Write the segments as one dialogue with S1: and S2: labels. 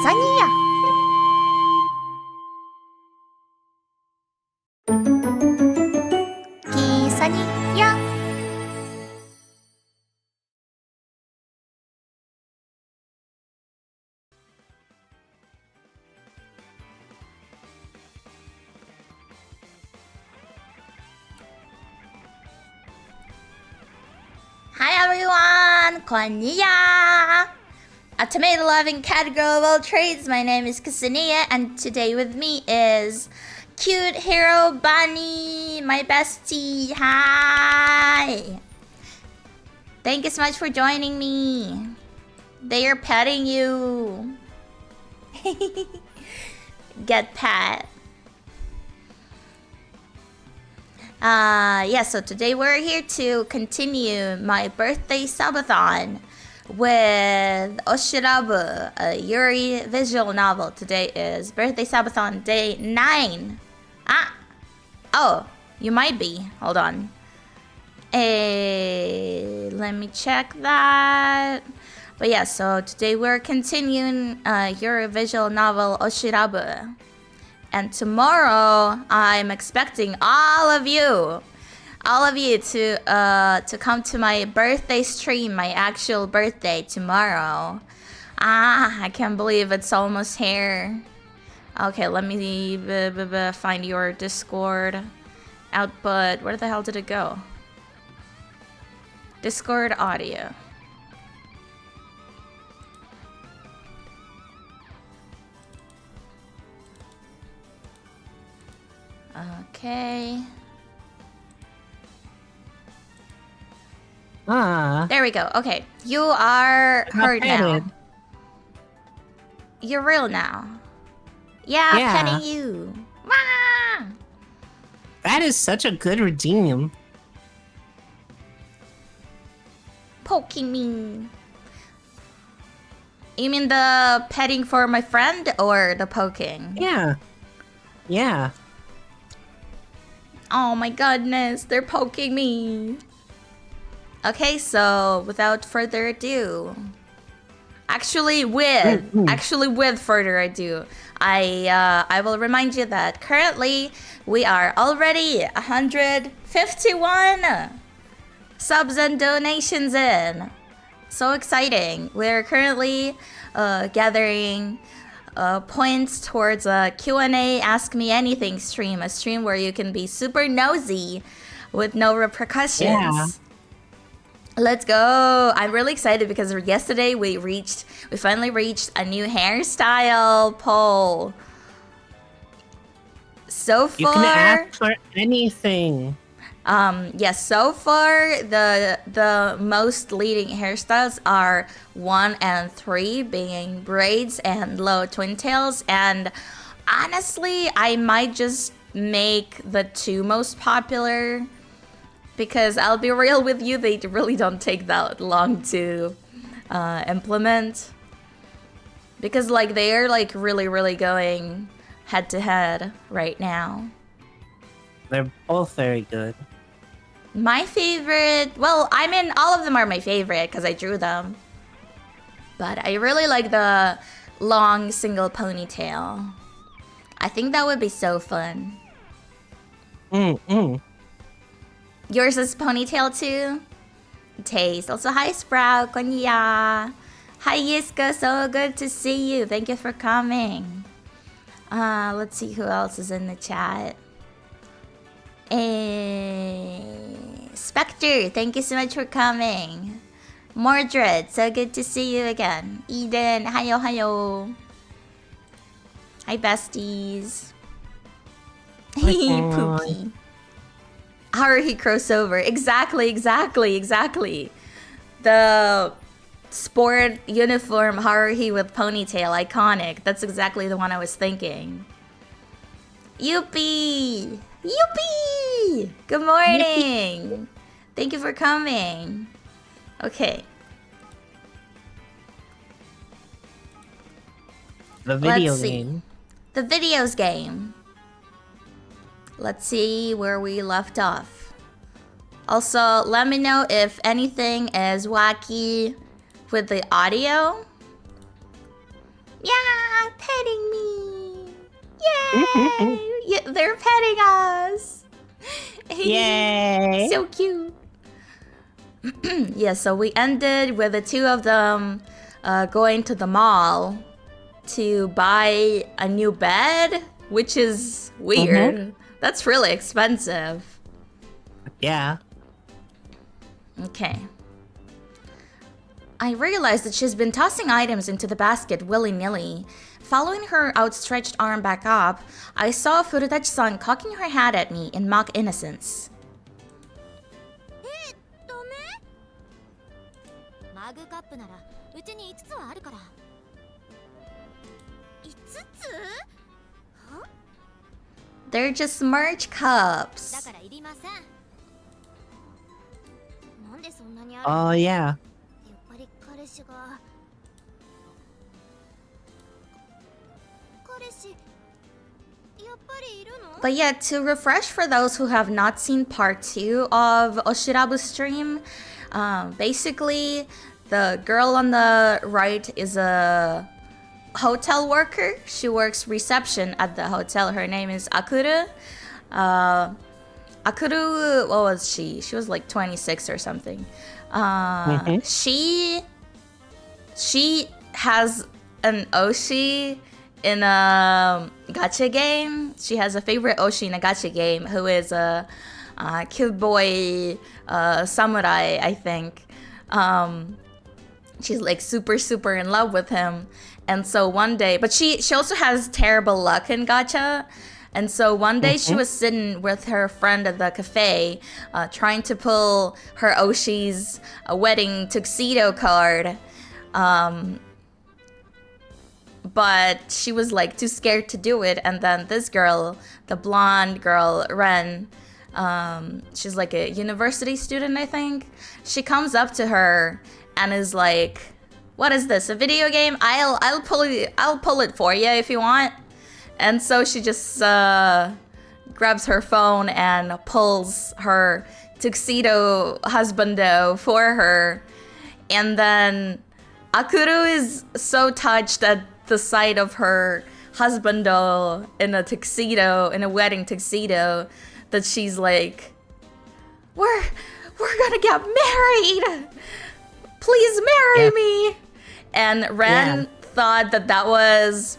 S1: Kisa Niya. Kisa Niya. Hi everyone, Konniya! A tomato-loving catgirl of all trades. My name is Kisa Niya, and today with me is cute hero Bunny, my bestie. Hi! Thank you so much for joining me. They are petting you. Get pet. Yeah, so today we're here to continue my birthday subathon with OshiRabu, a Yuri visual novel. Today is birthday subathon day 9. Oh, you might be. Hold on. Let me check that. But yeah, so today we're continuing Yuri visual novel OshiRabu. And tomorrow, I'm expecting all of you to come to my birthday stream, my actual birthday tomorrow. I can't believe it's almost here. Okay, let me find your Discord output. Where the hell did it go? Discord audio. Okay. There we go. Okay. You are heard now. You're real now. Yeah, petting you. Wah!
S2: That is such a good redeem.
S1: Poking me. You mean the petting for my friend or the poking?
S2: Yeah. Yeah.
S1: Oh my goodness, they're poking me. Okay, so without further ado, actually with further ado, I will remind you that currently we are already 151 subs and donations in. So exciting. We're currently gathering points towards a Q&A Ask Me Anything stream, a stream where you can be super nosy with no repercussions.
S2: Yeah.
S1: Let's go. I'm really excited because yesterday we finally reached a new hairstyle poll. So far,
S2: you can ask for anything.
S1: Yes, so far the most leading hairstyles are 1 and 3, being braids and low twin tails. And honestly, I might just make the 2 most popular, because I'll be real with you, they really don't take that long to implement. Because like they are like really going head to head right now.
S2: They're both very good.
S1: My favorite, well, I mean, all of them are my favorite because I drew them. But I really like the long single ponytail. I think that would be so fun. Yours is ponytail too? Taste. Also, hi Sprout, Konniya. Hi Yiska, so good to see you. Thank you for coming. Let's see who else is in the chat. Spectre, thank you so much for coming. Mordred, so good to see you again. Eden, hayo. Hi besties. Pookie. Haruhi crossover. Exactly. The sport uniform Haruhi with ponytail, iconic. That's exactly the one I was thinking. Yuppie! Good morning! Yippee. Thank you for coming. Okay.
S2: The video game.
S1: The videos game. Let's see where we left off. Also, let me know if anything is wacky with the audio. Yeah, petting me. Yay! Yeah, they're petting us.
S2: Yay!
S1: So cute. Yeah, so we ended with the two of them going to the mall to buy a new bed, which is weird. That's really expensive.
S2: Yeah.
S1: Okay. I realized that she's been tossing items into the basket willy-nilly. Following her outstretched arm back up, I saw Furudachi-san cocking her head at me in mock innocence. They're just merch cups.
S2: Oh, yeah.
S1: But yeah, to refresh for those who have not seen part 2 of OshiRabu stream, basically the girl on the right is a hotel worker. She works reception at the hotel. Her name is Akuru. Akuru, what was she? She was like 26 or something. She has an Oshi in a gacha game. She has a favorite Oshi in a gacha game who is a cute boy samurai, I think. She's like super in love with him. And so one day, but she also has terrible luck in gacha. And so one day she was sitting with her friend at the cafe, trying to pull her Oshi's wedding tuxedo card. But she was like too scared to do it. And then this girl, the blonde girl, Ren, she's like a university student, I think. She comes up to her and is like, "What is this? A video game? I'll pull it for you if you want." And so she just grabs her phone and pulls her tuxedo husbando for her. And then Akuru is so touched at the sight of her husbando in a tuxedo, in a wedding tuxedo, that she's like, we're gonna get married. Please marry me. And Ren thought that was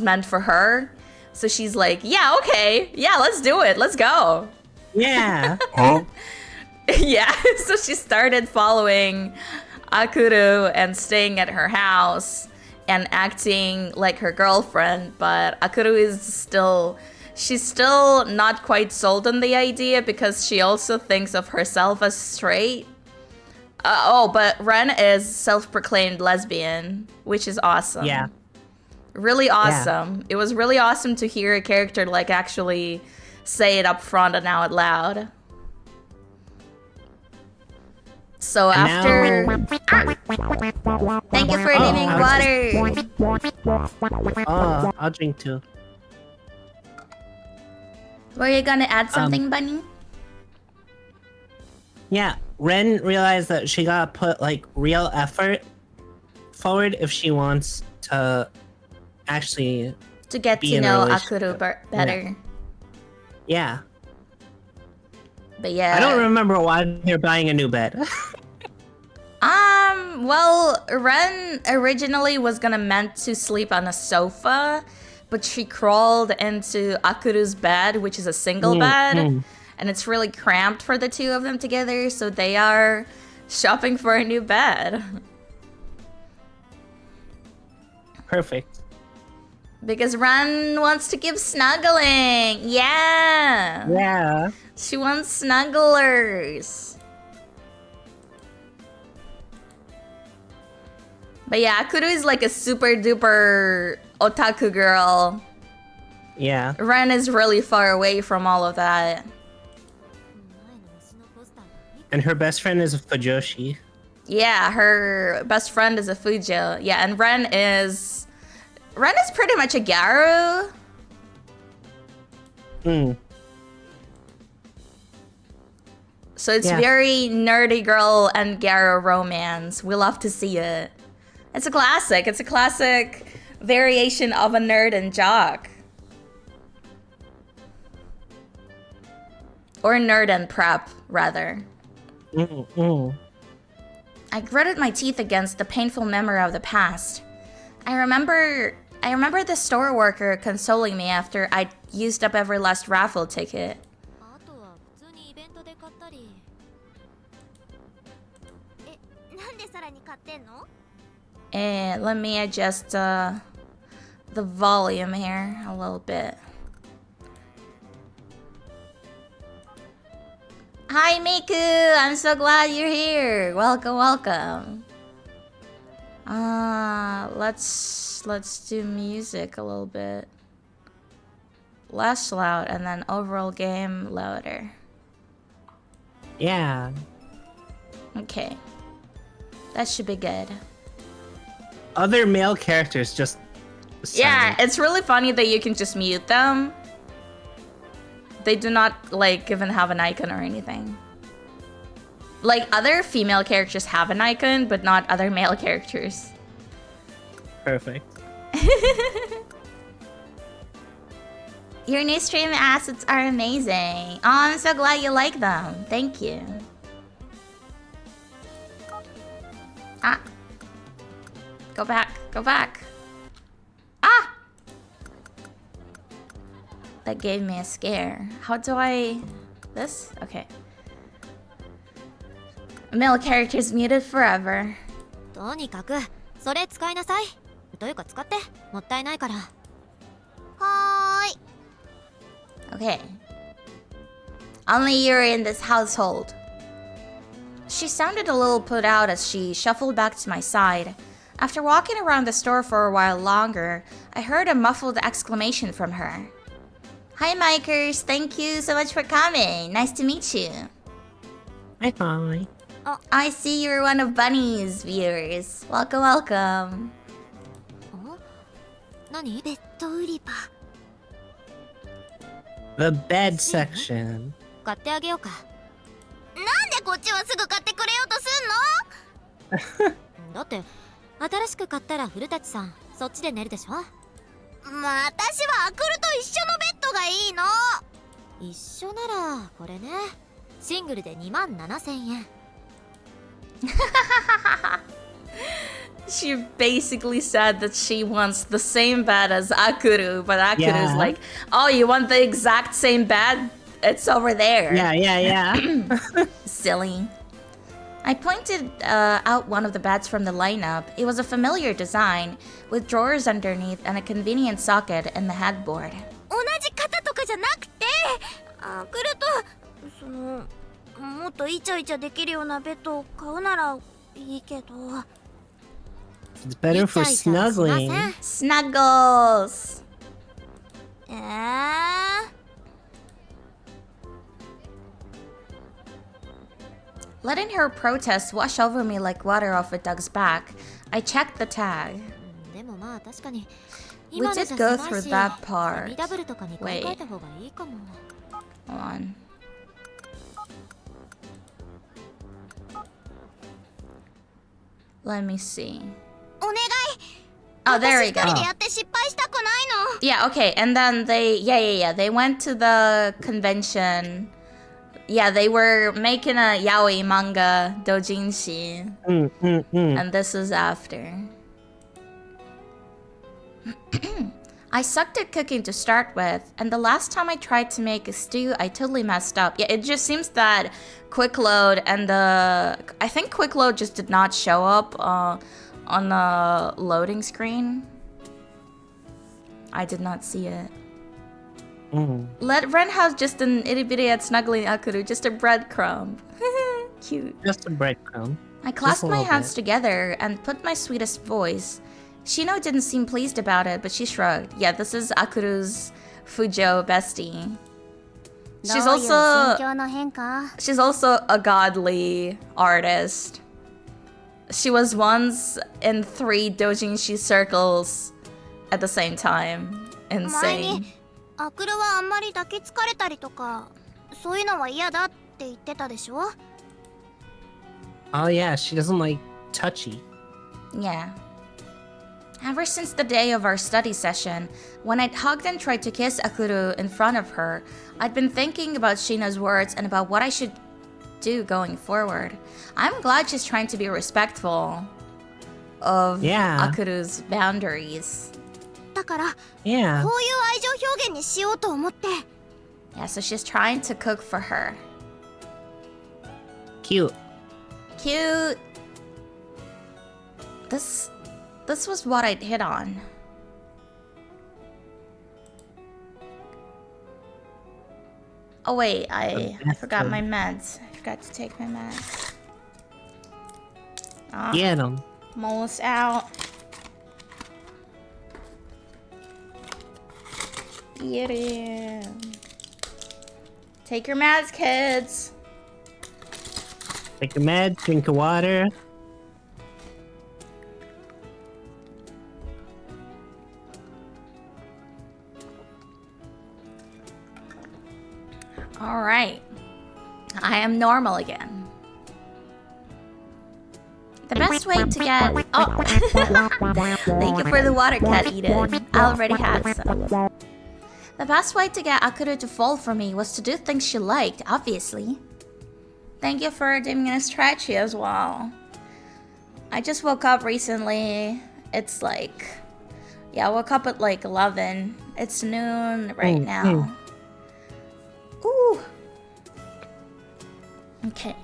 S1: meant for her. So she's like, yeah, okay. Yeah, let's do it. Let's go.
S2: Yeah.
S1: Yeah. So she started following Akuru and staying at her house and acting like her girlfriend. But Akuru is she's still not quite sold on the idea because she also thinks of herself as straight. But Ren is self-proclaimed lesbian, which is awesome.
S2: Yeah.
S1: Really awesome. Yeah. It was really awesome to hear a character like actually say it up front and out loud. So and after... Thank you for leaving water.
S2: Oh, I'll drink too.
S1: Were you gonna add something, Bunny?
S2: Yeah, Ren realized that she gotta put like real effort forward if she wants to actually
S1: to get to know Akuru better.
S2: Yeah.
S1: But yeah,
S2: I don't remember why they're buying a new bed.
S1: Well, Ren originally was meant to sleep on a sofa, but she crawled into Akuru's bed, which is a single bed, and it's really cramped for the two of them together, so they are shopping for a new bed.
S2: Perfect.
S1: Because Ren wants to give snuggling. Yeah.
S2: Yeah.
S1: She wants snugglers. But yeah, Akuru is like a super duper otaku girl.
S2: Yeah.
S1: Ren is really far away from all of that.
S2: And her best friend is a Fujoshi.
S1: Yeah, her best friend is a Fujo. Yeah, and Ren is pretty much a Garu. So it's very nerdy girl and Garu romance. We love to see it. It's a classic. It's a classic variation of a nerd and jock. Or nerd and prep, rather. I gritted my teeth against the painful memory of the past. I remember the store worker consoling me after I'd used up every last raffle ticket. And let me adjust the volume here a little bit. Hi Miku, I'm so glad you're here. Welcome, welcome. Let's do music a little bit less loud, and then overall game louder.
S2: Yeah.
S1: Okay, that should be good.
S2: Other male characters just.
S1: Yeah, it's really funny that you can just mute them. They do not, like, even have an icon or anything. Like, other female characters have an icon, but not other male characters.
S2: Perfect.
S1: Your new stream assets are amazing. Oh, I'm so glad you like them. Thank you. Ah. Go back. Go back. Ah! That gave me a scare. How do I... This? Okay. Male characters muted forever.
S3: とにかくそれ使いなさい。というか使ってもったいないから。はーい。
S1: Okay. Only you're in this household. She sounded a little put out as she shuffled back to my side. After walking around the store for a while longer, I heard a muffled exclamation from her. Hi, Mikers. Thank you so much for coming. Nice to meet you.
S2: Hi, hi.
S1: Oh, I see you're one of Bunny's viewers. Welcome, welcome.
S3: 何？ベッド売り場。
S2: The bed section.
S3: 買ってあげようか。なんでこっちはすぐ買ってくれようとすんの？だって新しく買ったら古舘さんそっちで寝るでしょ。まあ私はアクルと一緒のベッドがいいの。一緒ならこれね。シングルで27,000円。
S1: She basically said that she wants the same bed as Akuru, but Akuru's like, oh, you want the exact same bed? It's over there.
S2: Yeah.
S1: Silly. I pointed out one of the beds from the lineup. It was a familiar design, with drawers underneath and a convenient socket in the headboard.
S3: 同じ型とかじゃなくて、アクルとそのもっとイチャイチャできるようなベッドを買うならいいけど。
S2: It's better for snuggling.
S1: Snuggles. Letting her protest wash over me like water off a dog's back, I checked the tag. We did go through that part. Wait. Hold on. Let me see. Oh, there we go. Yeah, okay. And then they went to the convention. Yeah, they were making a yaoi manga doujinshi. And this is after. I sucked at cooking to start with, and the last time I tried to make a stew, I totally messed up. Yeah, it just seems that quick load and I think quick load just did not show up on the loading screen. I did not see it. Let Ren have just an itty bitty at snuggling Akuru, just a breadcrumb. Cute.
S2: Just a breadcrumb.
S1: I clasped my hands together and put my sweetest voice. Shino didn't seem pleased about it, but she shrugged. Yeah, this is Akuru's Fujo bestie. She's also a godly artist. She was once in 3 doujinshi circles at the same time. Insane.
S3: アクルはあんまり抱きつかれたりとかそういうのは嫌だって言ってたでしょ。
S2: Oh yeah, she doesn't like touchy.
S1: Yeah. Ever since the day of our study session, when I'd hugged and tried to kiss Akuru in front of her, I'd been thinking about Shina's words and about what I should do going forward. I'm glad she's trying to be respectful of Akuru's boundaries.
S3: だから、
S2: Yeah.
S3: こういう愛情表現にしようと思って。
S1: Yeah, so she's trying to cook for her.
S2: Cute.
S1: Cute. This was what I'd hit on. Oh wait, I forgot my meds. I forgot to take my meds.
S2: Get 'em.
S1: I'm almost out. Get in. Take your meds, kids.
S2: Take a med, drink of water.
S1: Alright. I am normal again. The best way to get... Oh! Thank you for the water, Cat Eden. I already had some. The best way to get Akuru to fall for me was to do things she liked, obviously. Thank you for doing a stretchy as well. I just woke up recently. It's like... Yeah, I woke up at like 11. It's noon right now. Ooh. Okay.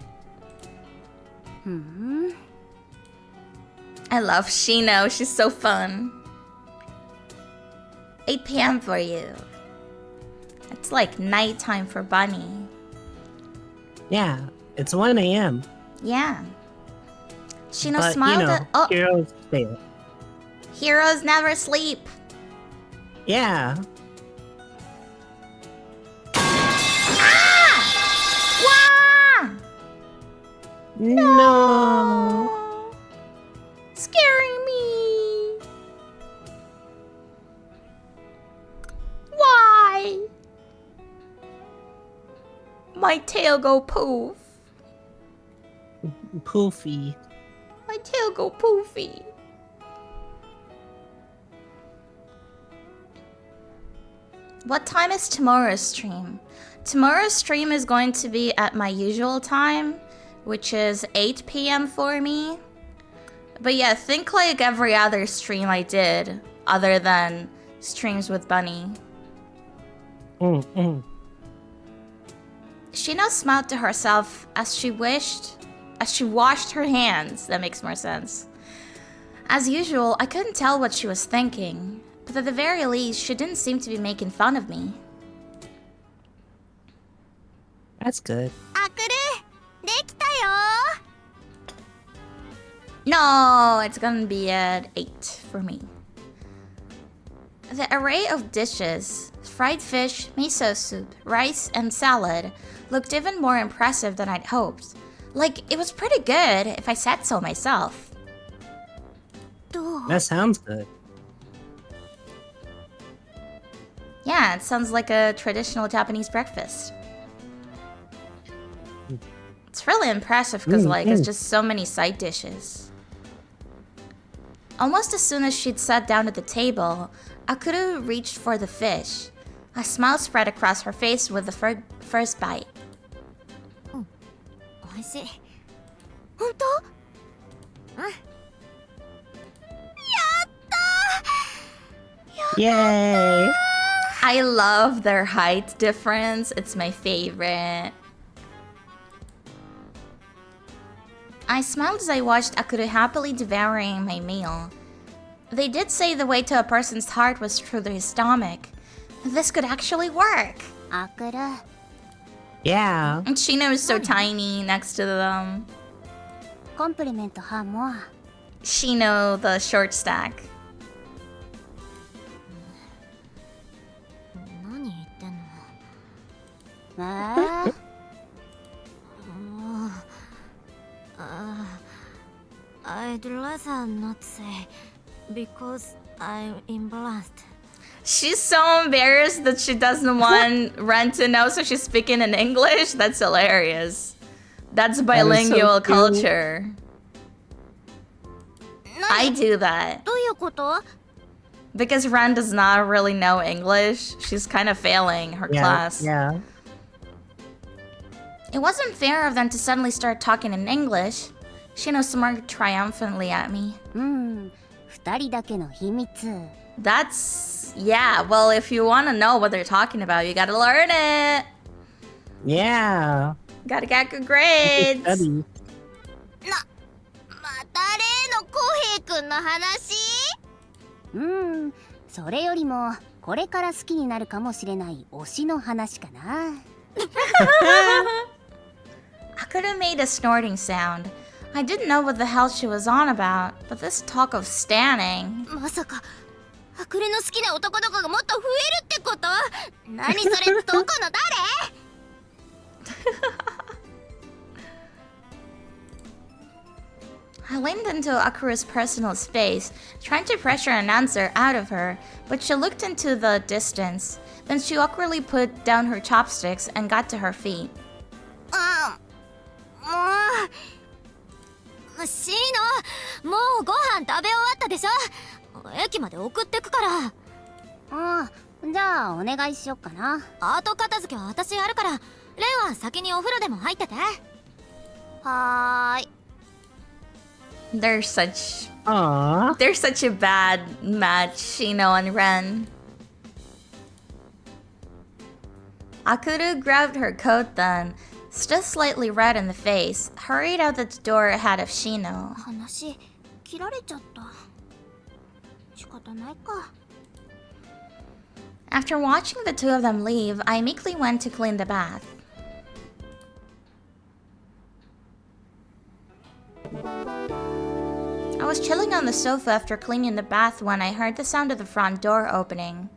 S1: I love Shino. She's so fun. 8 p.m. for you. It's like nighttime for Bunny.
S2: Yeah, it's 1 a.m.
S1: Yeah. Shino
S2: But,
S1: smiled at... Oh,
S2: heroes stay up.
S1: heroes never sleep.
S2: Yeah.
S1: Wah!
S2: No.
S1: Scaring me. Why? My tail go poof.
S2: Poofy.
S1: My tail go poofy. What time is tomorrow's stream? Tomorrow's stream is going to be at my usual time, which is 8 p.m. for me. But yeah, think like every other stream I did, other than streams with Bunny. Shino smiled to herself as she washed her hands. That makes more sense. As usual, I couldn't tell what she was thinking, but at the very least, she didn't seem to be making fun of me.
S2: That's good.
S3: アクル、できたよ。
S1: No, it's gonna be at 8 for me. The array of dishes, fried fish, miso soup, rice, and salad, looked even more impressive than I'd hoped. Like, it was pretty good, if I said so myself.
S3: どう？
S2: That sounds good.
S1: Yeah, it sounds like a traditional Japanese breakfast. It's really impressive because, like, it's just so many side dishes. Almost as soon as she'd sat down at the table, Akuru reached for the fish. A smile spread across her face with the first bite.
S3: 美味しい。本当？うん。やったー。
S2: Yay!
S1: I love their height difference. It's my favorite. I smiled as I watched Akuru happily devouring my meal. They did say the way to a person's heart was through their stomach. This could actually work.
S3: アクル。
S2: Yeah.
S1: And Shino is so tiny next to them.
S3: コンプリメントハンモア。
S1: Shino, the short stack.
S3: 何言ってんの？I'd rather not say because I'm imbalanced.
S1: She's so embarrassed that she doesn't want Ren to know, so she's speaking in English. That's hilarious. That's bilingual culture.
S3: 何？
S1: I do that.
S3: どういうこと？
S1: Because Ren does not really know English. She's kind of failing her class.
S2: Yeah.
S1: It wasn't fair of them to suddenly start talking in English. Shino smirked triumphantly at me.
S3: 2人だけの秘密。
S1: That's... yeah, well, if you want to know what they're talking about, you gotta learn it.
S2: Yeah.
S1: Gotta get good grades.
S2: Study.
S3: また例のコウヘイくんの話？それよりもこれから好きになるかもしれない推しの話かな。
S1: I could have made a snorting sound. I didn't know what the hell she was on about, but this talk of stanning...
S3: まさかアクレの好きな男の子がもっと増えるってこと？何それどこの誰？
S1: I leaned into Akura's personal space, trying to pressure an answer out of her, but she looked into the distance. Then she awkwardly put down her chopsticks and got to her feet.
S3: シーノ、もうご飯食べ終わったでしょ？駅まで送ってくから。じゃあお願いしよっかな。後片付けは私やるから、レイは先にお風呂でも入ってて。はーい。
S1: They're such a bad match, Shino and Ren. Akuru grabbed her coat then, still slightly red in the face, hurried out the door ahead of Shino.
S3: 話切られちゃった。仕方ないか。
S1: After watching the two of them leave, I meekly went to clean the bath. I was chilling on the sofa after cleaning the bath when I heard the sound of the front door opening.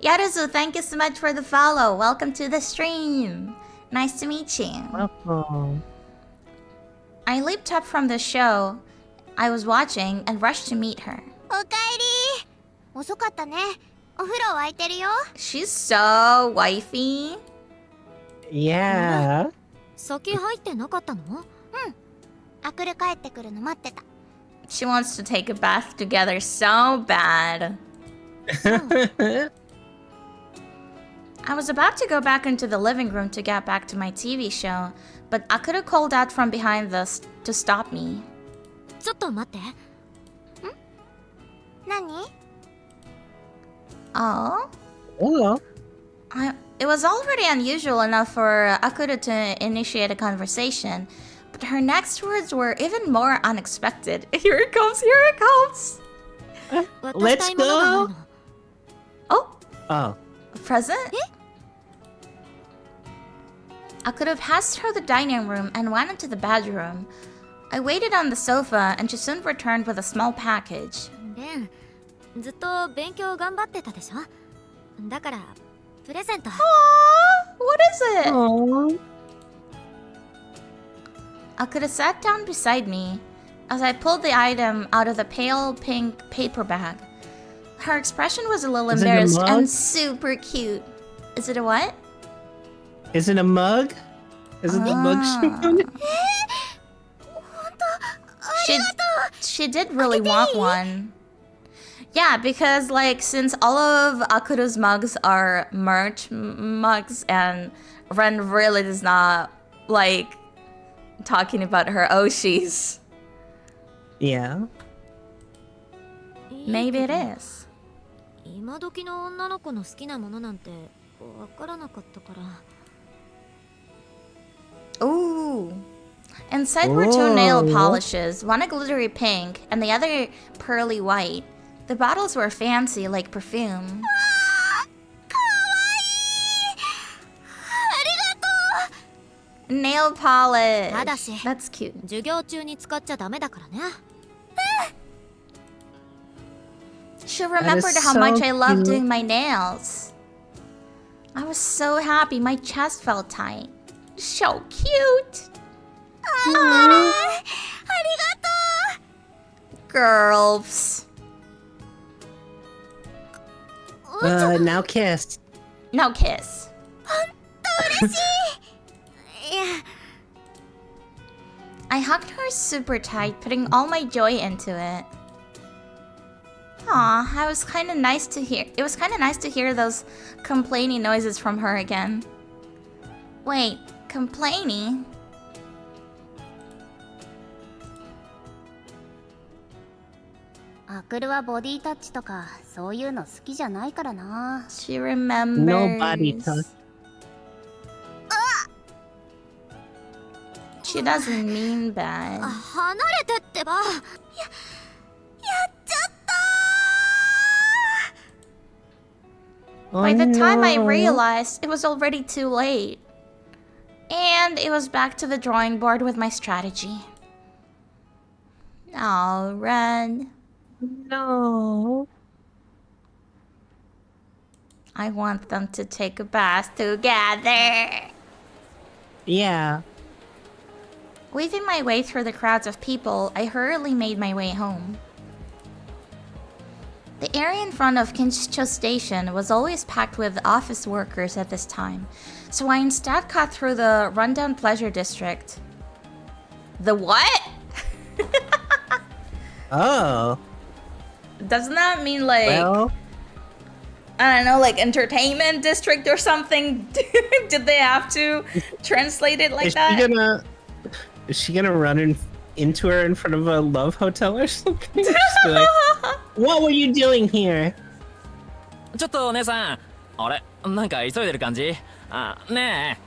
S1: Yaruzu, thank you so much for the follow. Welcome to the stream. Nice to meet you.
S2: Welcome.
S1: I leaped up from the show I was watching and rushed to meet her.
S3: おかえり。遅かったね。お風呂沸いてるよ。
S1: She's so wifey.
S2: Yeah.
S3: 先入ってなかったの？アクル帰ってくるの待ってた。
S1: She wants to take a bath together so bad. I was about to go back into the living room to get back to my TV show, but Akira called out from behind us to stop me.
S3: ちょっと待って。何？
S1: Oh?
S2: Hello.
S1: It was already unusual enough for Akira to initiate a conversation, but her next words were even more unexpected. Here it comes, here it comes!
S2: Let's go.
S1: Oh,
S2: Oh.
S1: a present? Akira passed through the dining room and went into the bedroom. I waited on the sofa and she soon returned with a small package.
S3: レン、ずっと勉強頑張ってたでしょ？だからプレゼント。
S1: Aww, what is it?
S2: Aww.
S1: Akira sat down beside me as I pulled the item out of the pale pink paper bag. Her expression was a little
S2: Is it a
S1: embarrassed
S2: mug?
S1: and super cute. Is it a what?
S2: Is it a mug? Is it the mug she wanted?
S1: She did really want one. Yeah, because like since all of Akura's mugs are merch mugs and Ren really does not like talking about her Oshis.
S2: Yeah.
S1: Maybe it is.
S3: 今時の女の子の好きなものなんてわからなかったから。
S1: Ooh. Inside were two nail
S2: Whoa.
S1: polishes, one a glittery pink and the other pearly white. The bottles were fancy like perfume.
S3: かわいい。ありがとう。
S1: Nail polish.
S3: ただし
S1: That's cute.
S3: 授業中に使っちゃダメだからね。
S1: She remembered how
S2: so
S1: much I love
S2: cute.
S1: doing my nails. I was so happy, my chest felt tight. So cute.
S3: ありがと
S1: Girls.
S2: Now kiss.
S1: No kiss.
S3: う。いや、
S1: I hugged her super tight, putting all my joy into it. Aw, I was kind of nice to hear. It was kind of nice to hear those complaining noises from her again. Wait, complaining?
S3: Akuru はボディタッチとかそういうの好きじゃないからな。
S1: She remembers.
S2: No body touch.
S1: She doesn't mean bad.
S3: 離れてってば。やっちゃった
S1: By the time I
S2: no.
S1: realized, it was already too late. And it was back to the drawing board with my strategy. Oh, Ren.
S2: No.
S1: I want them to take a bath together.
S2: Yeah.
S1: Weaving my way through the crowds of people, I hurriedly made my way home. The area in front of Kinchicho Station was always packed with office workers at this time, so I instead cut through the rundown pleasure district. The what?
S2: Oh.
S1: Doesn't that mean like,
S2: Well.
S1: I don't know, like entertainment district or something? Did they have to translate it like that?
S2: Is she gonna run into her in front of a love hotel or something? Just be like, what were you doing here?
S4: ちょっとお姉さん、あれ、なんか急いでる感じ？あ、ね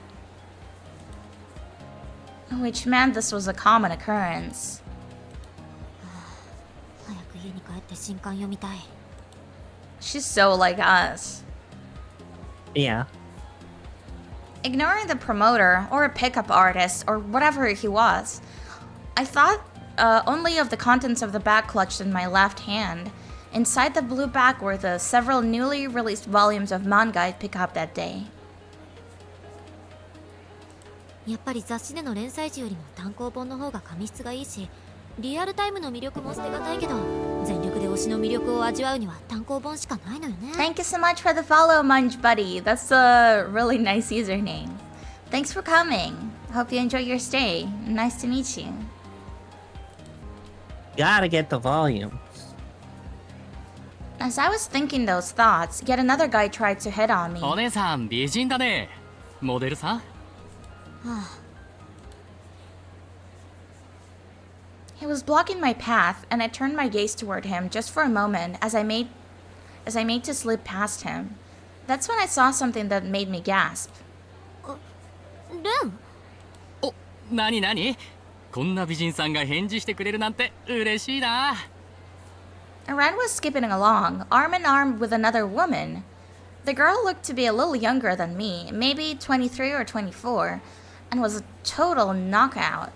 S1: Which meant this was a common occurrence.
S3: 早く家に帰って新刊読みたい。
S1: She's so like us.
S2: Yeah.
S1: Ignoring the promoter, or a pickup artist, or whatever he was, I thought only of the contents of the bag clutched in my left hand. Inside the blue bag were the several newly released volumes of manga I'd pick up that day.
S3: やっぱり雑誌での連載時よりも単行本の方が紙質がいいし、リアルタイムの魅力も捨てがたいけど、全力で推しの魅力を味わうには単行本しかないのよね。
S1: Thank you so much for the follow, Munch Buddy. That's a really nice username. Thanks for coming. Hope you enjoy your stay. Nice to meet you.
S2: Gotta get the volume.
S1: As I was thinking those thoughts, yet another guy tried to hit on
S4: え。
S1: me.
S4: お姉さん美人だね。モデルさん？
S1: He was blocking my path, and I turned my gaze toward him just for a moment as I made to slip past him. That's when I saw something that made me gasp.
S3: レン、
S4: お、なになに？こんな美人さんが返事してくれるなんて嬉しいな。
S1: Ren was skipping along, arm in arm with another woman. The girl looked to be a little younger than me, maybe 23 or 24, and was a total knockout.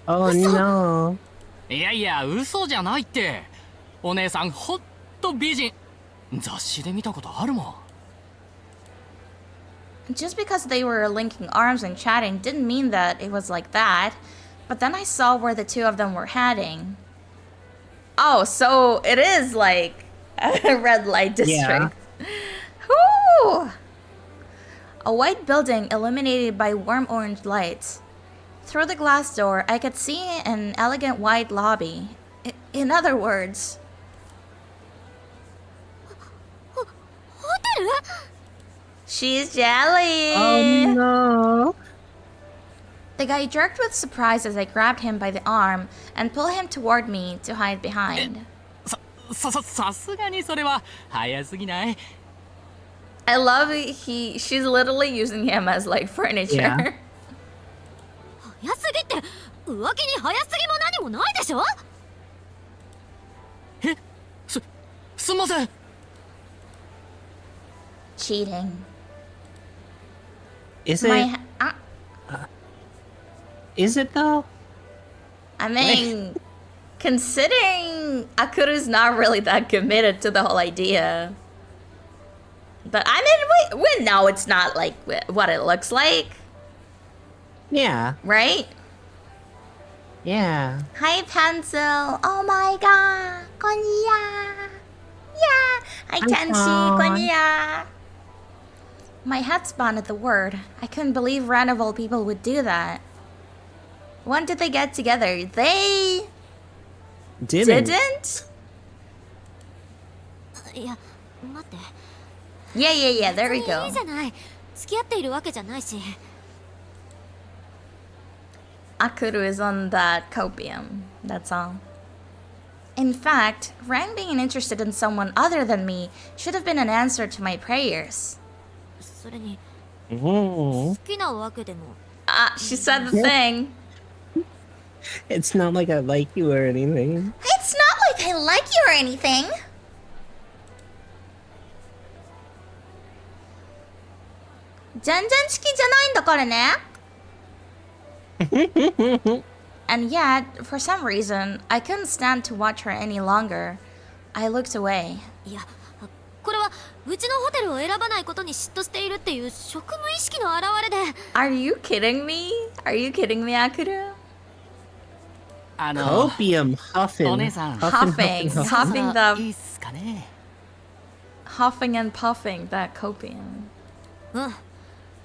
S2: Oh no.
S4: いやいや、嘘じゃないって。お姉さんほっと美人。雑誌で見たことあるもん。
S1: Just because they were linking arms and chatting didn't mean that it was like that. But then I saw where the two of them were heading. Oh, so it is like a red light district. Whew! A white building illuminated by warm orange lights. Through the glass door, I could see an elegant white lobby. In other words...
S3: ホテル？
S1: She's jelly!
S2: Oh no.
S1: The guy jerked with surprise as I grabbed him by the arm and pulled him toward me to hide behind.
S4: さすがにそれは早すぎない？
S1: I love it. She's literally using him as like furniture.
S2: Yeah.
S3: 早すぎって浮気に早すぎも何もないでしょ？
S4: え、すんません。
S1: Cheating.
S2: Is it? Is it though?
S1: I mean, considering Akuru's not really that committed to the whole idea. But I mean, we know it's not like what it looks like,
S2: Yeah.
S1: right?
S2: Yeah.
S1: Hi, Pencil. Oh my god. Konniya. Yeah. Hi, Tenshi. Konniya. My head spun at the word. I couldn't believe Ren of all people would do that. When did they get together? They
S2: Didn't.
S1: didn't?
S3: いや、待って。
S1: Yeah, there we
S3: 別に
S1: go.
S3: いいじゃない。付き合っているわけじゃないし。
S1: Akuru is on that copium, that's all. In fact, Ren being interested in someone other than me should have been an answer to my prayers.
S3: それに
S2: Mm.
S3: 好きなわけでも。
S1: Ah, she said the thing.
S2: It's not like I like you or anything.
S1: It's not like I like you or anything. And yet, for some reason, I couldn't stand to watch her any longer. I looked away.
S3: いや、これはうちのホテルを選ばないことに嫉妬しているっていう職務意識の表れで。
S1: Are you kidding me? Are you kidding me, Akuru?
S2: ？Copium huffing.
S4: お姉さん
S1: Huffing. Huffing
S4: い
S1: the...
S4: いっすかね。
S1: Huffing and puffing that copium.
S3: うん。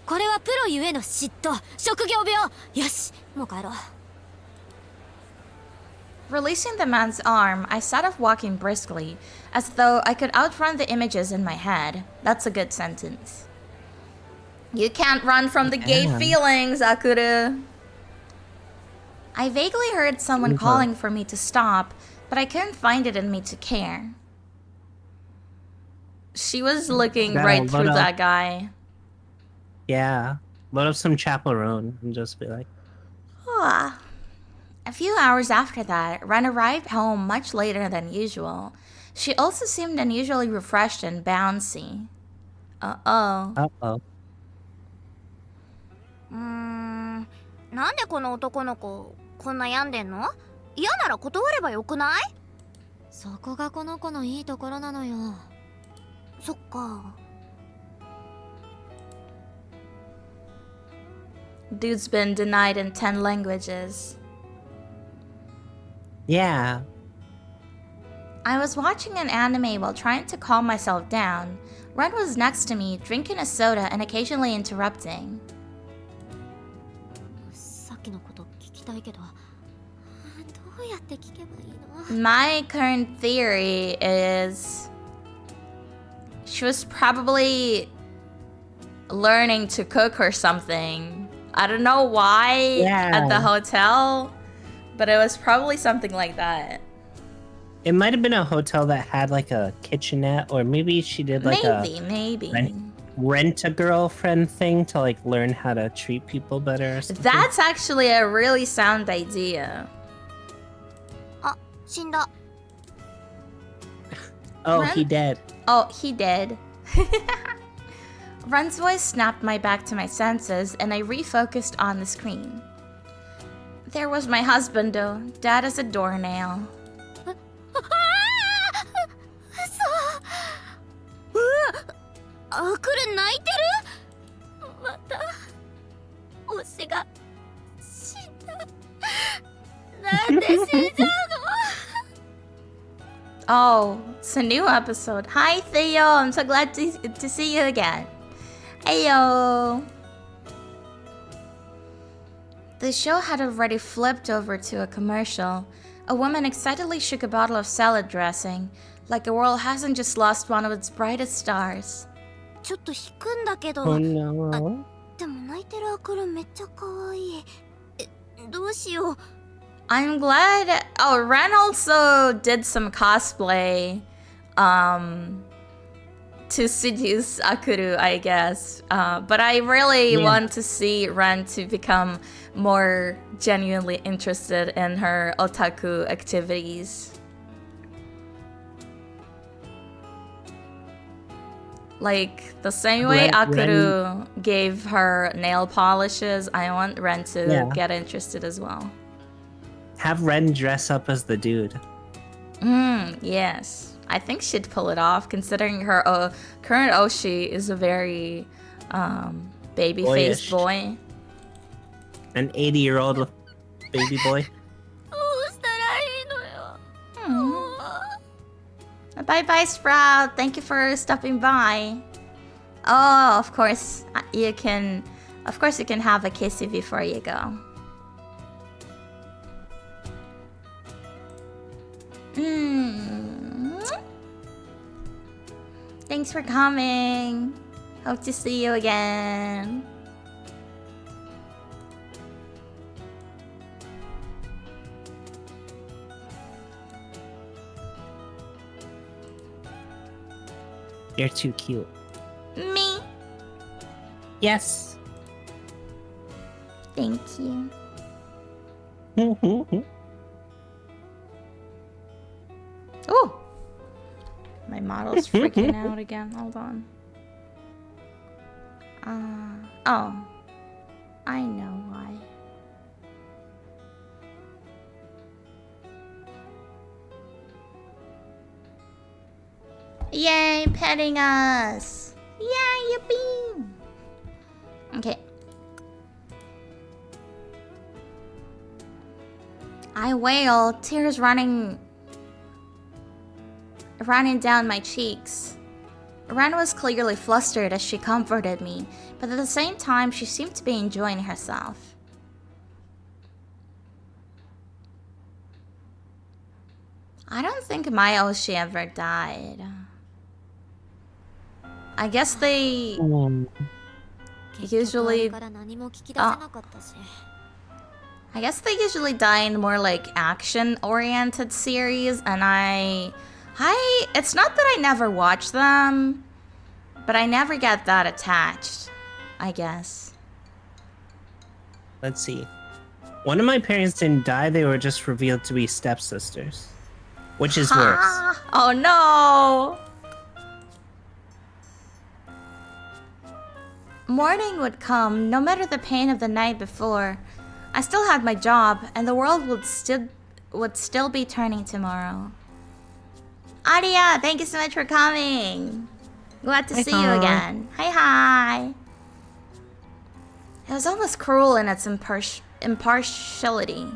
S3: これはプロゆえの嫉妬、職業病。よし、もう帰ろう。
S1: Releasing the man's arm, I set off walking briskly, as though I could outrun the images in my head. That's a good sentence. You can't run from the gay
S2: Yeah.
S1: feelings, Akuru. I vaguely heard someone calling for me to stop, but I couldn't find it in me to care. She was looking
S2: Yeah,
S1: right through
S2: but,
S1: that guy.
S2: Yeah. Load up some chaperone and just be like,
S1: Ah. A few hours after that, Ren arrived home much later than usual. She also seemed unusually refreshed and bouncy. Uh-oh.
S2: uh-oh.
S3: なんでこの男の子こんな病んでんの？嫌なら断ればよくない？そこがこの子のいいところなのよ。そっか。
S1: Dude's been denied in 10 languages.
S2: Yeah.
S1: I was watching an anime while trying to calm myself down. Ren was next to me, drinking a soda and occasionally interrupting.
S3: さっきのこと聞きたいけど、どうやって聞けばいいの？
S1: My current theory is she was probably learning to cook or something. I don't know why at the hotel, but it was probably something like that.
S2: It might have been a hotel that had like a kitchenette, or maybe she did like
S1: maybe.
S2: Rent a girlfriend thing to like learn how to treat people better or something.
S1: That's actually a really sound idea.
S3: あ、死んだ。
S2: Oh,
S1: Ren?
S2: he dead.
S1: Oh, he did. Ren's voice snapped my back to my senses, and I refocused on the screen. There was my husband, though, dead as a doornail.
S3: あ、来る泣いてる？また推しが死んだ。なんで死んじゃうの？
S1: Oh, it's a new episode. Hi, Theo. I'm so glad to see you again. Heyo. The show had already flipped over to a commercial. A woman excitedly shook a bottle of salad dressing, like the world hasn't just lost one of its brightest stars.
S3: ちょっと引くんだけど。
S2: Oh no.
S3: でも泣いてるアクルめっちゃ可愛い。どうしよう。
S1: I'm glad. Oh, Ren also did some cosplay to seduce Akuru, I guess. But I really want to see Ren to become more genuinely interested in her otaku activities. Like, the same way Akuru gave her nail polishes, I want Ren to get interested as well.
S2: Have Ren dress up as the dude.
S1: Yes. I think she'd pull it off, considering her current Oshi is a very baby-faced boy.
S2: An 80-year-old baby boy.
S3: どうしたらいいのよ。
S1: Bye-bye, Sprout. Thank you for stopping by. Oh, of course you can have a kissy before you go. thanks for coming. Hope to see you again.
S2: You're too cute.
S1: Me?
S2: Yes.
S1: Thank you. Oh! My model's freaking out again. Hold on. Oh. I know why. Yay, petting us! Yay, yippee! Okay. I wail, tears running down my cheeks. Ren was clearly flustered as she comforted me, but at the same time, she seemed to be enjoying herself. I don't think my Oshi ever died. I guess they usually die in more like action-oriented series, and it's not that I never watch them, but I never get that attached, I guess.
S2: Let's see. One of my parents didn't die, they were just revealed to be stepsisters. Which is worse.
S1: Oh no! Morning would come, no matter the pain of the night before. I still had my job, and the world would still be turning tomorrow. Aria, thank you so much for coming. Glad to see you again. Hi. It was almost cruel in its impartiality.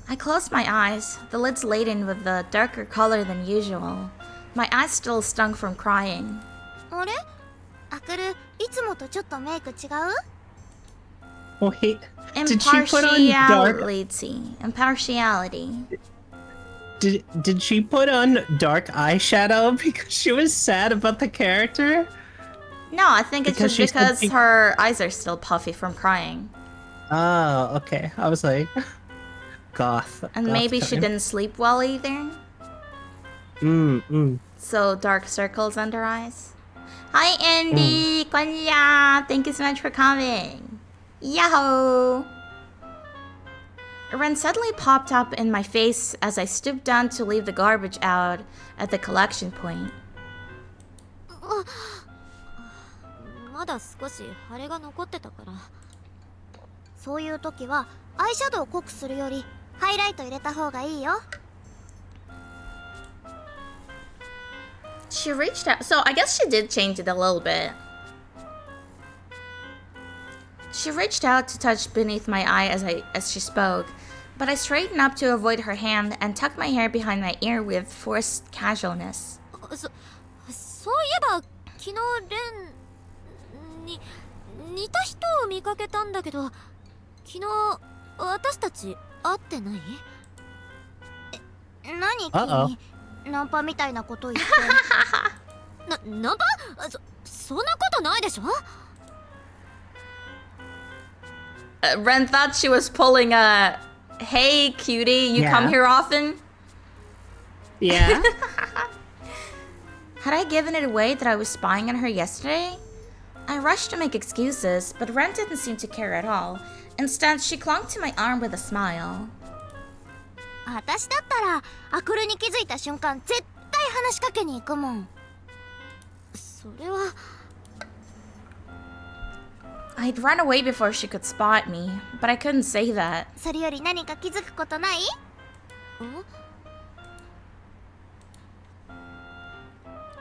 S1: I closed my eyes, the lids laden with a darker color than usual. My eyes still stung from crying.
S3: あれ？アクル、いつもとちょっとメイク違う？
S2: Wait, did she put on dark?
S1: Impartiality.
S2: Did she put on dark eyeshadow because she was sad about the character?
S1: No, I think it's just because her eyes are still puffy from crying.
S2: Oh, okay. I was like, goth.
S1: And maybe she didn't sleep well either. So dark circles under eyes. Hi, Andy. Konniya. Thank you so much for coming. Yahoo! Ren suddenly popped up in my face as I stooped down to leave the garbage out at the collection point.
S3: まだ少し腫れが残ってたから。そういう時はアイシャドウを濃くするよりハイライト入れた方がいいよ。
S1: She reached out, so I guess she did change it a little bit. She reached out to touch beneath my eye as she spoke, but I straightened up to avoid her hand and tucked my hair behind my ear with forced casualness.
S3: そういえば昨日レンに似た人を見かけたんだけど、昨日私たち会ってない？何君？ナンパみたいなこと言って。ナンパ？そんなことないでしょ
S1: ？Ren thought she was pulling a, hey cutie, you come here often?
S2: Yeah.
S1: Had I given it away that I was spying on her yesterday? I rushed to make excuses, but Ren didn't seem to care at all. Instead, she clung to my arm with a smile.
S3: 私だったらアクルに気づいた瞬間絶対話しかけに行くもん。それは
S1: I'd run away before she could spot me, but I couldn't say that.
S3: それより何か気づくことない？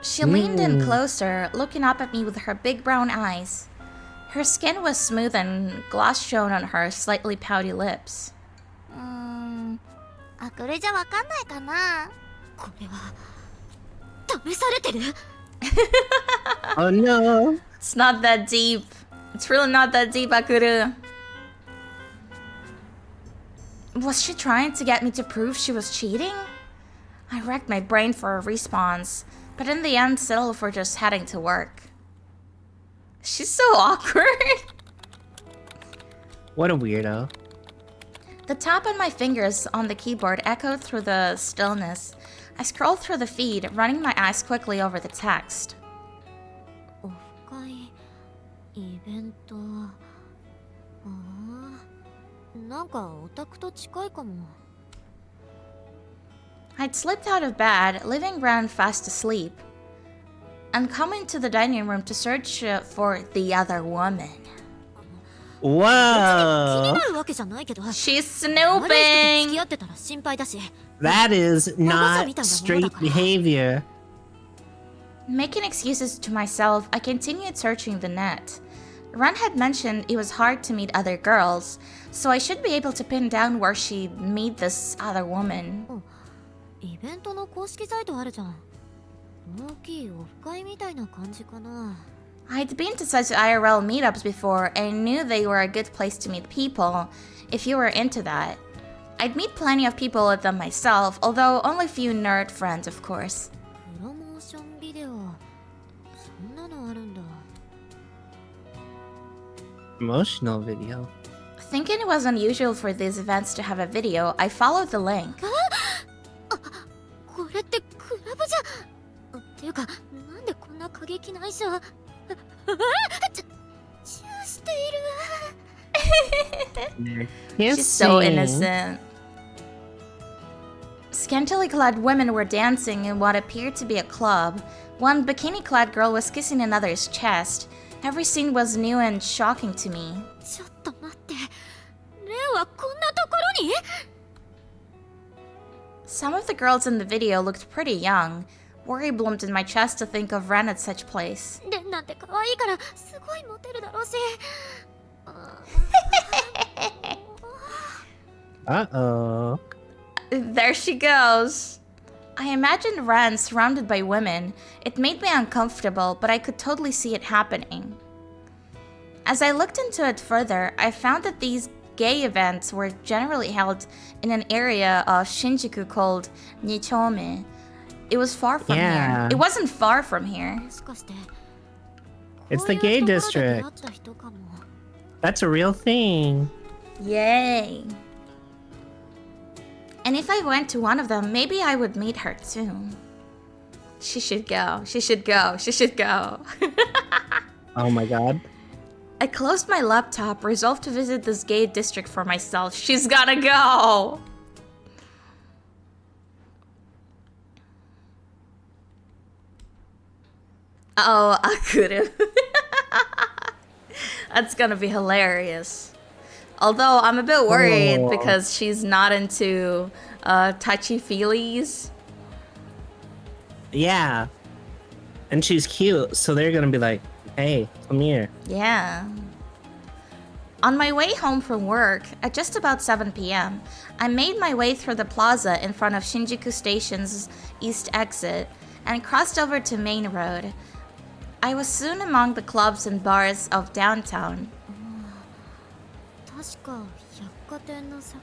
S1: She leaned in closer, looking up at me with her big brown eyes. Her skin was smooth and gloss shone on her slightly pouty lips.
S3: アクルじゃわかんないかな。これは試されてる？
S2: Oh no.
S1: It's not that deep. It's really not that deep, Akuru. Was she trying to get me to prove she was cheating? I racked my brain for a response, but in the end settled for just heading to work. She's so awkward.
S2: What a weirdo.
S1: The tap on my fingers on the keyboard echoed through the stillness. I scrolled through the feed, running my eyes quickly over the text.
S3: オフ会イベントああなんかオタクと近いかも
S1: I'd slipped out of bed, leaving Ren fast asleep, and coming to the dining room to search for the other woman.
S3: 気に
S2: Whoa!
S3: なるわけじゃないけど
S1: She's
S3: 悪い人と付
S1: snooping!
S3: き合ってたら心配だし
S2: That is not
S3: Mama-san
S2: straight
S3: みたいなものだから。
S2: behavior.
S1: Making excuses to myself, I continued searching the net. Ren had mentioned it was hard to meet other girls, so I should be able to pin down where she'd meet this other woman.
S3: イベントの公式サイトあるじゃん大きいオフ会みたいな感じかな
S1: I'd been to such IRL meetups before and knew they were a good place to meet people, if you were into that. I'd meet plenty of people at them myself, although only few nerd friends, of course.
S3: プロモーションビデオそんなのあるんだ
S2: Promotional video.
S1: Thinking it was unusual for these events to have a video, I followed the link.
S3: これってクラブじゃっていうかなんでこんな過激な衣装チューしている
S1: She's so
S2: Kissing.
S1: innocent. Scantily clad women were dancing in what appeared to be a club. One bikini-clad girl was kissing another's chest. Every scene was new and shocking to me.
S3: ちょっと待ってレンはこんなところに
S1: Some of the girls in the video looked pretty young. Worry bloomed in my chest to think of Ren at such place.
S3: レンなんて可愛いからすごいモテるだろうし
S2: Uh-oh.
S1: There she goes. I imagined Ren surrounded by women. It made me uncomfortable, but I could totally see it happening. As I looked into it further, I found that these gay events were generally held in an area of Shinjuku called Nichome. It was far from
S2: Yeah.
S1: here. It wasn't far from here.
S3: もしかして
S2: It's the
S3: こういう
S2: gay
S3: ところで
S2: district.
S3: 出会った人かも
S2: That's a real thing.
S1: Yay. And if I went to one of them, maybe I would meet her too. She should go. She should go. She should go.
S2: Oh my god.
S1: I closed my laptop, resolved to visit this gay district for myself. She's gotta go! Oh, I could've. That's gonna be hilarious. Although I'm a bit worried
S2: Oh.
S1: because she's not into touchy-feelies.
S2: Yeah. And she's cute, so they're gonna be like, hey, come here.
S1: Yeah. On my way home from work, at just about 7 p.m., I made my way through the plaza in front of Shinjuku Station's east exit and crossed over to Main Road. I was soon among the clubs and bars of downtown.
S3: 確か百貨店の先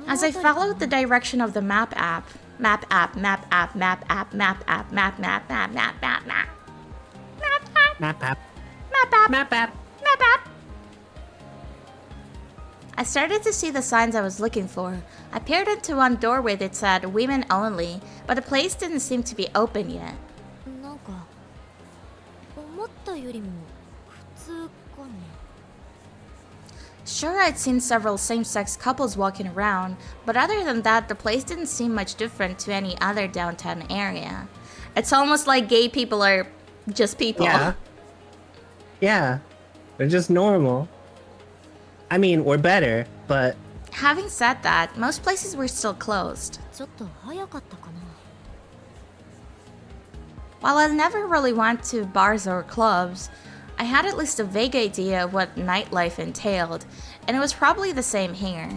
S1: As I followed the direction of the map app, map app, map app, map app, map app, map, map, map, map, map, map,
S2: Map app.
S1: map app,
S2: Map app.
S1: map app. I started to see the signs I was looking for. I peered into one doorway that said women only, but the place didn't seem to be open yet.
S3: なんか思ったよりも普通かも
S1: Sure, I'd seen several same-sex couples walking around, but other than that, the place didn't seem much different to any other downtown area. It's almost like gay people are just people.
S2: Yeah. Yeah. They're just normal. I mean, we're better, but
S1: Having said that, most places were still closed.
S3: ちょっと早かったかな
S1: While I never really went to bars or clubs, I had at least a vague idea of what nightlife entailed, and it was probably the same here.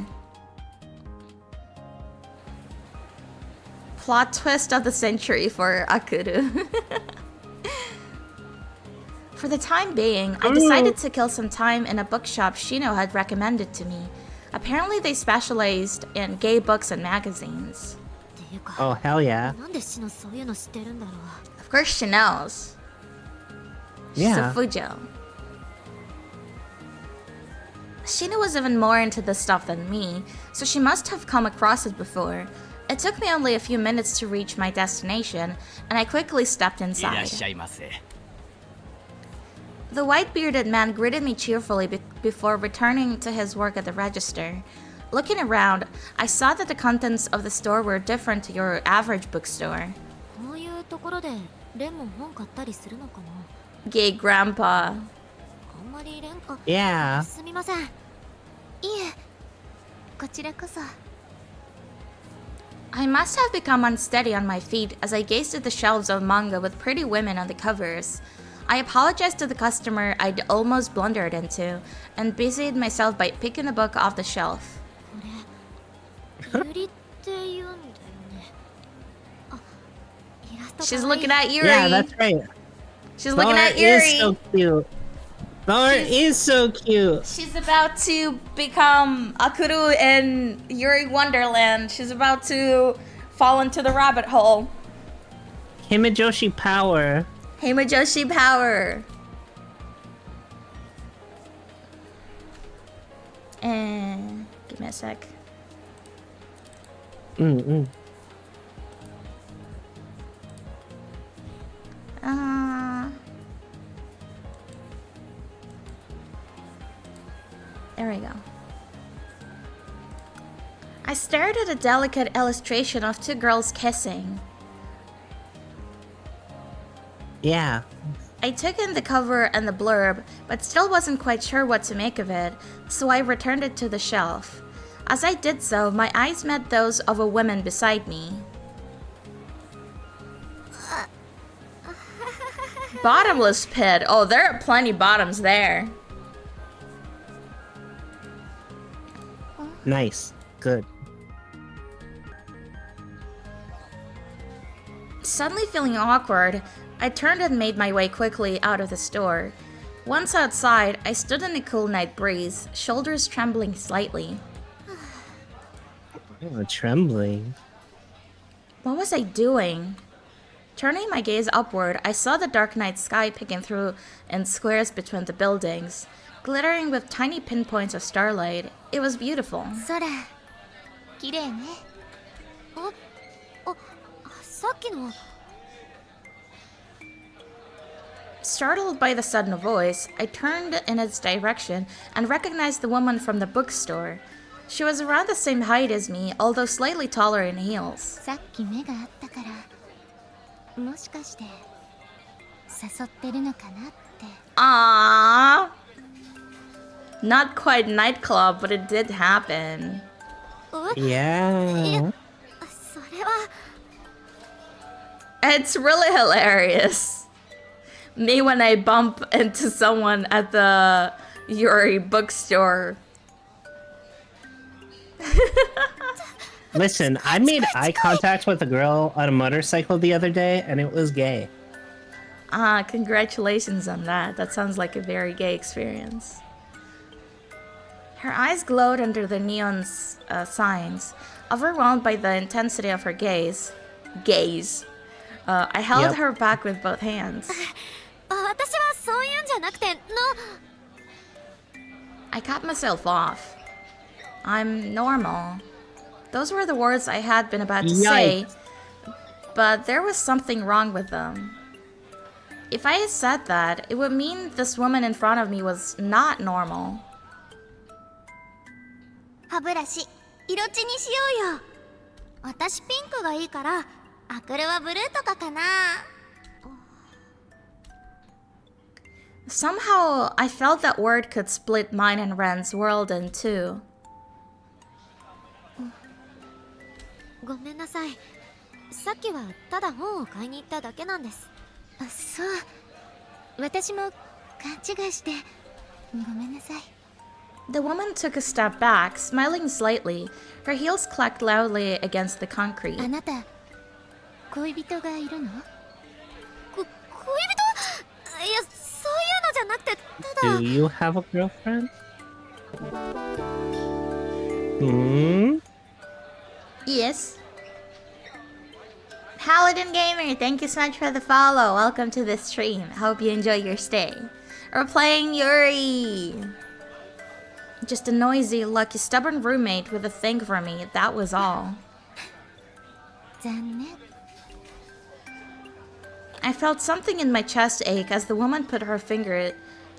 S1: Plot twist of the century for Akuru. For the time being, I decided to kill some time in a bookshop Shino had recommended to me. Apparently they specialized in gay books and magazines.
S3: ていうか
S2: Oh, hell yeah.
S3: なんでシノそういうの知ってるんだろう
S1: Of course she knows. She's
S2: Yeah.
S1: a Fujo. Shino was even more into this stuff than me, so she must have come across it before. It took me only a few minutes to reach my destination, and I quickly stepped
S4: いらっ
S1: inside.
S4: しゃいませ。
S1: The white-bearded man greeted me cheerfully before returning to his work at the register. Looking around, I saw that the contents of the store were different to your average bookstore.
S3: こういうところでレンも本買ったりするのかな
S1: Gay grandpa.
S3: あんまりレン
S2: Yeah.
S3: すみませんいえこちらこそ
S1: I must have become unsteady on my feet as I gazed at the shelves of manga with pretty women on the covers. I apologized to the customer I'd almost blundered into, and busied myself by picking the book off the shelf.
S3: これユリって言うんだよねあイラスト
S1: She's
S3: かわいい
S1: looking at Yuri.
S2: Yeah, that's right.
S1: She's looking
S2: Thor
S1: at
S2: is so
S1: Yuri.
S2: cute. Thor is so cute.
S1: She's about to become Akuru in Yuri Wonderland. She's about to fall into the rabbit hole.
S2: Himijoshi power.
S1: Heimajoshi power. And give me a sec.
S2: Mm-mm.
S1: There we go. I stared at a delicate illustration of two girls kissing.
S2: Yeah.
S1: I took in the cover and the blurb, but still wasn't quite sure what to make of it, so I returned it to the shelf. As I did so, my eyes met those of a woman beside me. Bottomless pit. Oh, there are plenty bottoms there.
S2: Nice. Good.
S1: Suddenly feeling awkward, I turned and made my way quickly out of the store. Once outside, I stood in the cool night breeze, shoulders trembling slightly.
S2: Oh, trembling.
S1: What was I doing? Turning my gaze upward, I saw the dark night sky picking through in squares between the buildings, glittering with tiny pinpoints of starlight. It was beautiful.
S3: 空綺麗ねさっきの
S1: Startled by the sudden voice, I turned in its direction and recognized the woman from the bookstore. She was around the same height as me, although slightly taller in heels.
S3: さっき目があったからもしかして誘ってるのかなって
S1: Aww. Not quite nightclub, but it did happen.
S2: Yeah.
S3: それは
S1: It's really hilarious. Me when I bump into someone at the Yuri bookstore.
S2: Listen, I made eye contact with a girl on a motorcycle the other day, and it was gay.
S1: Ah, congratulations on that. That sounds like a very gay experience. Her eyes glowed under the neon signs, overwhelmed by the intensity of her gaze. I held
S2: Yep.
S1: her back with both hands.
S3: 私はそういうんじゃなくて
S1: I cut myself off. I'm normal. Those were the words I had been about to say, but there was something wrong with them. If I had said that, it would mean this woman in front of me was not normal.
S3: 歯ブラシ色地にしようよ私ピンクがいいからアクルはブルーとかかな
S1: Somehow, I felt that word could split mine and Ren's world in two.
S3: ごめんなさいさっきはただ本を買いに行っただけなんですそう私も勘違いしてごめんなさい
S1: The woman took a step back, smiling slightly. Her heels clacked loudly against the concrete.
S3: あなた恋人がいるの恋人いやそういうのじゃなくてただ
S2: Do you have a girlfriend? Hmm?
S1: Yes. Paladin Gamer, thank you so much for the follow. Welcome to the stream. Hope you enjoy your stay. We're playing Yuri. Just a noisy, lucky, stubborn roommate with a thing for me. That was all.
S3: 残念。
S1: I felt something in my chest ache as the woman put her finger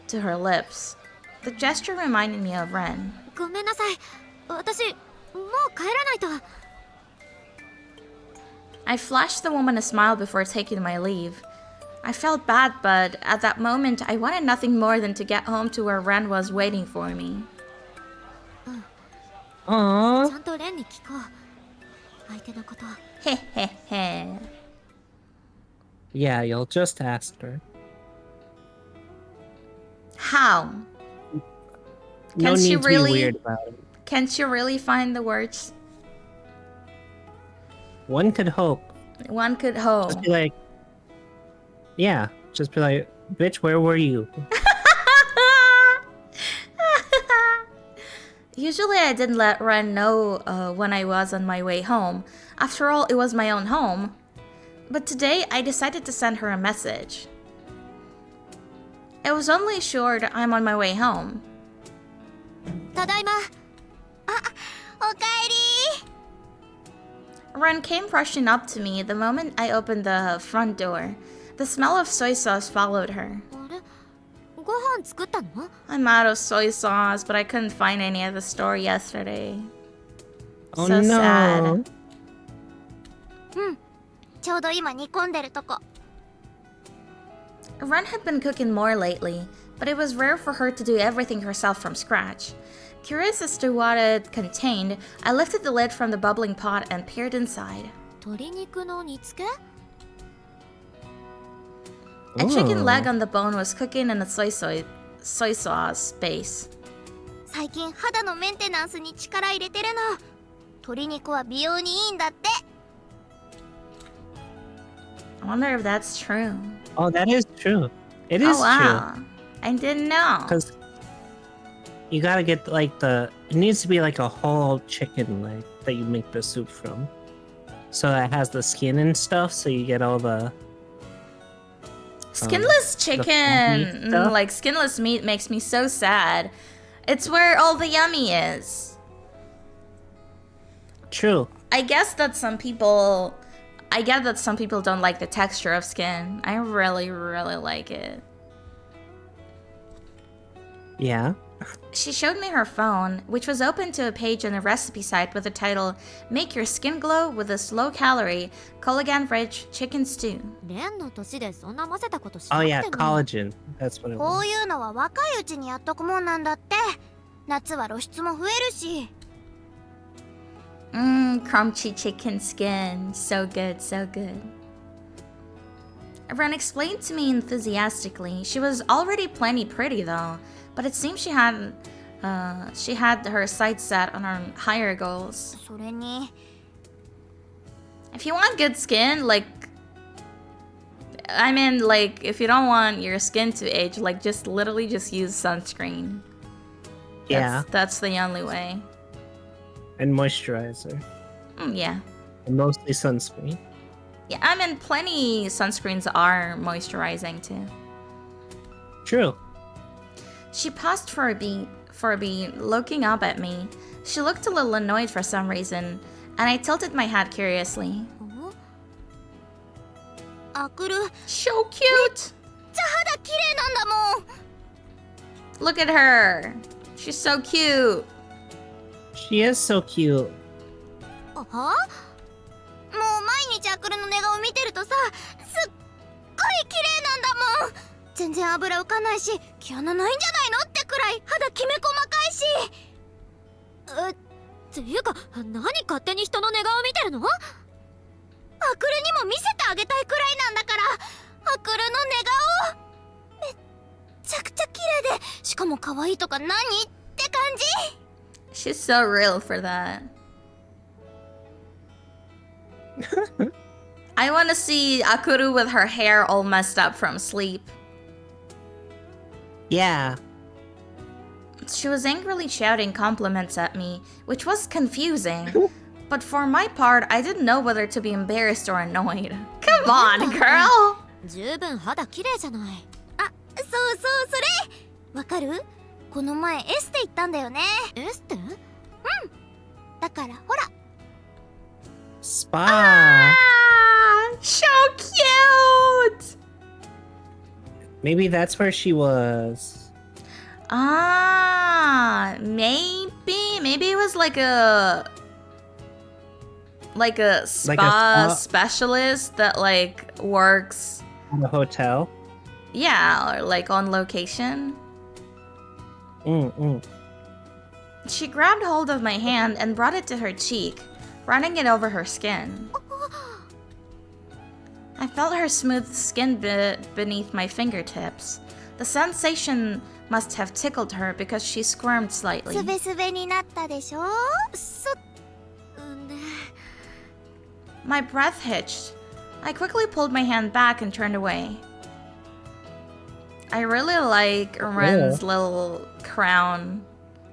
S1: to her lips. The gesture reminded me of Ren.
S3: ごめんなさい。私、もう帰らないと。
S1: I flashed the woman a smile before taking my leave. I felt bad, but at that moment, I wanted nothing more than to get home to where Ren was waiting for me.
S3: ち
S2: Aww.
S3: ゃんとレンに聞こう。相手のこと。
S1: Heh heh heh.
S2: Yeah, you'll just ask her.
S1: How?
S2: No
S1: Can she
S2: need to
S1: really-
S2: be weird about it.
S1: Can't you really find the words?
S2: One could hope.
S1: One could hope.
S2: Just be like, yeah, just be like, bitch, where were you?
S1: Usually I didn't let Ren know when I was on my way home. After all, it was my own home. But today I decided to send her a message. It was only short, I'm on my way home.
S3: ただいま。あ、おかえり。
S1: Ren came rushing up to me the moment I opened the front door. The smell of soy sauce followed her.
S3: あれ、ご飯作ったの？
S1: I'm out of soy sauce, but I couldn't find any at the store yesterday.
S2: Oh
S1: So
S2: no.
S1: sad.
S3: うん。ちょうど今煮込んでるとこ。
S1: Ren had been cooking more lately, but it was rare for her to do everything herself from scratch. Curious as to what it contained, I lifted the lid from the bubbling pot and peered inside.
S3: 鶏肉の煮付け？
S1: A chicken
S2: Oh.
S1: leg on the bone was cooking in a soy sauce base.
S3: 最近肌のメンテナンスに力入れてるの。鶏肉は美容にいいんだって。
S1: I wonder if that's true.
S2: Oh, that is true. It is
S1: Oh wow. I didn't know.
S2: true. Because you gotta get like it needs to be like a whole chicken leg that you make the soup from. So it has the skin and stuff, so you get all the
S1: Skinless chicken,
S2: meat stuff?
S1: like skinless meat makes me so sad. It's where all the yummy is.
S2: true.
S1: I get that some people don't like the texture of skin. I really, really like it.
S2: Yeah.
S1: She showed me her phone, which was open to a page on a recipe site with the title, Make Your Skin Glow with this Low-Calorie, Collagen-Rich Chicken Stew.
S3: レンの年でそんな混ぜたことし
S2: Oh
S3: な
S2: yeah,
S3: くても。
S2: collagen. That's what it
S3: こ
S2: was.
S3: ういうのは若いうちにやっとくもんなんだって。夏は露出も増えるし。
S1: Crunchy chicken skin. So good, so good. Ren explained to me enthusiastically. She was already plenty pretty though, but it seemed she had her sights set on her higher goals.
S3: それに、
S1: If you want good skin, like, I mean, like, if you don't want your skin to age, like, just literally just use sunscreen.
S2: Yeah,
S1: That's the only way.
S2: and moisturizer.
S1: Yeah.
S2: And mostly sunscreen.
S1: Yeah, I mean, plenty sunscreens are moisturizing too.
S2: True.
S1: She paused for a beat, looking up at me. She looked a little annoyed for some reason, and I tilted my head curiously.
S3: あくる、
S1: So cute!
S3: じゃ肌綺麗なんだもん。
S1: Look at her! She's so cute!
S2: She is so cute.
S3: は？もう毎日あくるの寝顔見てるとさ、すっごい綺麗なんだもん。全然油浮かないし、毛穴ないんじゃないのってくらい肌きめ細かいし。っていうか、何勝手に人の寝顔見てるの？あくるにも見せてあげたいくらいなんだから。あくるの寝顔めっちゃくちゃ綺麗で、しかも可愛いとか何って感じ。
S1: She's so real for that. I want to see Akuru with her hair all messed up from sleep.
S2: Yeah.
S1: She was angrily shouting compliments at me, which was confusing. But for my part, I didn't know whether to be embarrassed or annoyed. Come on, girl!
S3: 十分肌綺麗じゃない。あ、そうそう、それわかる？この前エステ行ったんだよね。エステ？うん。だからほら。
S2: Spa.
S1: So cute!
S2: Maybe that's where she was.
S1: Maybe it was like a spa specialist that like works
S2: In the hotel.
S1: Yeah, or like on location. She grabbed hold of my hand and brought it to her cheek, running it over her skin. I felt her smooth skin beneath my fingertips. The sensation must have tickled her because she squirmed slightly.
S3: すべすべになったでしょ？My
S1: breath hitched. I quickly pulled my hand back and turned away. I really like Ren's little crown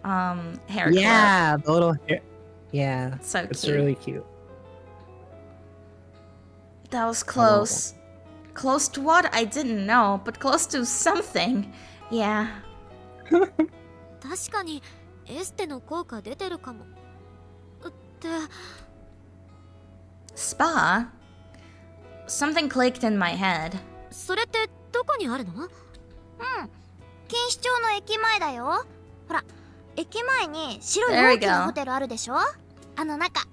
S1: hair clip.
S2: Yeah, the little hair. Yeah,
S1: So
S2: it's
S1: cute.
S2: really cute.
S1: That was close. Close to what? I didn't know, but close to something. Yeah.
S3: 確かにエステの効果出てるかも。って
S1: Spa? Something clicked in my head.
S3: それってどこにあるの？うん、錦糸町の駅前だよ。ほら、駅前に白い大きなホテルあるでしょ？あの中。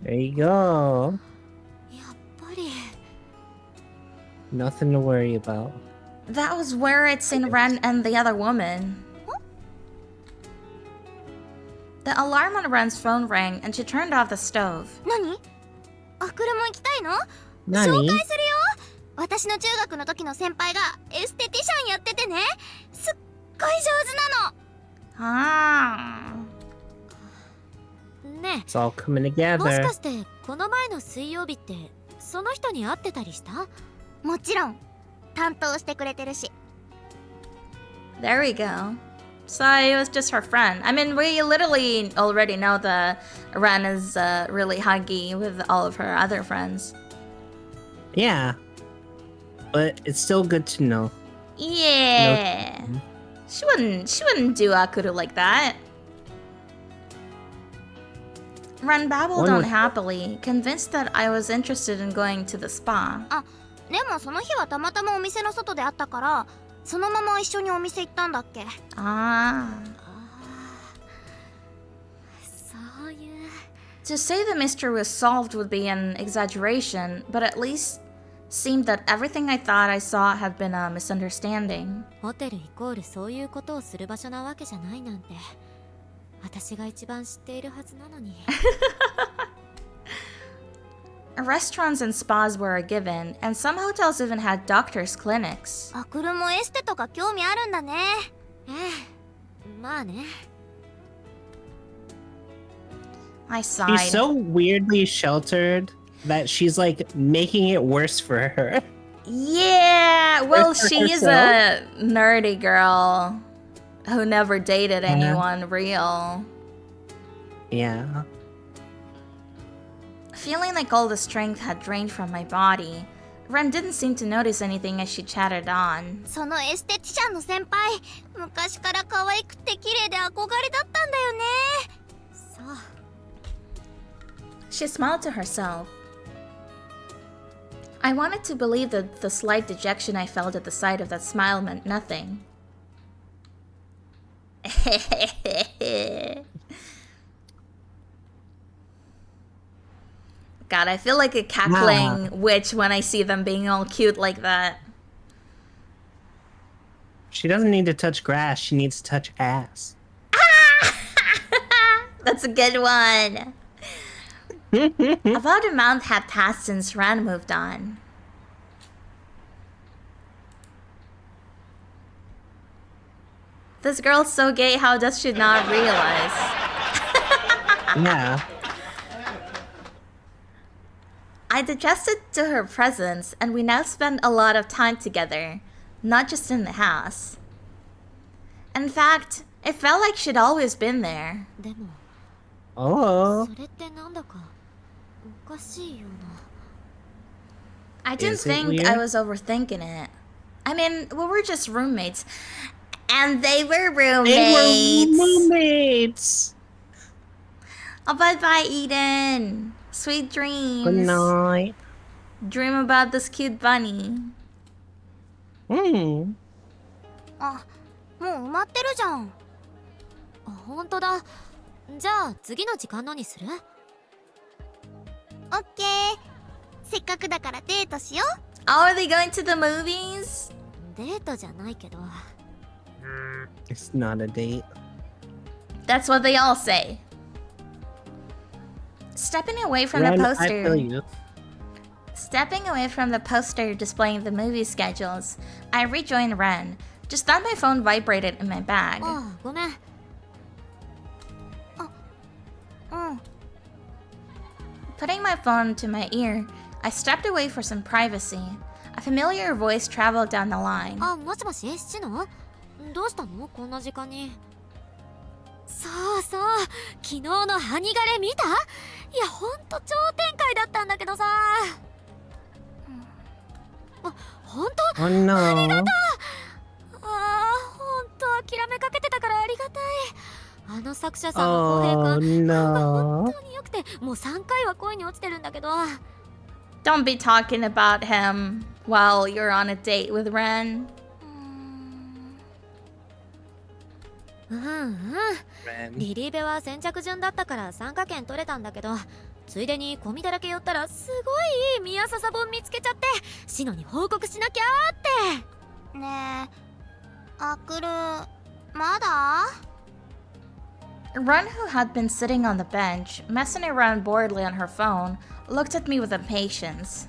S2: There you go.
S3: やっぱり。
S2: Nothing to worry about.
S1: That was where I'd seen Ren and the other woman. The alarm on Ren's phone rang and she turned off the stove.
S3: 何？アクルも行きたいの？
S2: 何？
S3: 紹介するよ。私の中学の時の先輩がエステティシャンやっててね。すっごい上手なの。ねえ。
S2: It's all coming together.
S3: もしかしてこの前の水曜日ってその人に会ってたりした？もちろん。担当してくれてるし。
S1: There we go. So it was just her friend. I mean, we literally already know that Ren is really huggy with all of her other friends.
S2: Yeah. But it's still good to know.
S1: Yeah. She wouldn't do Akuru like that. Ren babbled on happily, convinced that I was interested in going to the spa.
S3: でもその日はたまたまお店の外で会ったからそのまま一緒にお店行ったんだっけ。そういう。
S1: To say the mystery was solved would be an exaggeration, but at least seemed that everything I thought I saw had been a misunderstanding.
S3: ホテルイコールそういうことをする場所なわけじゃないなんて私が一番知っているはずなのに。
S1: Restaurants and spas were a given, and some hotels even had doctors' clinics.
S3: アクルもエステとか興味あるんだね。ええ、まあね。
S1: I sighed.
S2: She's so weirdly sheltered that she's like making it worse for her.
S1: Yeah, well,
S2: Worse for
S1: she is a nerdy girl who never dated anyone real.
S2: Yeah.
S1: Feeling like all the strength had drained from my body, Ren didn't seem to notice anything as she chattered on.
S3: そのエステティシャンの先輩、昔から可愛くて綺麗で憧れだったんだよね。そう。
S1: She smiled to herself. I wanted to believe that the slight dejection I felt at the sight of that smile meant nothing. God, I feel like a cackling witch when I see them being all cute like that.
S2: She doesn't need to touch grass, she needs to touch ass.
S1: That's a good one. About a month had passed since Ren moved on. This girl's so gay, how does she not realize?
S2: Yeah.
S1: I adjusted to her presence, and we now spend a lot of time together, not just in the house. In fact, It felt like she'd always been there.
S3: でも
S2: Oh.
S3: それってなんだかおかしいよ
S1: I didn't
S2: Is it
S1: think
S2: weird?
S1: I was overthinking it. I mean, we were just roommates. And they were roommates.
S2: They were roommates.
S1: Oh, bye-bye, Eden. Sweet dreams.
S2: Good night.
S1: Dream about this cute bunny.
S3: な。あ、もう埋まってるじゃん。あ、本当だ。じゃあ次の時間のにする？オッケー。せっかくだからデートしよう。
S1: Oh, are they going to the movies?
S3: デートじゃないけど。
S2: It's not a date.
S1: That's what they all say. Stepping away from
S2: Ren,
S1: the
S2: I feel
S1: poster.
S2: you.
S1: Stepping away from the poster displaying the movie schedules, I rejoined Ren. Just thought my phone vibrated in my bag.
S3: ああ、ごめん。あ、うん。
S1: Putting my phone to my ear, I stepped away for some privacy. A familiar voice traveled down the line.
S3: あ、もしもし、シノ？どうしたの？こんな時間に。そうそう、昨日のハニガレ見た？いや、ほんと超展開だったんだけどさ。あ、ほんと？
S2: Oh no.
S3: ああ、ほんと諦めかけてたからありがたい。あの作者さんの浩平
S2: Oh
S3: 君、なんか
S2: no.
S3: 本当に良くて、もう3回は恋に落ちてるんだけど。
S1: Don't be talking about him while you're on a date with Ren.
S3: うんうん。
S2: Ren.
S3: リリーベは先着順だったから参加券取れたんだけど、ついでにゴミだらけ寄ったらすごいいい宮笹本見つけちゃって、シノに報告しなきゃって。ねえ、アクルまだ？
S1: Ren, who had been sitting on the bench, messing around boredly on her phone, looked at me with impatience.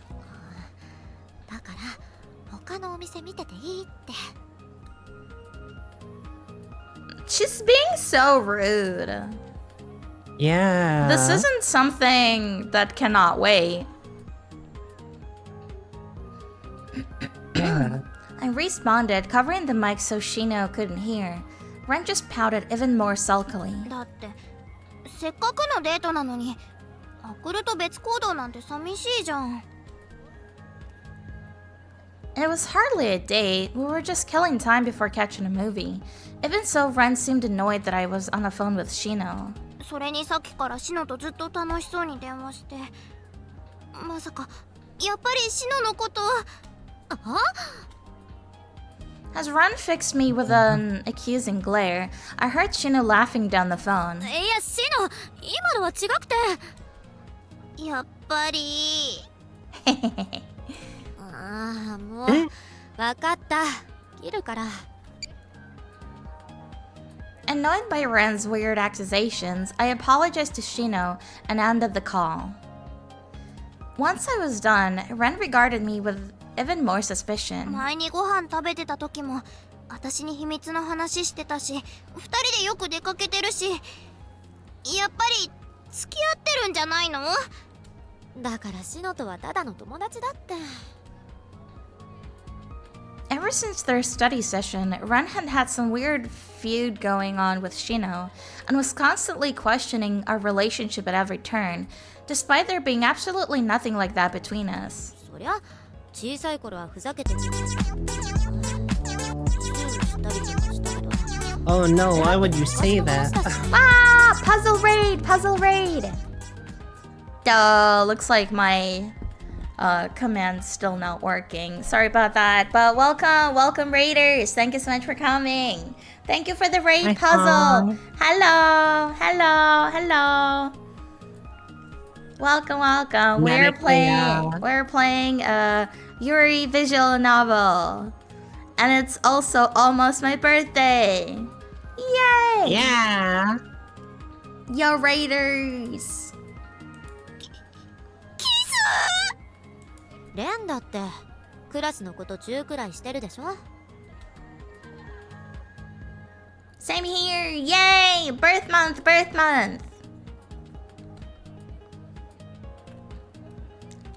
S3: だから他のお店見てていいって。
S1: She's being so rude.
S2: Yeah.
S1: This isn't something that cannot wait. I responded, covering the mic so Shino couldn't hear. Ren just pouted even more sulkily.
S3: だってせっかくのデートなのに、アクルと別行動なんて寂しいじゃん。
S1: It was hardly a date. We were just killing time before catching a movie. Even so, Ren seemed annoyed that I was on the phone with Shino.
S3: それにさっきからシノとずっと楽しそうに電話して、まさかやっぱりシノのこと。あ？
S1: As Ren fixed me with an accusing glare, I heard Shino laughing down the phone.
S3: いや、シノ、今のは違くて。やっぱり。ああ、もうわかった。切るから。
S1: Annoyed by Ren's weird accusations, I apologized to Shino and ended the call. Once I was done, Ren regarded me with even more suspicion.
S3: 前にご飯食べてた時も私に秘密の話してたし、2人でよく出かけてるし、やっぱり付き合ってるんじゃないの？だからシノとはただの友達だって。
S1: Ever since their study session, Ren had had some weird feud going on with Shino and was constantly questioning our relationship at every turn, despite there being absolutely nothing like that between us.
S3: そりゃ小さい頃はふざけてチューしたりとかしたけど。
S2: Oh no, why would you say that?
S1: Ah! Puzzle raid! Puzzle raid! Looks like my command's still not working. Sorry about that. But welcome raiders. Thank you so much for coming. Thank you for the raid
S2: Hi,
S1: puzzle. Hello. Welcome. We're playing a Yuri visual novel. And it's also almost my birthday. Yay!
S2: Yeah.
S1: Yo, raiders.
S3: レンだってクラスのこと10くらいしてるでしょ。
S1: Same here. Yay! Birth month.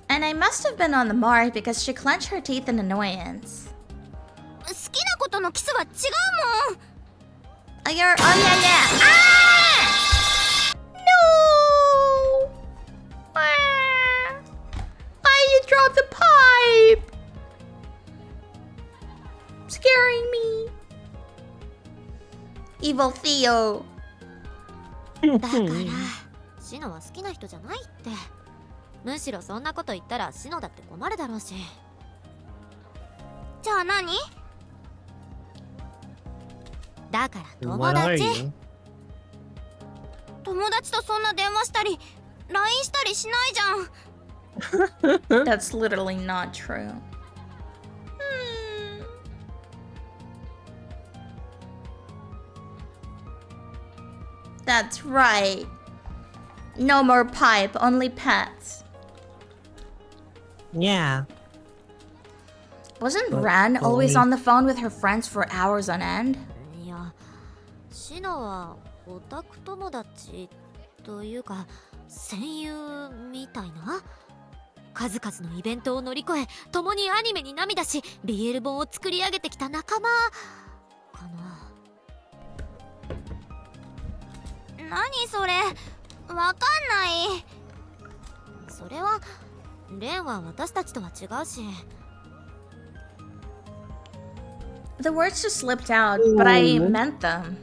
S1: And I must have been on the mark because she clenched her teeth in annoyance.
S3: 好きなことのキスは違うもん。
S1: Oh, you're. Oh, yeah, yeah. Ah! No! Ah! Why you dropped the pipe? Scaring me. Evil Theo.
S3: だからシノは好きな人じゃないって。むしろそんなこと言ったらシノだって困るだろうし。じゃあ何？だから友
S2: What are
S3: 達。
S2: you?
S3: 友達とそんな電話したり LINE したりしないじゃん。
S1: That's literally not true. That's right. No more pipe, only pets.
S2: Yeah.
S1: Wasn't
S2: But
S1: Ran always
S2: only-
S1: on the phone with her friends for hours on end?
S3: いや、シノはオタク友達というか戦友みたいな。数々のイベントを乗り越え、共にアニメに涙し、BL 本を作り上げてきた仲間かな。何それ、わかんない。それはレンは私たちとは違うし。
S1: The words just slipped out, but I meant them.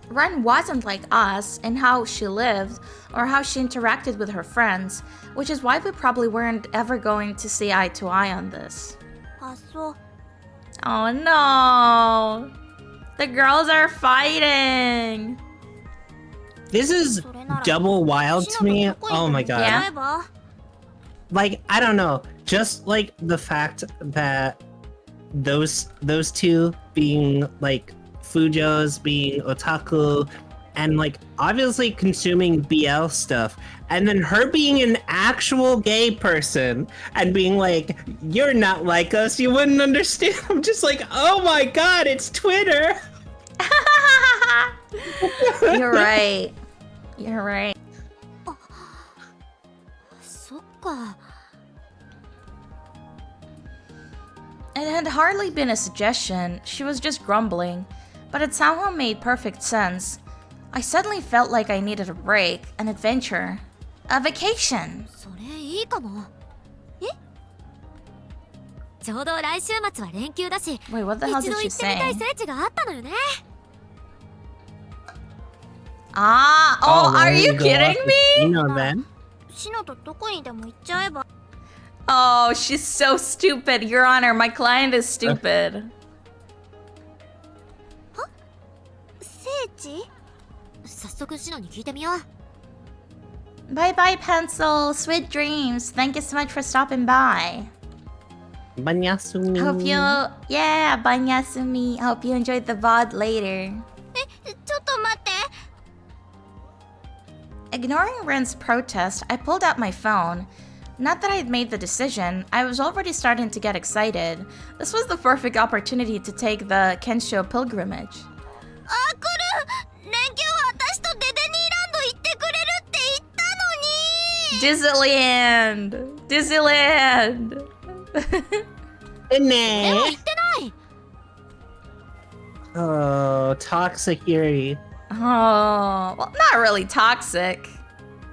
S1: Ren wasn't like us in how she lived or how she interacted with her friends, which is why we probably weren't ever going to see eye to eye on this.
S3: あ、そう。
S1: Oh no! The girls are fighting!
S2: This is double wild to me. Oh my god.
S1: Yeah.
S2: Like, I don't know. Just like the fact that those two being like Fujos, being otaku, and like obviously consuming BL stuff, and then her being an actual gay person and being like, you're not like us, you wouldn't understand. I'm just like, oh my god, it's Twitter.
S1: You're right. You're right.
S3: そっか。
S1: It had hardly been a suggestion, she was just grumbling, but it somehow made perfect sense. I suddenly felt like I needed a break, an adventure, a vacation.
S3: それいいかも。え？ちょうど来週末は連休だし、
S1: Wait, what the hell
S3: 一
S1: did
S3: 度
S1: she
S3: 行ってみたい
S1: say?
S3: 聖地があったのよね。
S1: Ah, oh,
S2: why
S1: are
S2: don't
S1: you
S2: we go
S1: kidding
S2: off with
S1: me?
S2: Shino then?
S3: シノとどこにでも行っちゃえば。
S1: Oh, she's so stupid. Your Honor, my client is stupid.
S3: 聖地？早速シノに聞いてみよう。
S1: Bye bye, Pencil. Sweet dreams. Thank you so much for stopping by.
S2: Banyasumi.
S1: Hope you, yeah, Banyasumi. Hope you enjoyed the VOD later.
S3: ちょっと待って。
S1: Ignoring Ren's protest, I pulled out my phone. Not that I had made the decision, I was already starting to get excited. This was the perfect opportunity to take the Kensho pilgrimage.
S3: あ、来る。連休は私とデデニーランド行ってくれるって言ったのに。
S1: Disneyland! Disneyland!
S3: でも行ってない。
S2: Oh, toxic Yuri.
S1: Oh, well, not really toxic.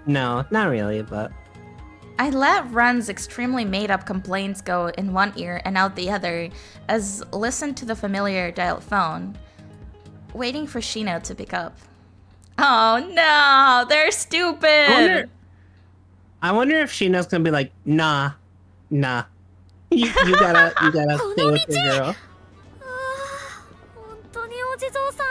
S2: No, not really, but
S1: I let Ren's extremely made-up complaints go in one ear and out the other, as listened to the familiar dialed phone, waiting for Shino to pick up. Oh no, they're stupid!
S2: I wonder if Shino's gonna be like, nah. You gotta stay with your girl.
S3: 本当にお地蔵さんあ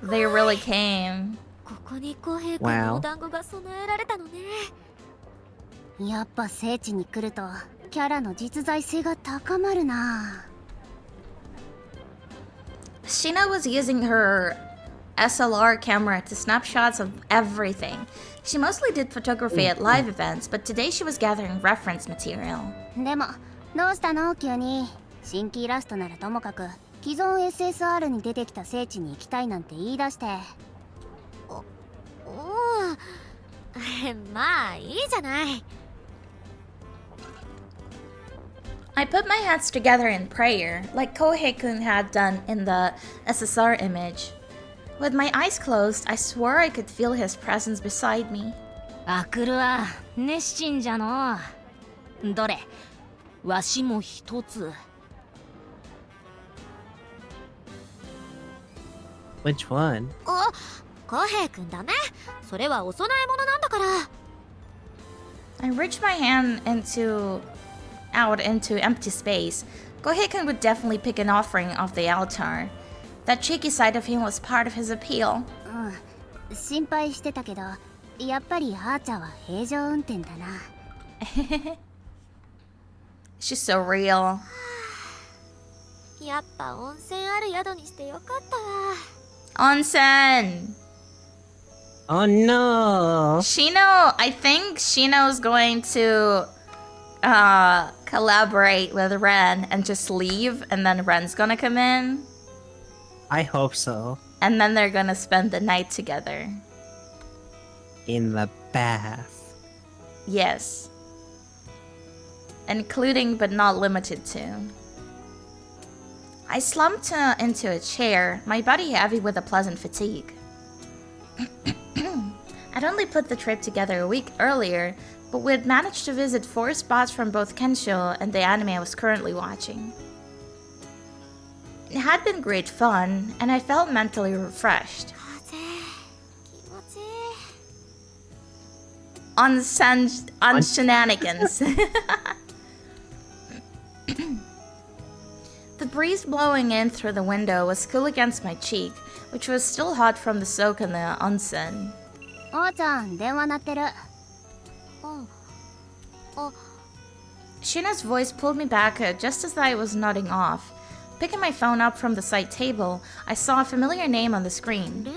S3: る。
S1: They really came.
S3: ここに公平君のお団子が備えられたのね。やっぱ聖地に来るとキャラの実在性が高まるな。
S1: Shino was using her SLR camera to snap shots of everything. She mostly did photography at live events, but today she was gathering reference material.
S3: でもどうしたの急に。新規イラストならともかく既存 SSR に出てきた聖地に行きたいなんて言い出して。まあいいじゃない。
S1: I put my hands together in prayer, like Kohei-kun had done in the SSR image. With my eyes closed, I swore I could feel his presence beside me.
S3: アクルは熱心じゃの。どれ、わしも一つ。
S2: Which one?
S3: あ、コヘイ君だね。それはお供え物なんだから。
S1: I reached my hand out into empty space. Kohei-kun would definitely pick an offering off the altar. That cheeky side of him was part of his appeal.
S3: うん、心配してたけど、やっぱりあーちゃんは平常運転だな。
S1: She's so real.
S3: やっぱ温泉ある宿にしてよかったわ。
S1: Onsen!
S2: Oh no!
S1: Shino, I think Shino's going to collaborate with Ren and just leave, and then Ren's gonna come in.
S2: I hope so.
S1: And then they're gonna spend the night together.
S2: In the bath.
S1: Yes. Including but not limited to. I slumped into a chair, my body heavy with a pleasant fatigue. I'd only put the trip together a week earlier, but we'd managed to visit 4 spots from both Kensho and the anime I was currently watching. It had been great fun, and I felt mentally refreshed. On shenanigans. The breeze blowing in through the window was cool against my cheek, which was still hot from the soak in the onsen.
S3: あーちゃん、電話鳴ってる。
S1: Shina's voice pulled me back just as I was nodding off. Picking my phone up from the side table, I saw a familiar name on the screen.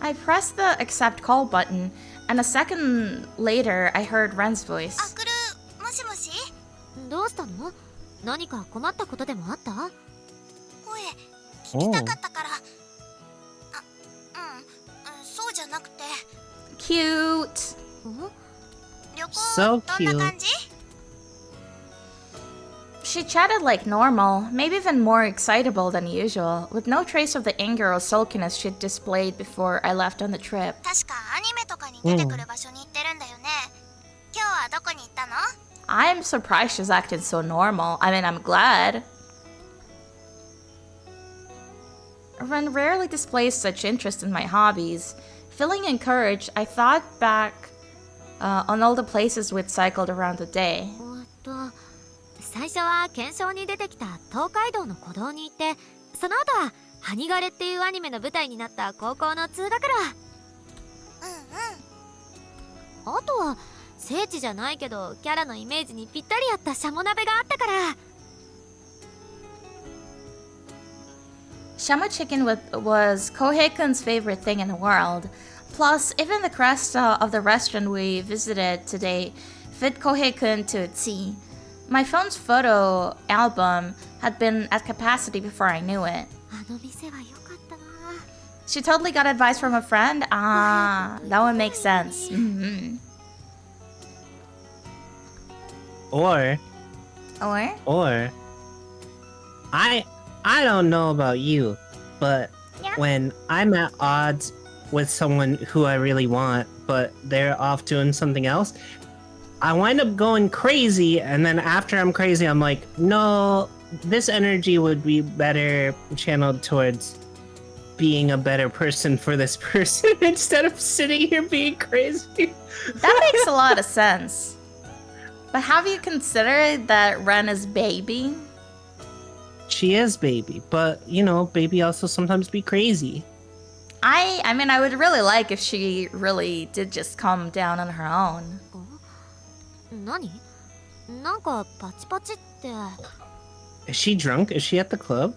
S1: I pressed the accept call button, and a second later, I heard Ren's voice.
S3: アクル、もしもし？どうしたの？何か困ったことでもあった？声、聞きたかったから。そうじゃなくて。
S1: Cute.
S3: 旅行、
S2: So
S3: どんな
S2: cute.
S3: 感じ？
S1: She chatted like normal, maybe even more excitable than usual, with no trace of the anger or sulkiness she'd displayed before I left on the trip.
S3: 確かアニメとかに出てくる場所に行ってるんだよね。今日はどこに行ったの？
S1: I'm surprised she's acting so normal. I mean, I'm glad. Ren rarely displays such interest in my hobbies. Feeling encouraged, I thought back on all the places we'd cycled around the day.
S3: 最初は検証に出てきた東海道の古道に行って、その後はハニガレっていうアニメの舞台になった高校の通学路。あとは聖地じゃないけどキャラのイメージにぴったり合ったシャモ鍋があったから。
S1: Shamo chicken was Kohei-kun's favorite thing in the world. Plus, even the crest of the restaurant we visited today fit Kohei-kun to a T. My phone's photo album had been at capacity before I knew it.
S3: あの店は良かったな。
S1: She totally got advice from a friend? Ah, that would make sense. Mm-hmm.
S2: Or I don't know about you, but
S3: Yeah.
S2: when I'm at odds with someone who I really want, but they're off doing something else, I wind up going crazy, and then after I'm crazy, I'm like, no, this energy would be better channeled towards being a better person for this person instead of sitting here being crazy.
S1: That makes a lot of sense. But have you considered that Ren is baby?
S2: She is baby, but you know, baby also sometimes be crazy.
S1: I mean, I would really like if she really did just calm down on her own.
S3: 何？なんかパチパチって。
S2: Is she drunk? Is she at the club?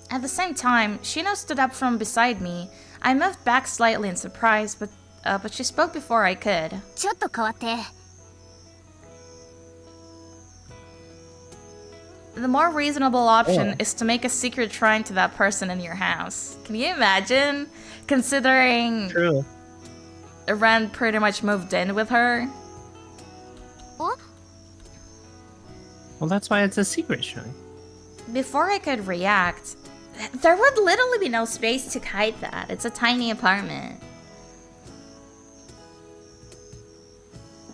S1: At the same time, Shino stood up from beside me. I moved back slightly in surprise, but she spoke before I could.
S3: ちょっと変わって。
S1: The more reasonable option is to make a secret shrine to that person in your house. Can you imagine? Considering
S2: True.
S1: Ren pretty much moved in with her.
S3: あ？
S2: Well, that's why it's a secret shrine.
S1: Before I could react, there would literally be no space to hide that. It's a tiny apartment.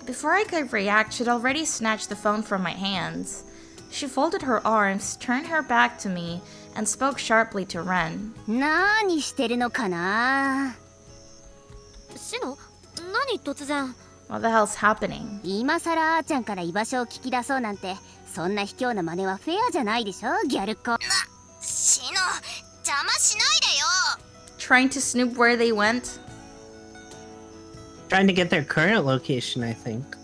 S1: Before I could react, she'd already snatched the phone from my hands. She folded her arms, turned her back to me, and spoke sharply to Ren.
S3: 何してるのかなシノ、何突然
S1: What the hell's happening?
S3: 今さらあーちゃんから居場所を聞き出そうなんてそんな卑怯な真似はフェアじゃないでしょギャル子シノ、邪魔しないでよ
S1: Trying to snoop where they went?
S2: Trying to get their current location, I think.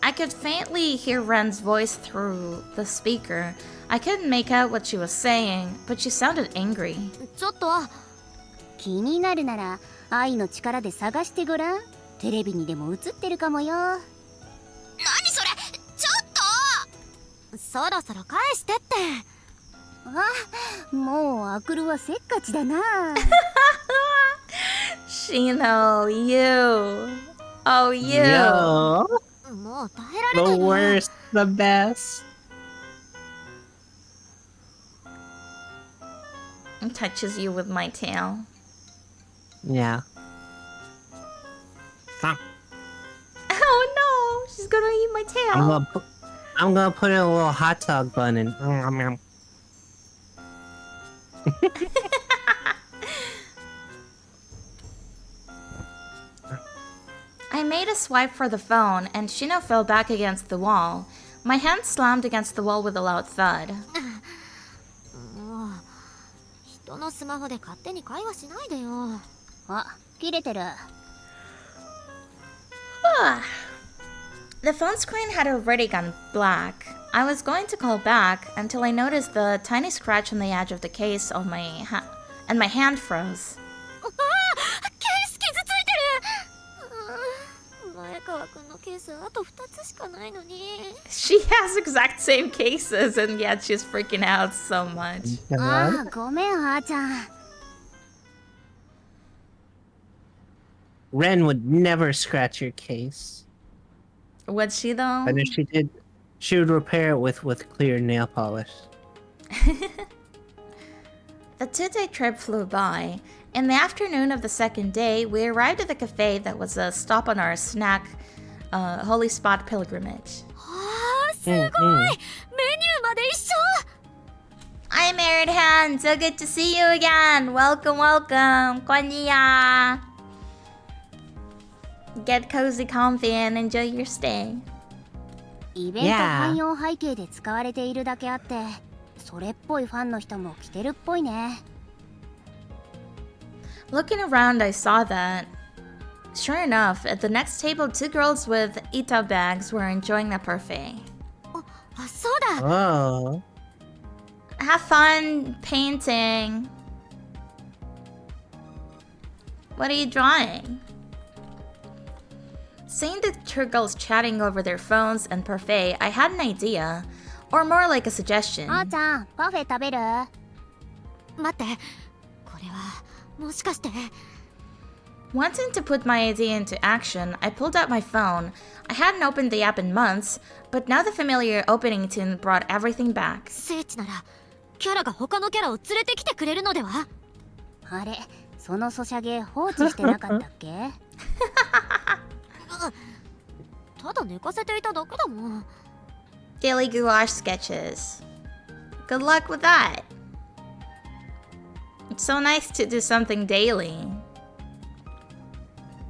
S1: I could faintly hear Ren's voice through the speaker. I couldn't make out what she was saying, but she sounded angry.
S3: ちょっと気になるなら愛の力で探してごらんテレビにでも映ってるかもよ何それちょっとそろそろ返してってあもうアクルはせっかちだな
S1: Shino, you. Oh, you.
S2: Yo,
S3: もう耐えられな
S2: the
S3: いわ
S2: worst, the best.
S1: And touches you with my tail.
S2: Yeah. Stop.
S1: Oh no, she's gonna eat my tail.
S2: I'm gonna put in a little hot dog bun and.
S1: I made a swipe for the phone, and Shino fell back against the wall. My hand slammed against the wall with a loud thud.
S3: もう人のスマホで勝手に会話しないでよあ、切れてる
S1: The phone screen had already gone black. I was going to call back until I noticed the tiny scratch on the edge of the case on my and my hand froze.
S3: ああケース傷ついてる前川くんのケースあと2つしかないのに
S1: She has exact same cases, and yet she's freaking out so much.
S3: ああごめんあーちゃん
S2: Ren would never scratch your case.
S1: Would she though?
S2: But if she did, she would repair it with clear nail polish.
S1: The 2-day trip flew by. In the afternoon of the second day, we arrived at the cafe that was a stop on our snack holy spot pilgrimage.
S3: あーすごいメニューまで一緒
S1: Hi, Married Hand! So good to see you again! Welcome, welcome! Konniya! Get cozy, comfy, and enjoy your stay.
S3: イベント汎用背景で使われているだけあってそれっぽいファンの人も来てるっぽいね
S1: Looking around, I saw that. Sure enough, at the next table, two girls with ita bags were enjoying the parfait.
S3: あ、そうだ
S2: Oh.
S1: Have fun painting. What are you drawing? Seeing the two girls chatting over their phones and parfait, I had an idea. Or more like a suggestion.
S3: あーちゃんパフェ食べる待ってこれはもしかして
S1: Wanting to put my idea into action, I pulled out my phone. I hadn't opened the app in months, but now the familiar opening tune brought everything back.
S3: 聖地ならキャラが他のキャラを連れてきてくれるのではあれそのソシャゲ放置してなかったっけただ寝かせていただけだもん
S1: Daily goulash sketches. Good luck with that. It's so nice to do something daily.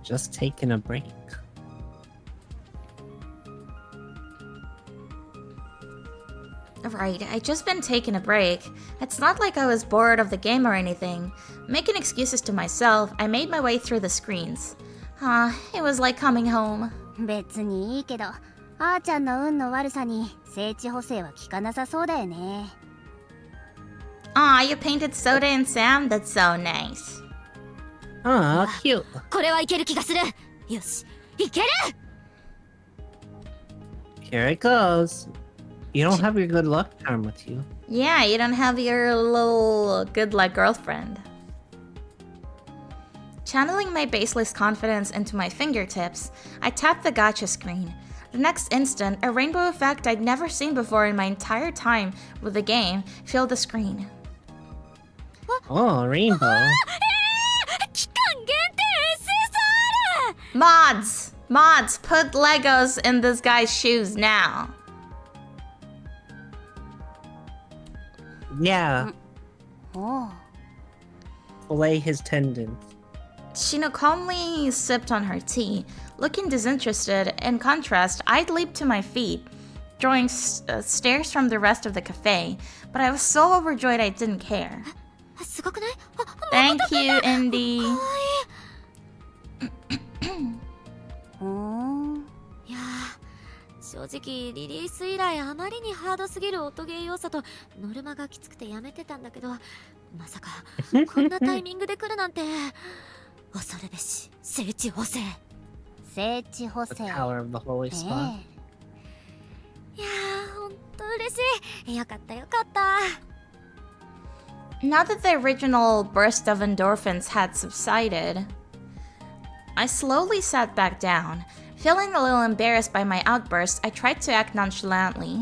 S2: Just taking a break.
S1: Right, I just been taking a break. It's not like I was bored of the game or anything. Making excuses to myself, I made my way through the screens. It was like coming home.
S3: 別にいいけどあーちゃんの運の悪さに聖地補正は効かなさそうだよね
S1: You painted Soda and Sam? That's so nice.
S2: Aw, cute.
S3: これはいける気がするよしいける
S2: Here it goes. You don't have your good luck charm with you.
S1: Yeah, you don't have your little good luck girlfriend. Channeling my baseless confidence into my fingertips, I tapped the gacha screen. The next instant, a rainbow effect I'd never seen before in my entire time with the game filled the screen.
S2: Oh, rainbow.
S3: 期間限定 SSR!
S1: Mods, put Legos in this guy's shoes now.
S2: Yeah.
S3: Oh.
S2: Fillet his tendons.
S1: Shino calmly sipped on her tea, looking disinterested. In contrast, I'd leaped to my feet, drawing stares from the rest of the cafe, but I was so overjoyed I didn't care.
S3: すごくない?
S1: Thank you, Indy.
S3: いやー、正直リリース以来あまりにハードすぎる音ゲー要素とノルマがきつくてやめてたんだけど、まさかこんなタイミングで来るなんて恐るべし聖地補正。聖地補
S2: The
S3: 正。
S2: power of the holy spot.
S3: いやー、ほんと嬉しい。よかったよかった。
S1: Now that the original burst of endorphins had subsided, I slowly sat back down. Feeling a little embarrassed by my outburst, I tried to act nonchalantly.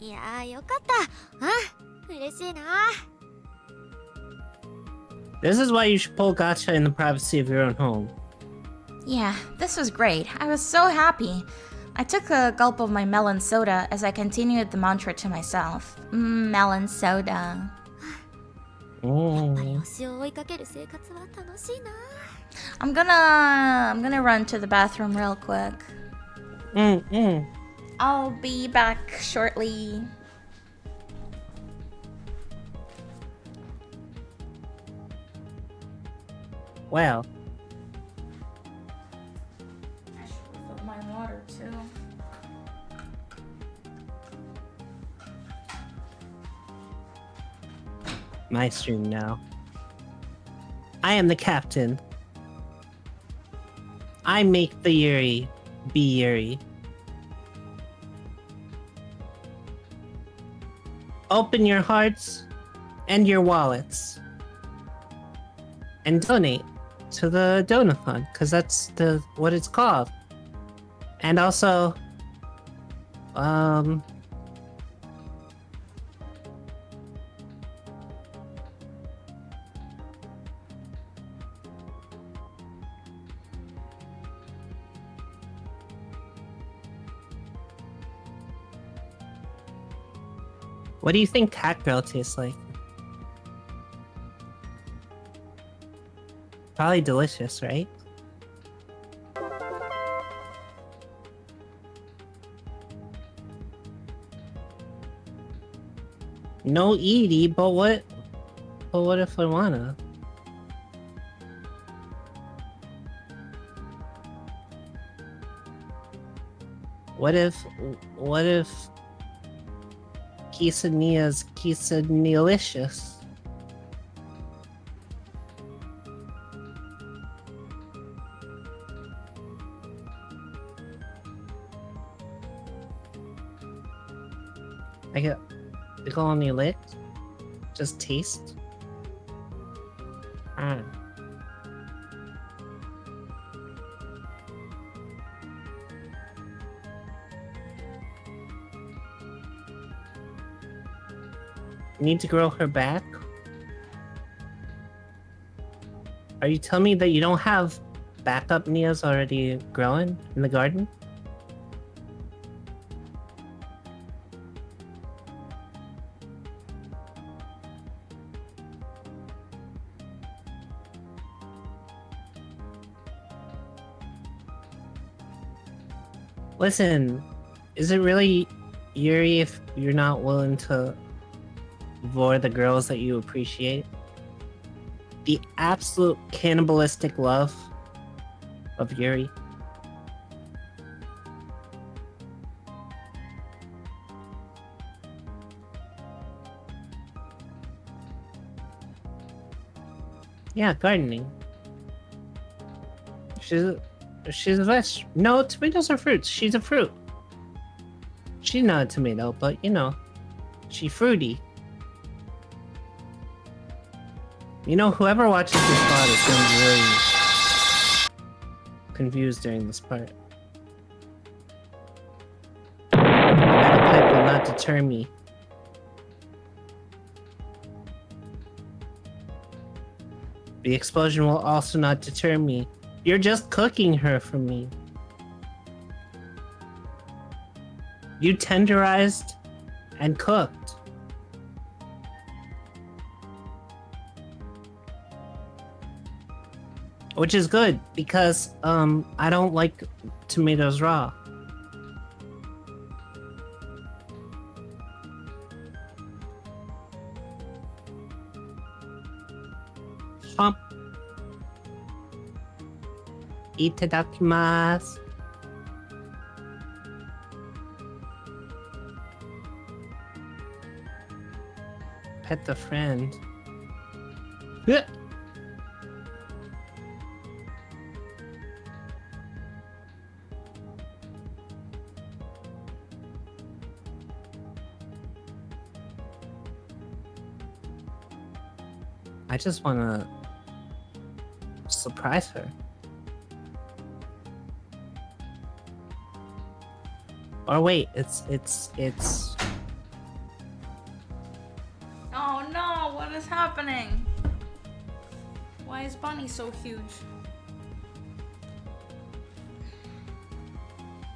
S3: いやー、よかった。嬉しいな。
S2: This is why you should pull gacha in the privacy of your own home.
S1: Yeah, this was great. I was so happy. I took a gulp of my melon soda as I continued the mantra to myself. Melon soda.
S3: やっぱり推しを追いかける生活は楽しいな。
S1: I'm gonna run to the bathroom real quick. I'll be back shortly.
S2: Well.
S1: I should refill my water too.
S2: My stream now. I am the captain. I make the Yuri be Yuri. Open your hearts and your wallets and donate to the Donathon, because that's what it's called. And also, what do you think catgirl tastes like? Probably delicious, right? No Edie, but what if I wanna? What if Kisa Niya's Kisa Niyalicious? I go on the lick? Just taste? Need to grow her back? Are you telling me that you don't have backup Niyas already growing in the garden? Listen, is it really Yuri if you're not willing to vor the girls that you appreciate? The absolute cannibalistic love of Yuri. Yeah, gardening. She's a veg. No, tomatoes are fruits. She's a fruit. She's not a tomato, but you know, she's fruity. You know, whoever watches this VOD is going to be really confused during this part. not deter me. The explosion will also not deter me. You're just cooking her for me. You tenderized and cooked. Which is good because I don't like tomatoes raw. Hump. Itadakimasu. Pet the friend. Yeah. I just want to surprise her. Or wait, it's
S1: Oh no, what is happening? Why is Bunny so huge?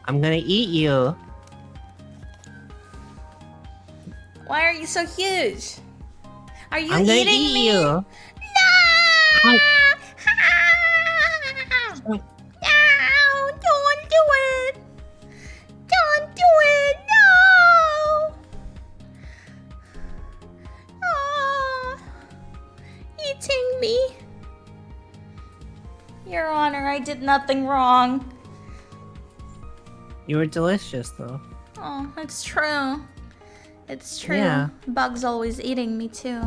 S2: I'm gonna eat you.
S1: Why are you so huge? Are you
S2: I'm gonna
S1: eating
S2: eat
S1: me?
S2: you.
S1: No!
S2: I'm-
S1: No! Don't do it! Don't do it! No! Oh, eating me. Your Honor, I did nothing wrong.
S2: You were delicious, though.
S1: Oh, it's true. It's true.
S2: Yeah.
S1: Bug's always eating me too.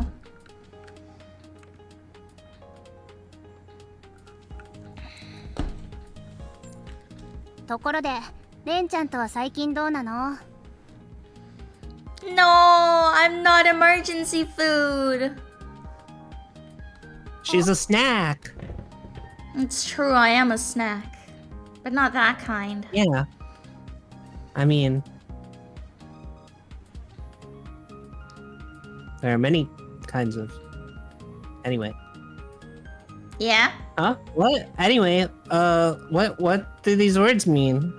S3: ところでレンちゃんとは最近どうなの？
S1: No, I'm not emergency food.
S2: She's a snack.
S1: It's true, I am a snack. But not that kind.
S2: Yeah. I mean, there are many kinds of. Anyway.
S1: Yeah?
S2: Huh? What? Anyway, what do these words mean?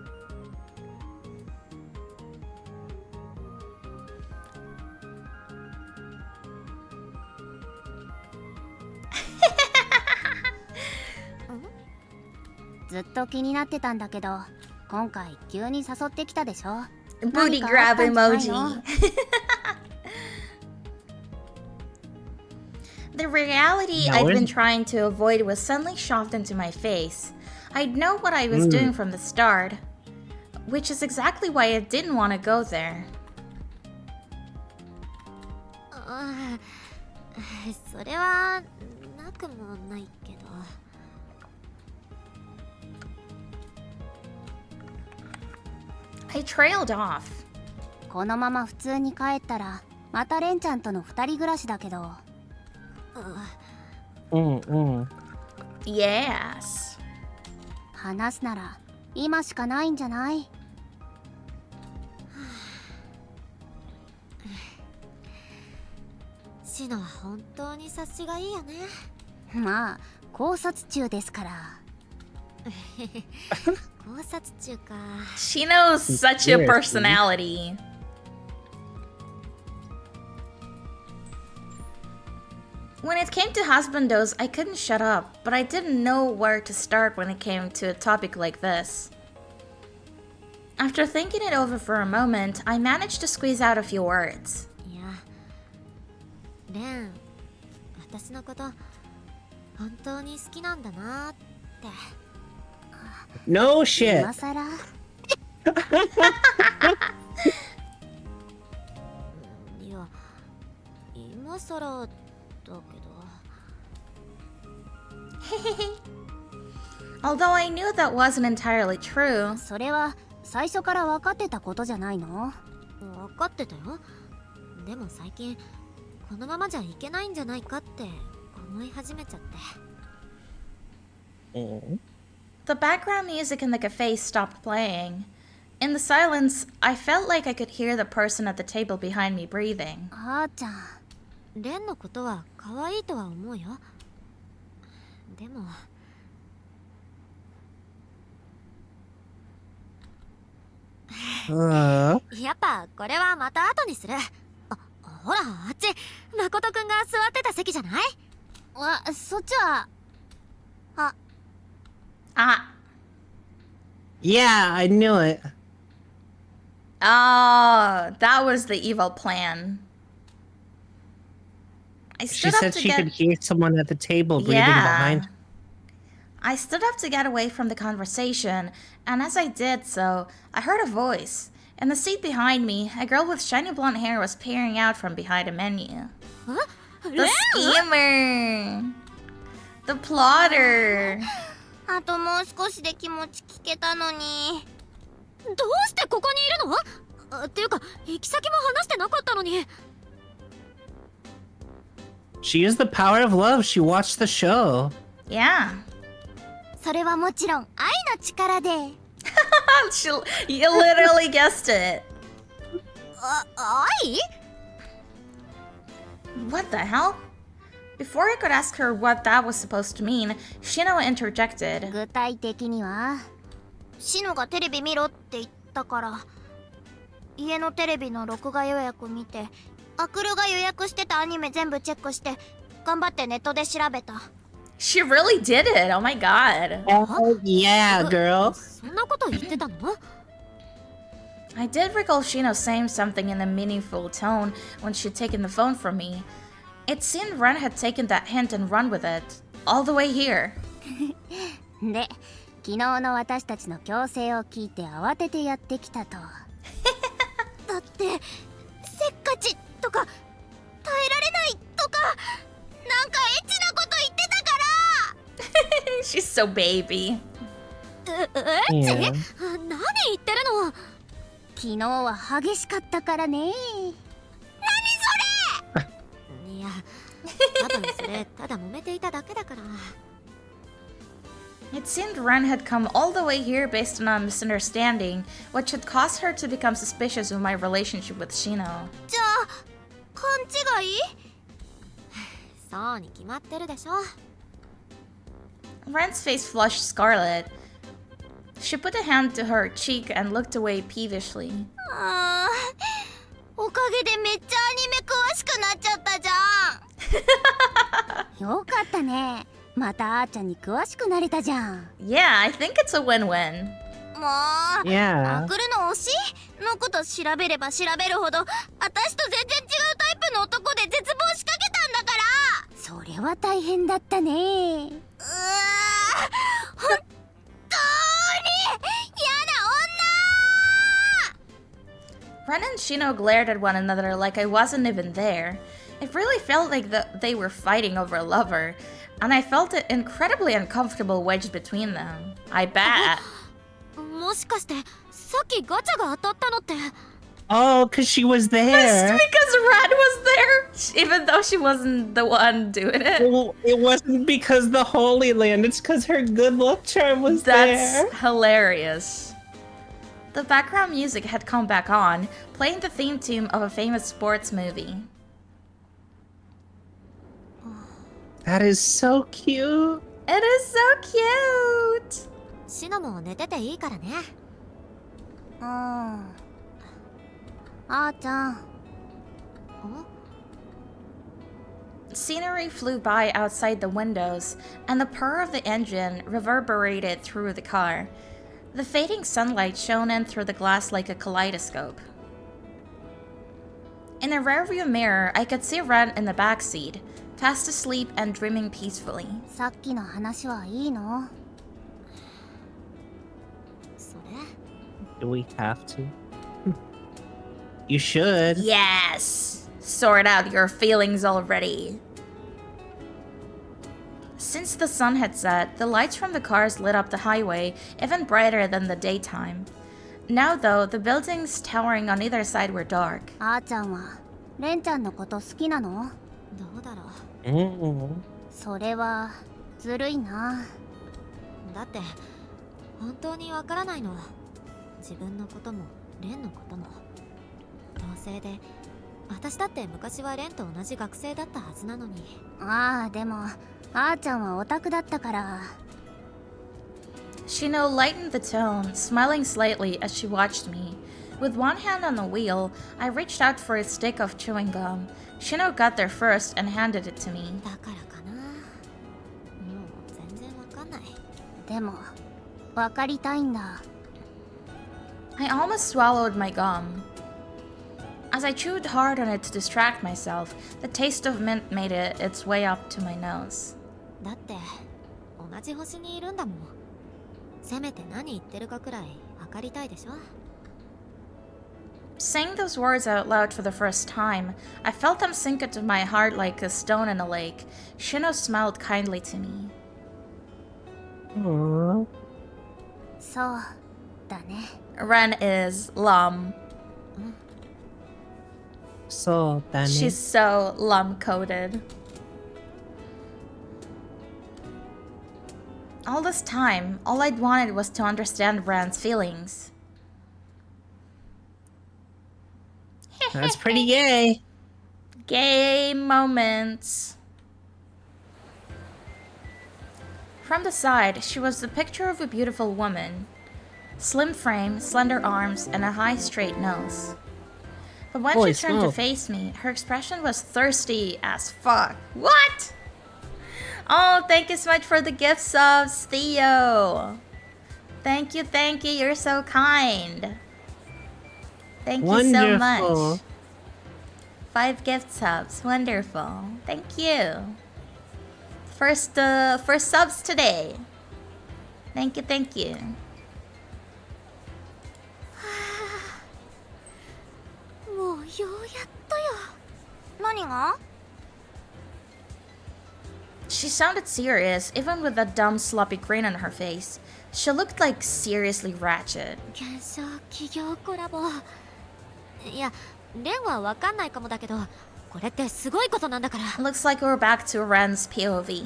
S3: ずっと気になってたんだけど、今回急に誘ってきたでしょ。
S1: Booty
S3: 何かあ
S1: grab
S3: ったんじゃない
S1: emoji.
S3: の？
S1: The reality
S2: Now,
S1: I'd
S2: where's-
S1: been trying to avoid was suddenly shoved into my face. I'd know what I was doing from the start, which is exactly why I didn't want to go there.
S3: ああ、それはなくもないけど。
S1: I trailed off.
S3: このまま普通に帰ったらまたレンちゃんとの二人暮らしだけど。
S1: Yes.
S3: 話すなら今しかないんじゃない？シノは本当に察しがいいよね。まあ考察中ですから。考察中か。
S1: She knows such a personality. When it came to husbandos, I couldn't shut up, but I didn't know where to start when it came to a topic like this. After thinking it over for a moment, I managed to squeeze out a few words.
S3: いや、レン、私のこと本当に好きなんだなって。
S2: No shit.
S3: 今さらいや、今さらだけど。
S1: Although I knew that wasn't entirely true,
S3: それは最初から分かってたことじゃないの？分かってたよ。でも最近このままじゃいけないんじゃないかって思い始めちゃって。
S1: the background music in the cafe stopped playing. In the silence, I felt like I could hear the person at the table behind me breathing.
S3: あーちゃんレンのことは可愛いとは思うよでもやっぱこれはまた後にするほらあっち誠くんが座ってた席じゃないそっちは
S1: Ah.
S2: Yeah, I knew it.
S1: Oh, that was the evil plan. I
S2: She
S1: stood up
S2: said
S1: to
S2: she
S1: get...
S2: could hear someone at the table breathing behind her.
S1: I stood up to get away from the conversation, and as I did so, I heard a voice. In the seat behind me, a girl with shiny blonde hair was peering out from behind a menu. The schemer! The plotter!
S3: あともう少しで気持ち聞けたのにどうしてここにいるのっていうか行き先も話してなかったのに
S2: She used the power of love. She watched the show.
S1: Yeah.
S3: それはもちろん愛の力で
S1: You literally guessed it.
S3: 愛
S1: What the hell? Before I could ask her what that was supposed to mean, Shino interjected.
S3: 具体的にはシノがテレビ見ろって言ったから家のテレビの録画予約見てアクルが予約してたアニメ全部チェックして頑張ってネットで調べた
S1: She really did it. Oh my god.
S2: Oh, yeah, girl.
S3: そんなこと言ってたの
S1: I did recall Shino saying something in a meaningful tone when she'd taken the phone from me. It seemed Ren had taken that hint and run with it. All the way here.
S3: で昨日の私たちの強制を聞いて慌ててやってきたとだってせっかちとか耐えられないとかなんかエッチなこと言ってたから
S1: She's so baby.
S3: エッチ
S2: Yeah.
S3: 何言ってるの昨日は激しかったからね何それいや多分それただ揉めていただけだから
S1: It seemed Ren had come all the way here based on a misunderstanding, which had caused her to become suspicious of my relationship with Shino.
S3: じゃあ勘違いそうに決まってるでしょ
S1: Ren's face flushed scarlet. She put a hand to her cheek and looked away peevishly.
S3: あーおかげでめっちゃアニメ詳しくなっちゃったじゃんよかったねまたあーちゃんに詳しくなれたじゃん
S1: Yeah, I think it's a win-win.
S3: もう
S2: Yeah.
S3: アクルの推しのこと調べれば調べるほど私と全然違うタイプの男で絶望しかけたんだからそれは大変だったね本当に嫌な
S1: Ren and Shino glared at one another like I wasn't even there. It really felt like they were fighting over a lover, and I felt it incredibly uncomfortable wedged between them. I bet.
S3: もしかしてさっきガチャが当たったのって
S2: Oh, because she was
S1: Just
S2: there.
S1: because Ren was there, even though she wasn't the one doing it.
S2: Well, it wasn't because the Holy Land. It's because her good luck charm was there.
S1: That's hilarious. The background music had come back on, playing the theme tune of a famous sports movie.
S2: That is so cute.
S1: It is so cute!
S3: シノも寝てていいからねあーちゃん
S1: Scenery flew by outside the windows, and the purr of the engine reverberated through the car. The fading sunlight shone in through the glass like a kaleidoscope. In a rearview mirror, I could see Ren in the backseat, fast asleep and dreaming peacefully.
S3: さっきの話はいいのそれ
S2: Do we have to? You should.
S1: Yes! Sort out your feelings already. Since the sun had set, the lights from the cars lit up the highway even brighter than the daytime. Now though, the buildings towering on either side were dark.
S3: あーちゃんはレンちゃんのこと好きなのどうだろう
S2: Mm.
S3: それはずるいなだって本当にわからないの自分のこともレンのことも。同性で私だって昔はレンと同じ学生だったはずなのに。
S5: ああ、でもあーちゃんはオタクだったから。
S1: Shino lightened the tone, smiling slightly as she watched me. With one hand on the wheel, I reached out for a stick of chewing gum. Shino got there first and handed it to me.
S3: だからかな。もう全然わかんない。
S5: でも分かりたいんだ。
S1: I almost swallowed my gum. As I chewed hard on it to distract myself, the taste of mint made it its way up to my nose.
S3: だって同じ星にいるんだもん。せめて何言ってるかくらいわかりたいでしょ。
S1: Saying those words out loud for the first time, I felt them sink into my heart like a stone in a lake. Shino smiled kindly to me.
S2: Aww.
S5: そうだね。
S1: Ren is lum.
S2: So, Danny.
S1: She's so lum-coded. All this time, all I'd wanted was to understand Ren's feelings.
S2: That's pretty gay.
S1: Gay moments. From the side, she was the picture of a beautiful woman. Slim frame, slender arms, and a high straight nose. But when
S2: Holy
S1: she turned to
S2: smoke.
S1: face me, her expression was thirsty as fuck. What? Oh, thank you so much for the gift subs, Theo. Thank you, you're so kind. Thank you so much.
S2: Wonderful.
S1: 5 gift subs, wonderful. Thank you. First subs today. Thank you.
S3: もうようやっとよ。
S5: 何が？
S1: She sounded serious, even with that dumb sloppy grin on her face. She looked like seriously ratchet.
S3: 現象企業コラボ。いや、レンはわかんないかもだけど、これってすごいことなんだから。
S1: Looks like we're back to Ren's POV.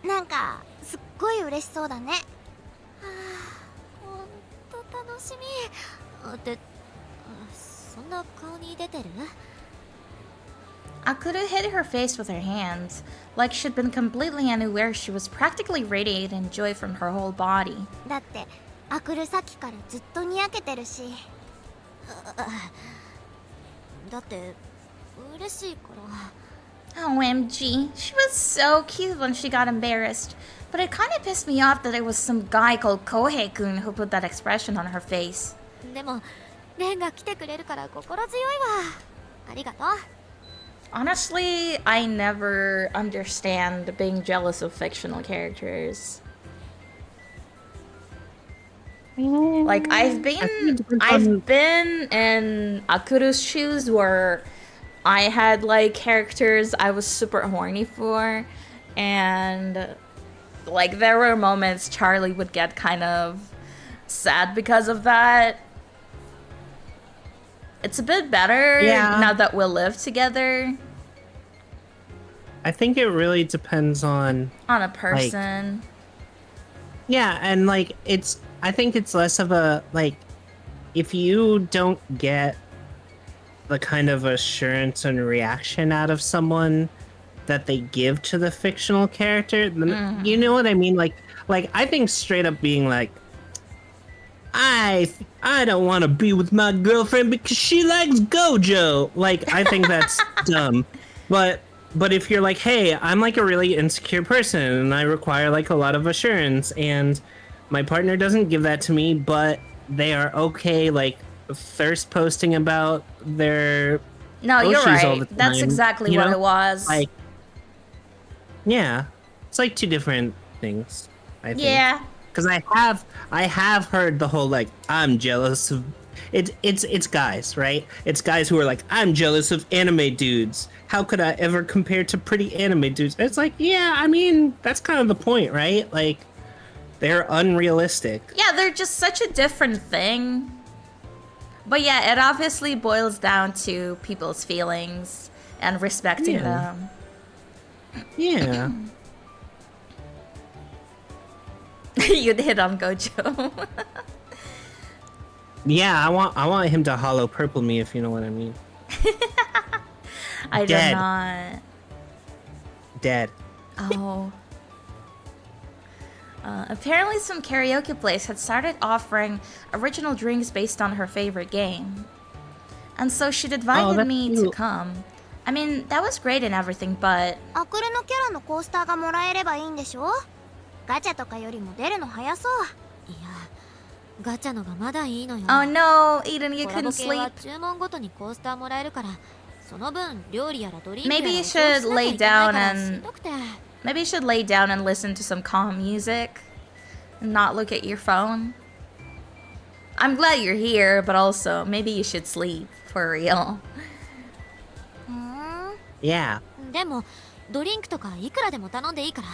S5: なんかすっごい嬉しそうだね。
S3: ほんと楽しみ。ってそんな顔に出てる？
S1: Akuru hid her face with her hands, like she'd been completely unaware she was practically radiating joy from her whole body.
S5: だってアクルさっきからずっとにやけてるし。
S3: だって嬉しいから。
S1: OMG, she was so cute when she got embarrassed. But it kind of pissed me off that it was some guy called Kohei-kun who put that expression on her face.
S3: でもレンが来てくれるから心強いわ。ありがとう。
S1: Honestly, I never understand being jealous of fictional characters. Like I've been in Akuru's shoes where I had like characters I was super horny for, and like there were moments Charlie would get kind of sad because of that. It's a bit better now that we live together.
S2: I think it really depends on
S1: A person.
S2: yeah, and like I think it's less of a like if you don't get the kind of assurance and reaction out of someone that they give to the fictional character, then, you know what I mean? Like I think straight up being like, I don't want to be with my girlfriend because she likes Gojo. Like, I think that's dumb. But if you're like, hey, I'm like a really insecure person and I require like a lot of assurance and my partner doesn't give that to me, but they are okay like thirst posting about their
S1: No, you're
S2: Oshis all
S1: right.
S2: the time,
S1: That's exactly
S2: you
S1: what
S2: know?
S1: it was.
S2: Like, yeah, it's like two different things, I think.
S1: Yeah.
S2: Because I have heard the whole like I'm jealous of it's guys, right? It's guys who are like I'm jealous of anime dudes. How could I ever compare to pretty anime dudes? It's like, yeah, I mean that's kind of the point, right? Like they're unrealistic.
S1: Yeah, they're just such a different thing. But yeah, it obviously boils down to people's feelings and respecting them.
S2: Yeah.
S1: You'd hit on Gojo.
S2: Yeah, I want him to hollow purple me, if you know what I mean.
S1: I do
S2: Dead.
S1: not.
S2: Dead.
S1: Oh. Apparently some karaoke place had started offering original drinks based on her favorite game. And so she'd invited
S2: that's
S1: me to
S2: cute.
S1: come. I mean, that was great and everything, but
S3: アクルのキャラのコースターがもらえればいいんでしょ？ガチャとかよりも出るの早そう。いや、ガチャのがまだいいのよ。
S1: oh no, Eden, you
S3: コラボ
S1: couldn't
S3: 系は
S1: sleep.
S3: 注文ごとにコースターもらえるから、その分料理やらドリンクやら
S1: Maybe you
S3: を消費
S1: should
S3: しなきゃ
S1: lay
S3: いけない
S1: down
S3: からしん
S1: and
S3: どくて。
S1: maybe you should lay down and listen to some calm music and not look at your phone. I'm glad you're here, but also maybe you should sleep for real.
S3: ふーん。
S2: Yeah.
S3: でもドリンクとかいくらでも頼んでいいから。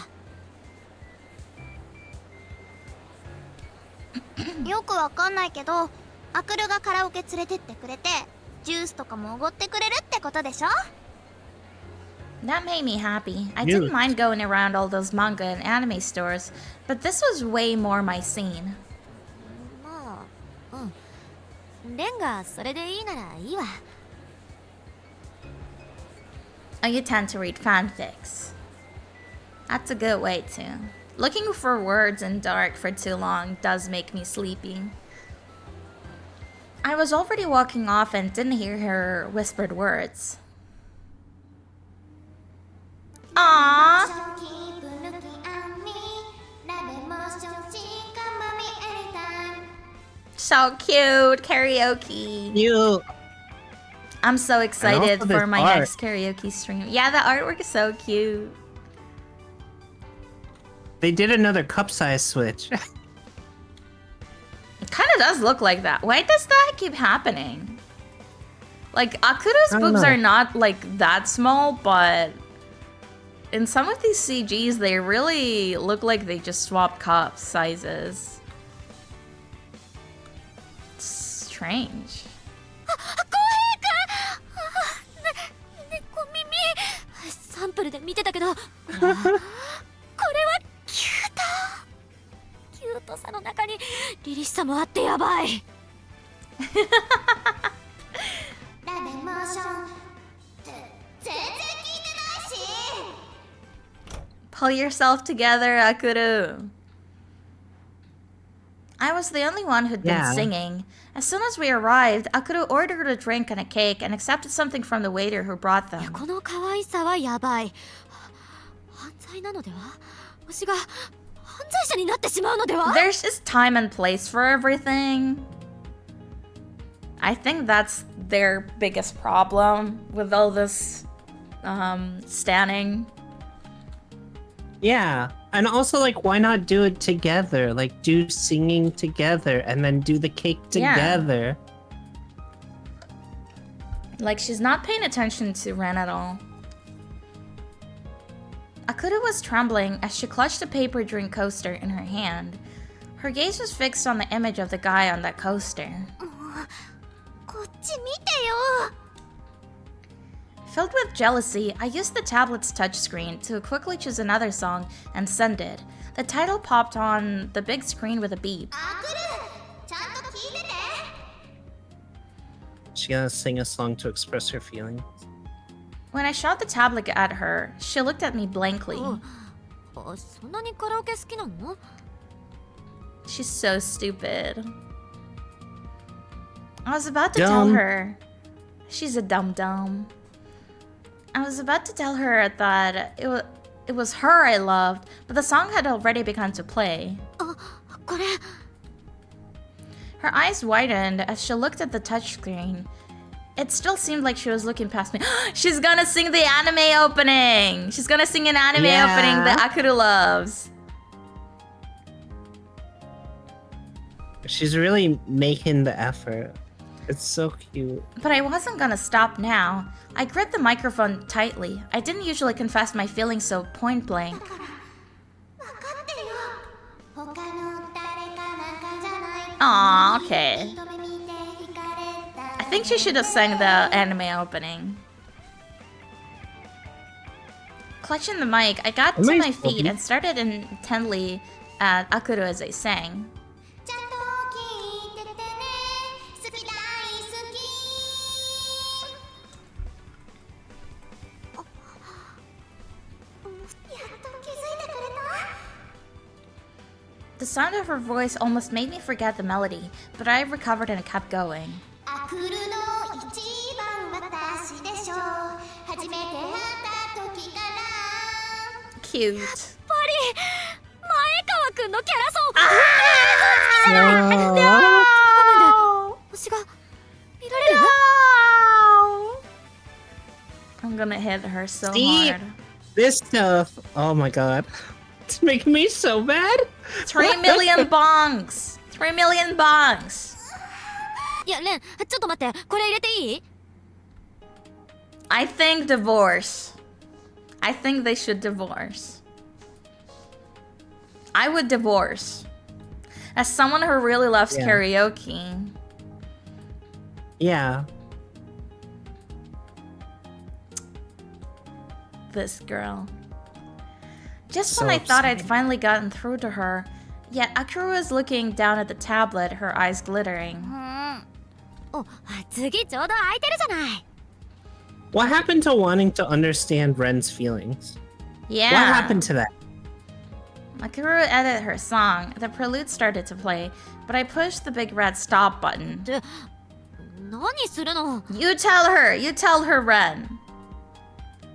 S3: よくわかんないけど、アクルがカラオケ連れてってくれて、ジュースとかもおごってくれるってことでしょ？
S1: That made me happy. I
S2: Dude.
S1: didn't mind going around all those manga and anime stores, but this was way more my scene.
S3: まあ、うん。レンがそれでいいならいいわ。
S1: Oh, you tend to read fanfics. That's a good way to. Looking for words in dark for too long does make me sleepy. I was already walking off and didn't hear her whispered words. Aww. So cute. Karaoke.
S2: You.
S1: I'm so excited
S2: also
S1: for
S2: this
S1: my
S2: art.
S1: next karaoke stream. Yeah, the artwork is so cute.
S2: They did another cup size switch.
S1: It kind of does look like that. Why does that keep happening? Like, Akuru's
S2: I don't
S1: boobs
S2: know.
S1: are not, like, that small, but in some of these CGs, they really look like they just swapped cup sizes. It's strange.
S3: 猫耳サンプルで見てたけど、これはキュートさの中に凛々しさもあってやばい。ラメモーション全然聞いてないし。
S1: Pull yourself together, Akuru. I was the only one who'd been
S2: Yeah.
S1: singing. As soon as we arrived, Akuru ordered a drink and a cake and accepted something from the waiter who brought them.
S3: この可愛さはやばい。犯罪なのでは？推しが犯罪者になってしまうのでは？
S1: There's just time and place for everything. I think that's their biggest problem with all this standing.
S2: Yeah. And also, like, why not do it together? Like, do singing together and then do the cake
S1: Yeah.
S2: together.
S1: Like, she's not paying attention to Ren at all. Akuru was trembling as she clutched a paper drink coaster in her hand. Her gaze was fixed on the image of the guy on that coaster.
S3: こっち見てよ。
S1: Filled with jealousy, I used the tablet's touchscreen to quickly choose another song and send it. The title popped on the big screen with a beep.
S3: アクル、ちゃんと聞いてて。
S2: She gonna sing a song to express her feelings.
S1: When I shot the tablet at her, she looked at me blankly.
S3: そんなにカラオケ好きなの？
S1: She's so stupid. I was about to tell
S2: Dumb.
S1: her. She's a dum-dum. I was about to tell her that it was her I loved, but the song had already begun to play.
S3: あ、これ。
S1: Her eyes widened as she looked at the touchscreen. It still seemed like she was looking past me. She's gonna sing the anime opening! She's gonna sing an anime
S2: Yeah.
S1: opening that Akuru loves.
S2: She's really making the effort. It's so cute.
S1: But I wasn't gonna stop now. I gripped the microphone tightly. I didn't usually confess my feelings so point blank.
S3: 分かってよ。他の誰かなんかじゃない。
S1: Aw, okay.
S3: 一目見て惹かれた。
S1: I think she should have sang the anime opening. Clutching the mic, I got
S2: Am
S1: to
S2: I
S1: my feet
S2: okay?
S1: and started intently at Akuru as they sang.
S3: ちゃんと聞いててね好き大好きやっと気づいてくれた
S1: The sound of her voice almost made me forget the melody, but I recovered and kept going.
S3: あくるの一番私でしょ初めて会った時から
S1: Cute.
S3: やっぱり前川くんのキャラソン
S2: No.
S3: 星が見られる
S1: I'm gonna hit her so
S2: See?
S1: hard.
S2: This stuff. Oh my god. It's making me so bad.
S1: 3 million bongs! 3 million bongs!
S3: いやレンちょっと待ってこれ入れていい
S1: I think divorce. I think they should divorce. I would divorce. As someone who really loves
S2: Yeah.
S1: karaoke.
S2: Yeah.
S1: This girl. Just
S2: So
S1: when I thought I'd
S2: upsetting.
S1: finally gotten through to her, yet Akira was looking down at the tablet, her eyes glittering.
S3: お次ちょうど空いてるじゃない
S2: What happened to wanting to understand Ren's feelings?
S1: Yeah.
S2: What happened to that?
S1: Akira edited her song. The prelude started to play, but I pushed the big red stop button.
S3: って何するの
S1: You tell her, Ren.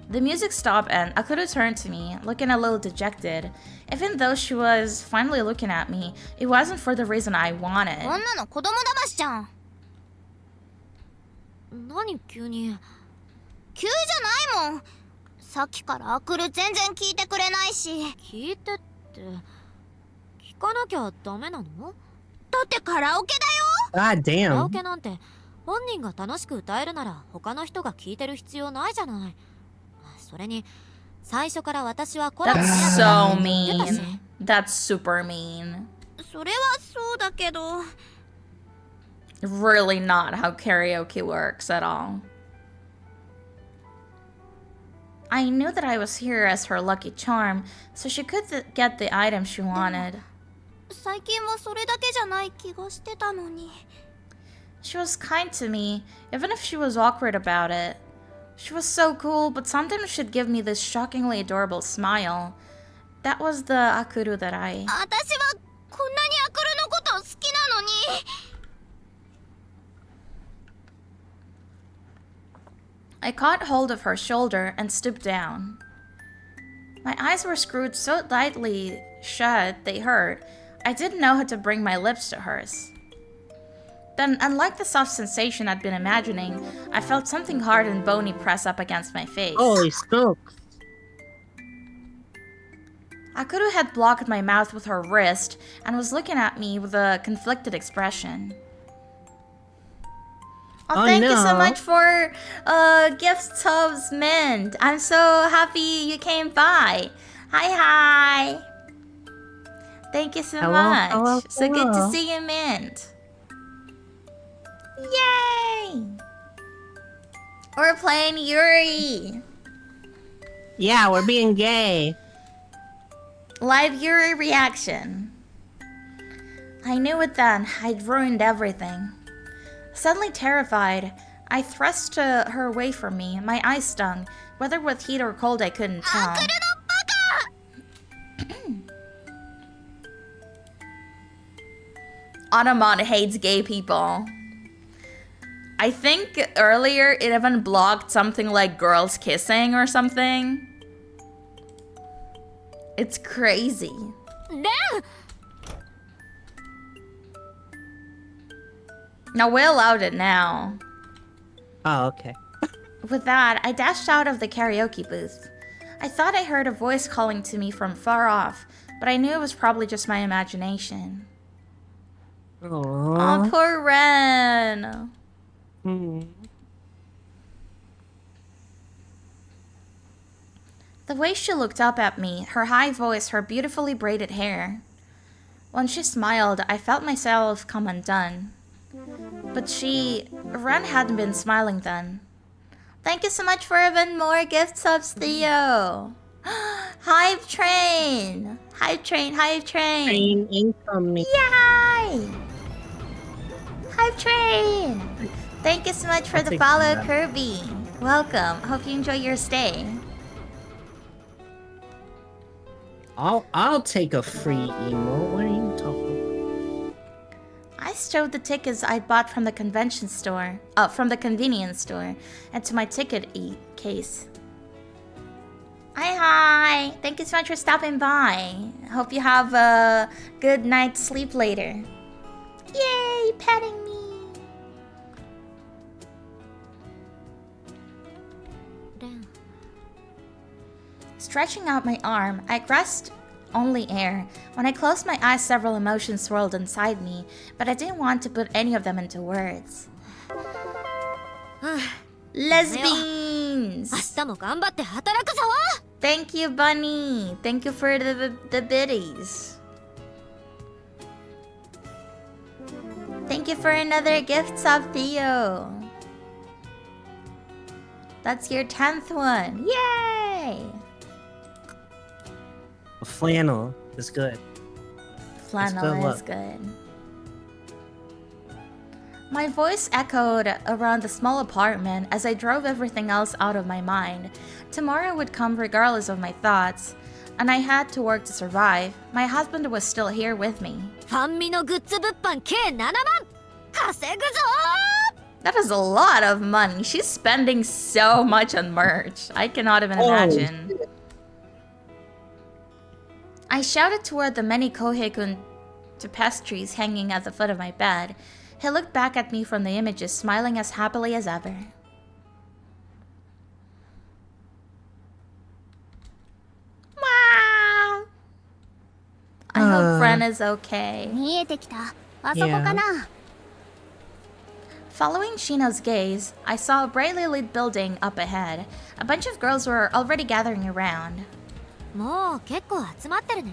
S1: The music stopped and Akira turned to me, looking a little dejected. Even though she was finally looking at me, it wasn't for the reason I wanted.
S3: こんなの子供騙しじゃん何急に急じゃないもんさっきからアクル全然聞いてくれないし聞いてって聞かなきゃダメなのだってカラオケだよ
S2: God
S3: カラオ
S2: damn.
S3: ケなんて本人が楽しく歌えるなら他の人が聞いてる必要ないじゃないそれに最初から私はコラボ
S1: That's
S3: し
S1: so
S3: なくて言ってたし
S1: mean. That's super mean.
S3: それはそうだけど
S1: Really not how karaoke works at all. I knew that I was here as her lucky charm, so she could get the item she wanted.
S3: 最近はそれだけじゃない気がしてたのに
S1: She was kind to me, even if she was awkward about it. She was so cool, but sometimes she'd give me this shockingly adorable smile. That was the Akuru that I...
S3: 私はこんなにアクルのこと好きなのに
S1: I caught hold of her shoulder and stooped down. My eyes were screwed so tightly shut they hurt. I didn't know how to bring my lips to hers. Then, unlike the soft sensation I'd been imagining, I felt something hard and bony press up against my face.
S2: Holy smokes.
S1: Akuru had blocked my mouth with her wrist and was looking at me with a conflicted expression. Oh,
S2: Oh,
S1: thank you so
S2: no.
S1: much for gift subs, Mint. I'm so happy you came by. Hi. Thank you so
S2: Hello,
S1: much.
S2: hello,
S1: So good to
S2: hello.
S1: see you, Mint. Yay! We're playing Yuri.
S2: Yeah, we're being gay.
S1: Live Yuri reaction. I knew it then. I'd ruined everything. Suddenly terrified, I thrust her away from me. My eyes stung. Whether with heat or cold, I couldn't tell.
S3: アクルのバカ
S1: Automon hates gay people. I think earlier it even blocked something like girls kissing or something. It's crazy.
S3: レン
S1: Now we allowed it now.
S2: Oh, okay.
S1: With that, I dashed out of the karaoke booth. I thought I heard a voice calling to me from far off, but I knew it was probably just my imagination. Oh,
S2: Aww.
S1: poor Ren.
S2: Hmm.
S1: The way she looked up at me, her high voice, her beautifully braided hair. When she smiled, I felt myself come undone. But Ren hadn't been smiling then. Thank you so much for even more gift subs, Theo. Hype train! Hype train, hype train!
S2: Train incoming.
S1: Yay! Hype train! Thank you so much for
S2: I'll
S1: the
S2: take
S1: follow,
S2: that.
S1: Kirby. Welcome. Hope you enjoy your stay.
S2: I'll take a free emo. What are you talking about?
S1: I stowed the tickets I bought from the convention store, from the convenience store, into my ticket case. Hi! Thank you so much for stopping by. Hope you have a good night's sleep later. Yay! Petting me! Stretching out my arm, I grasped only air. When I closed my eyes, several emotions swirled inside me, but I didn't want to put any of them into words. Lesbians!
S3: 明日も頑張って働くぞ
S1: Thank you, Bunny. Thank you for the biddies. Thank you for another gift sub, Theo. That's your 10th one. Yay!
S2: A flannel is good.
S1: Flannel
S2: good
S1: is
S2: luck.
S1: good. My voice echoed around the small apartment as I drove everything else out of my mind. Tomorrow would come regardless of my thoughts, and I had to work to survive. My husband was still here with me.
S3: ファンミのグッズ物販計7万稼ぐぞ
S1: That is a lot of money. She's spending so much on merch. I cannot even imagine. I shouted toward the many Kohei-kun tapestries hanging at the foot of my bed. He looked back at me from the images, smiling as happily as ever. Wow. I hope Fren is okay.
S5: 見えてきた。あそこかな。
S1: Following Shino's gaze, I saw a brightly lit building up ahead. A bunch of girls were already gathering around.
S3: もう結構集まってるね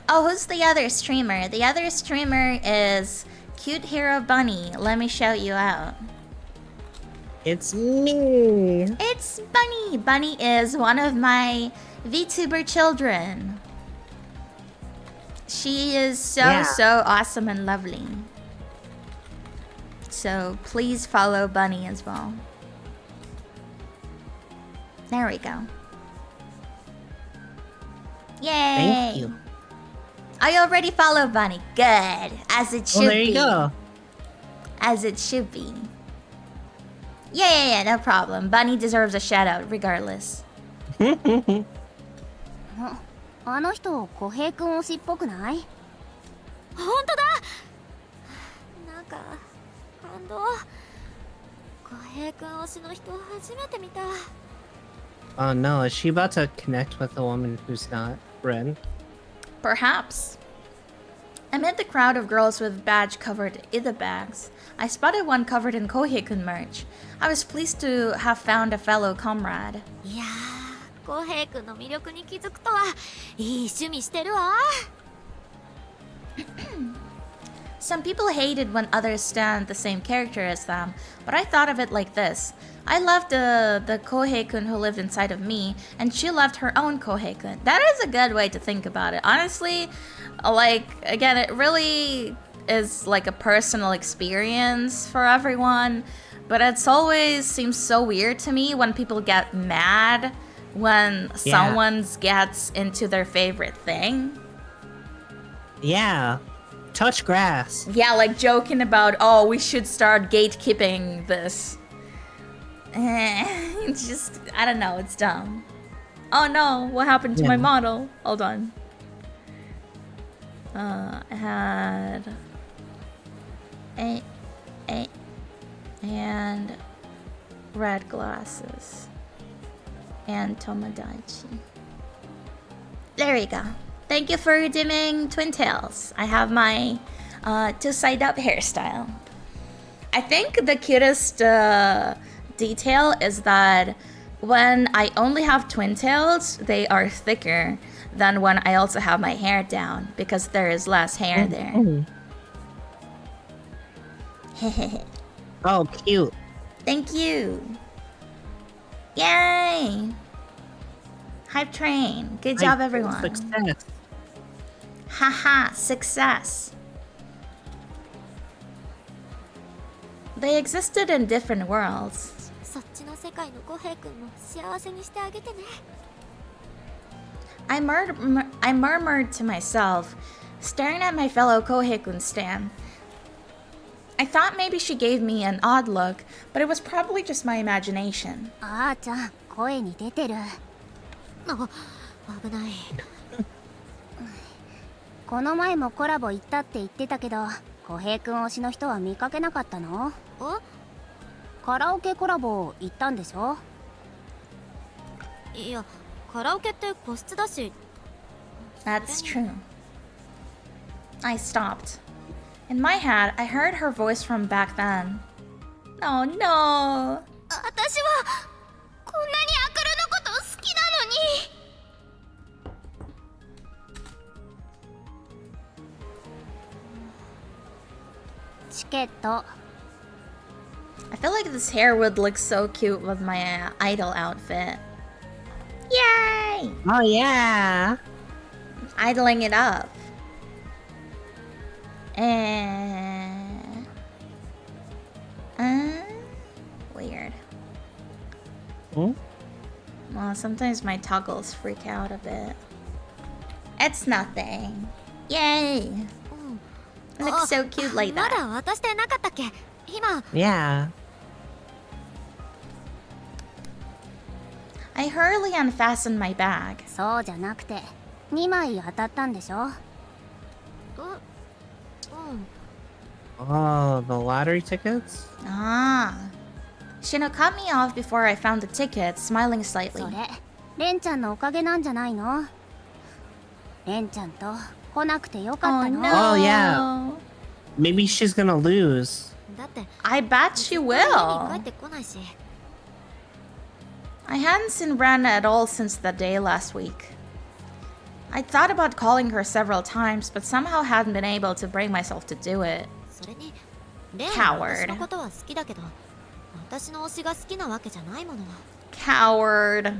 S1: Oh, who's the other streamer? The other streamer is Cute Hero Bunny. Let me shout you out.
S2: It's me.
S1: It's Bunny. Bunny is one of my VTuber children. She is so awesome and lovely. So please follow Bunny as well. There we go. Yay!
S2: Thank you.
S1: I already follow Bunny. Good. As it should
S2: Well, there
S1: be.
S2: you go.
S1: As it should be. Yeah, no problem. Bunny deserves a shout out regardless.
S5: あの人、小平くん推しっぽくない？
S3: 本当だなんか感動小平くん推しの人初めて見た
S2: Oh no, is she about to connect with a woman who's not Ren?
S1: Perhaps. Amid the crowd of girls with badge-covered Ida bags, I spotted one covered in Kohei-kun merch. I was pleased to have found a fellow comrade.
S3: いやー小平くんの魅力に気づくとはいい趣味してるわ
S1: Some people hated when others stand the same character as them, but I thought of it like this. I loved the Kohei-kun who lived inside of me, and she loved her own Kohei-kun. That is a good way to think about it. Honestly, like, again, it really is like a personal experience for everyone, but it's always seems so weird to me when people get mad when someone gets into their favorite thing.
S2: Yeah. Touch grass.
S1: Yeah, like joking about, oh, we should start gatekeeping this. It's just, I don't know, it's dumb. Oh no, what happened to my model? Hold on. I had... and red glasses. And Tomodachi. There we go. Thank you for redeeming Twin Tails. I have my two side up hairstyle. I think the cutest detail is that when I only have twin tails, they are thicker than when I also have my hair down because there is less hair there.
S2: Oh, cute.
S1: Thank you. Yay! Hype train. Good
S2: Like,
S1: job, everyone.
S2: Success.
S1: Haha, success. They existed in different worlds.
S3: そっちの世界の浩平君も幸せにしてあげてね。
S1: I murmured to myself, staring at my fellow Kohei-kun stan. I thought maybe she gave me an odd look, but it was probably just my imagination.
S5: あーちゃん、声に出てる。
S3: あ、危ない。
S5: この前もコラボ行ったって言ってたけど、小平くん推しの人は見かけなかったの？カラオケコラボ行ったんでしょ？
S3: いや、カラオケって個室だし。
S1: That's true. I stopped. In my head, I heard her voice from back then. Oh no.
S3: 私はこんなにアクルのこと好きなのに。
S5: チケット。
S1: I feel like this hair would look so cute with my idol outfit. Yay!
S2: Oh yeah.
S1: Idling it up. Weird.
S2: Hmm?
S1: Well, sometimes my toggles freak out a bit. It's nothing. Yay! It looks so cute like
S3: ま
S1: that.
S3: だ渡してなかったっけ？今。
S2: Yeah.
S1: I hurriedly unfastened my bag.
S5: そうじゃなくて、2枚当たったんでしょ？Oh,
S2: the lottery tickets?
S1: Ah. Shino cut me off before I found the ticket, smiling slightly.
S5: それ、レンちゃんのおかげなんじゃないの？レンちゃんと来なくてよかったの？
S2: Oh, yeah. Maybe she's gonna lose.
S3: だって。
S1: I bet she
S3: 家に
S1: will.
S3: 帰ってこないし。
S1: I hadn't seen Ren at all since that day last week. I thought about calling her several times, but somehow hadn't been able to bring myself to do it.
S3: それに、レンは
S1: Coward.
S3: 私のことは好きだけど、私の推しが好きなわけじゃないもの。
S1: Coward.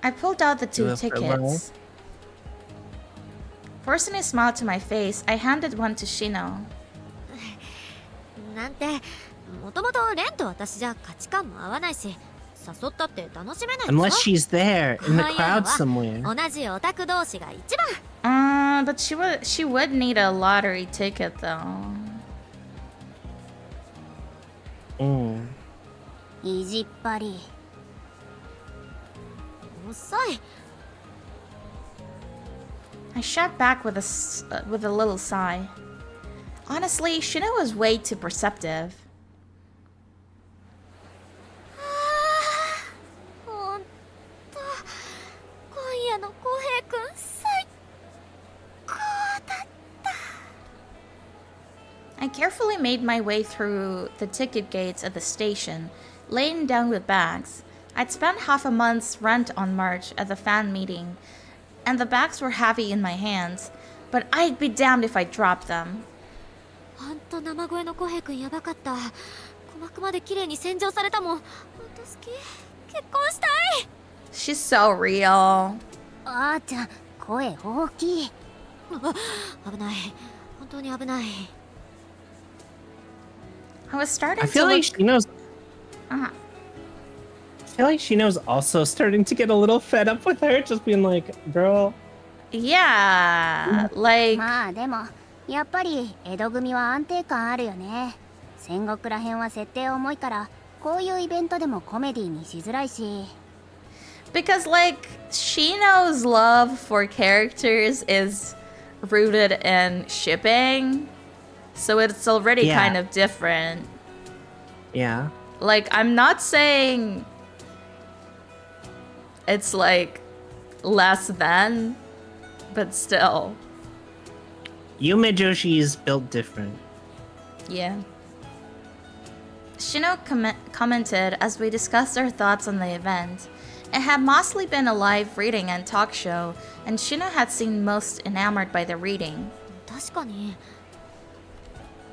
S1: I pulled out the two
S2: You have farewell?
S1: tickets. Forcing a smile to my face, I handed one to Shino.
S3: なんて、もともとレンと私じゃ価値観も合わないし、誘ったって楽しめないで
S2: Unless
S3: しょ。
S2: she's there in the
S3: こういうの
S2: crowd
S3: は
S2: somewhere.
S3: 同じオタク同士が一番。
S1: But she would need a lottery ticket though.
S2: Mm.
S5: 意地っ張り。
S3: 遅い。
S1: I shot back with a little sigh. Honestly, Shino was way too perceptive.
S3: ほんと、今夜の浩平くん最高だった。
S1: I carefully made my way through the ticket gates at the station, laden down with bags. I'd spent half a month's rent on merch at the fan meeting, and the bags were heavy in my hands, but I'd be damned if I dropped them.
S3: ほんと生声の浩平くんやばかった。鼓膜まで綺麗に洗浄されたもん。ほんと好き。結婚したい。
S1: She's so real.
S5: あーちゃん、声大きい。
S3: 危ない。本当に危ない。
S1: I was starting
S2: I
S1: to
S2: feel like
S1: look...
S2: she knows.
S1: Ah.
S2: I feel like Shino's also starting to get a little fed up with her, just being like, girl.
S1: Yeah, like...
S5: まあでも、やっぱり江戸組は安定感あるよね。戦国らへんは設定重いから、こういうイベントでもコメディにしづらいし。
S1: Because, like, Shino's love for characters is rooted in shipping, so it's already
S2: Yeah.
S1: kind of different.
S2: Yeah.
S1: Like, I'm not saying it's, like, less than, but still.
S2: Yume Joshi is built different.
S1: Yeah. Shino commented as we discussed our thoughts on the event. It had mostly been a live reading and talk show, and Shino had seemed most enamored by the reading.
S3: 確かに。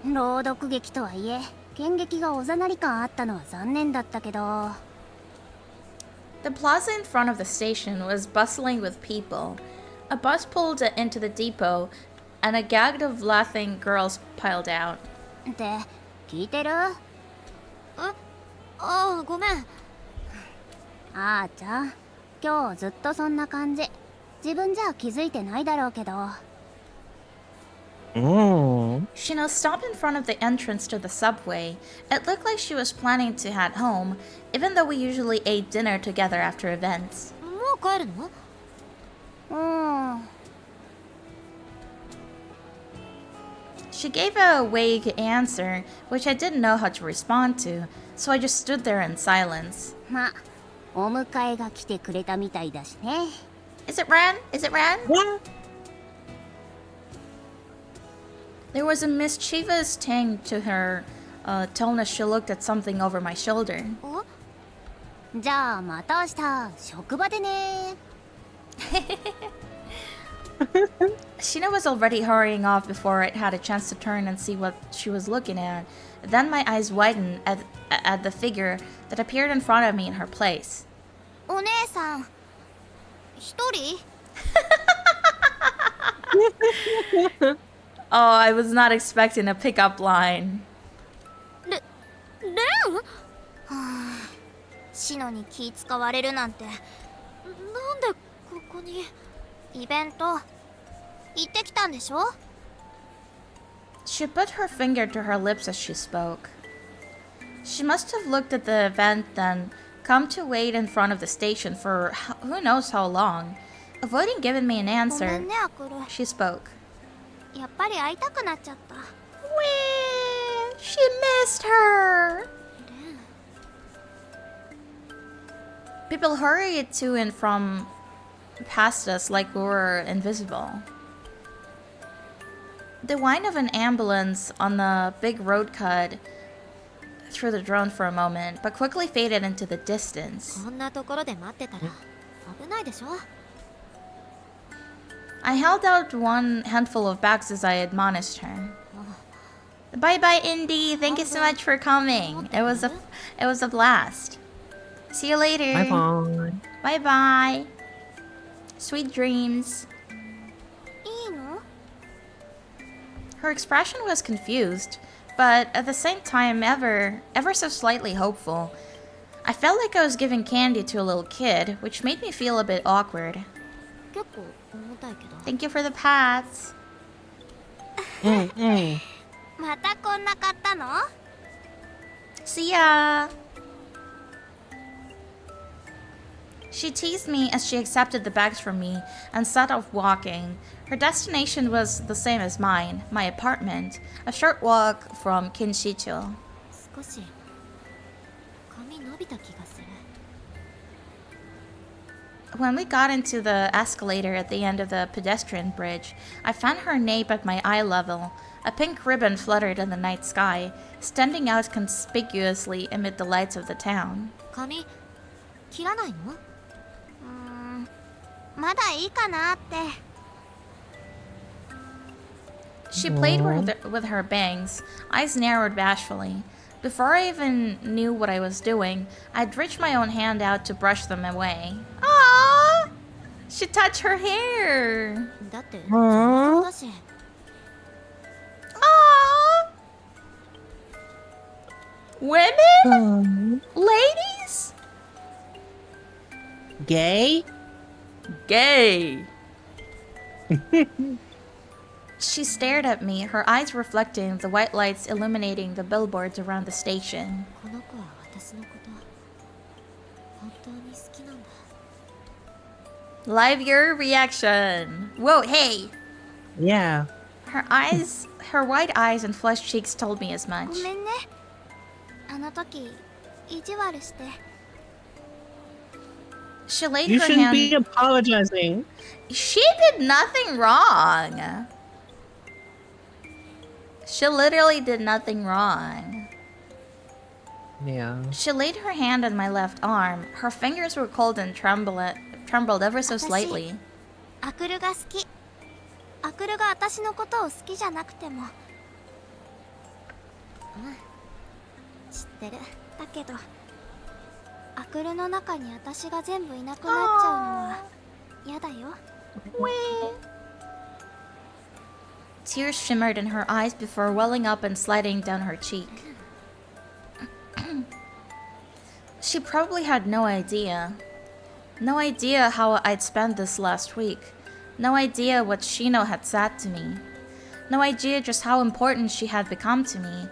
S5: 朗読劇とはいえ、剣劇がおざなり感あったのは残念だったけど。
S1: The plaza in front of the station was bustling with people. A bus pulled into the depot, and a gang of laughing girls piled out.
S5: って聞いてる？
S3: ああ、ごめん。
S5: あーちゃん、今日ずっとそんな感じ。自分じゃ気づいてないだろうけど。
S1: She now stopped in front of the entrance to the subway. It looked like she was planning to head home, even though we usually ate dinner together after events.
S3: もう帰るの？She
S1: gave a vague answer, which I didn't know how to respond to, so I just stood there in silence.
S5: まあ、お迎えが来てくれたみたいだしね。
S1: Is it Ren? Is it Ren? There was a mischievous tang to her tone as she looked at something over my shoulder.
S5: じゃあまた明日職場でね。
S1: Sheena was already hurrying off before I had a chance to turn and see what she was looking at. Then my eyes widened at the figure that appeared in front of me in her place.
S3: お姉さん、一人？
S1: Oh, I was not expecting a pickup line.
S3: レン？はあ、シノに気使われるなんて。なんでここに？イベント行ってきたんでしょ？
S1: She put her finger to her lips as she spoke. She must have looked at the event, then come to wait in front of the station for who knows how long. Avoiding giving me an
S3: ごめ
S1: answer,
S3: んね、アクル。
S1: she spoke.
S3: やっぱり会いたくなっちゃった。
S1: Wee! She missed her! People hurried to and from past us like we were invisible. The whine of an ambulance on the big road cut through the drone for a moment, but quickly faded into the distance.
S3: こんなところで待ってたら危ないでしょ？
S1: I held out one handful of bags as I admonished her. Bye bye, Indy. Thank you so much for coming. It was a blast. See you later.
S2: Bye bye.
S1: Bye bye. Sweet dreams.
S3: いいの？
S1: Her expression was confused, but at the same time ever so slightly hopeful. I felt like I was giving candy to a little kid, which made me feel a bit awkward.
S3: 結構重たいけど。
S1: Thank you for the pats.
S3: またこんな買ったの？
S1: See ya. She teased me as she accepted the bags from me and set off walking. Her destination was the same as mine, my apartment, a short walk from Kinshicho.
S3: 少し髪伸びた気がする。
S1: When we got into the escalator at the end of the pedestrian bridge, I found her nape at my eye level. A pink ribbon fluttered in the night sky, standing out conspicuously amid the lights of the town.
S3: 髪切らないの？まだいいかなって。
S1: She played with her bangs, eyes narrowed bashfully. Before I even knew what I was doing, I'd reached my own hand out to brush them away. Aww! She touched her hair.
S3: だってそうだし。
S1: Aww! Women? Ladies?
S2: Gay?
S1: Gay. She stared at me, her eyes reflecting the white lights illuminating the billboards around the station.
S3: この子は私のこと本当に好きなんだ。
S1: Live your reaction. Whoa, hey!
S2: Yeah.
S1: Her wide eyes and flushed cheeks told me as
S3: ご
S1: much.
S3: めんね。あの時意地悪して。
S1: She laid
S2: You
S1: her
S2: shouldn't
S1: hand.
S2: be apologizing.
S1: She did nothing wrong. She literally did nothing wrong.
S2: Yeah.
S1: She laid her hand on my left arm. Her fingers were cold and trembled ever so slightly.
S3: アクルが好き。アクルが私のことを好きじゃなくても。知ってる。だけどアクルの中に私が全部いなくなっちゃうのは嫌だよ。
S1: Tears shimmered in her eyes before welling up and sliding down her cheek. She probably had no idea. No idea how I'd spent this last week. No idea what Shino had said to me. No idea just how important she had become to me.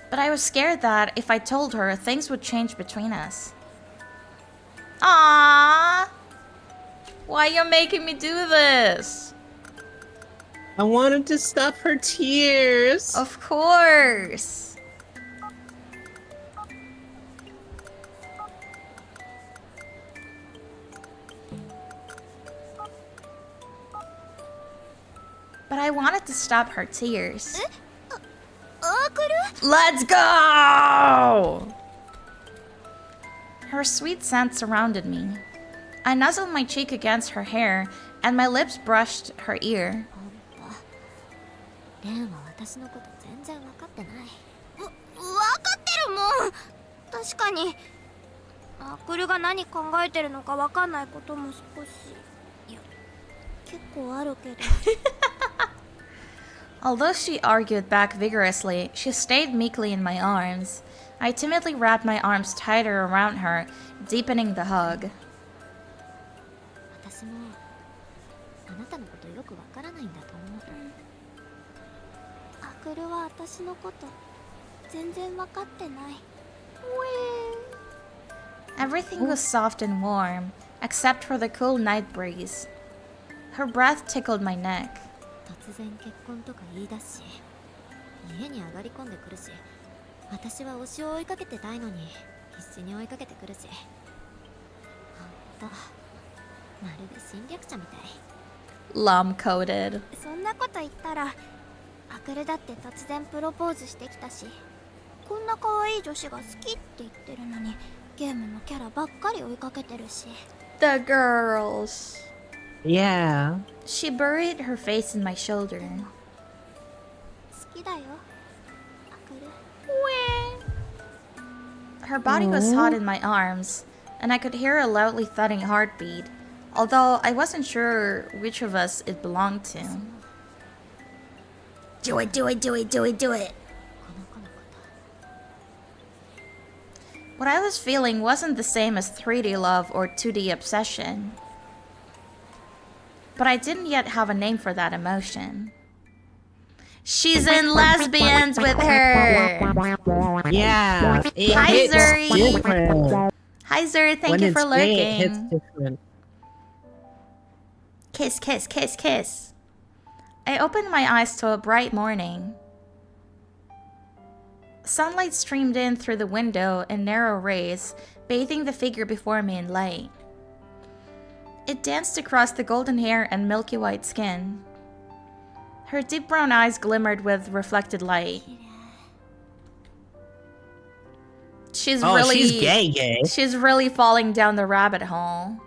S1: But I was scared that if I told her, things would change between us. Aww! Why are you making me do this?
S2: I wanted to stop her tears.
S1: Of course! But I wanted to stop her tears.
S3: アクル
S1: Let's go! Her sweet scent surrounded me. I nuzzled my cheek against her hair, and my lips brushed her ear.
S3: レンは私のこと全然分かってない。分かってるもん。確かにアクルが何考えてるのか分かんないことも少し、いや結構あるけど。
S1: Although she argued back vigorously, she stayed meekly in my arms. I timidly wrapped my arms tighter around her, deepening the hug.
S3: 私もあなたのことよく分からないんだと思う。アクルは私のこと全然分かってない。
S1: Everything was soft and warm, except for the cool night breeze. Her breath tickled my neck.
S3: 突然結婚とか言い出すし、家に上がり込んでくるし、私は推しを追いかけてたいのに必死に追いかけてくるし、ほんとまるで侵略者みたい。
S1: Lum-coated.
S3: そんなこと言ったらアクルだって突然プロポーズしてきたし、こんな可愛い女子が好きって言ってるのにゲームのキャラばっかり追いかけてるし。
S1: The girls.
S2: Yeah.
S1: She buried her face in my shoulder.
S3: 好きだよアクル。
S1: Her body was hot in my arms, and I could hear a loudly thudding heartbeat, although I wasn't sure which of us it belonged to. Do it, do it, do it, do it, do it.
S3: この子のこと。
S1: What I was feeling wasn't the same as 3D love or 2D obsession. But I didn't yet have a name for that emotion. She's in lesbians with her!
S2: Yeah. It
S1: Hi,
S2: hits
S1: Zuri.
S2: different.
S1: Hi Zuri, thank
S2: When
S1: you
S2: it's
S1: for
S2: gay, it hits
S1: lurking.
S2: different.
S1: Kiss, kiss, kiss, kiss. I opened my eyes to a bright morning. Sunlight streamed in through the window in narrow rays, bathing the figure before me in light. It danced across the golden hair and milky white skin. Her deep brown eyes glimmered with reflected light. She's
S2: She's gay.
S1: She's really falling down the rabbit hole.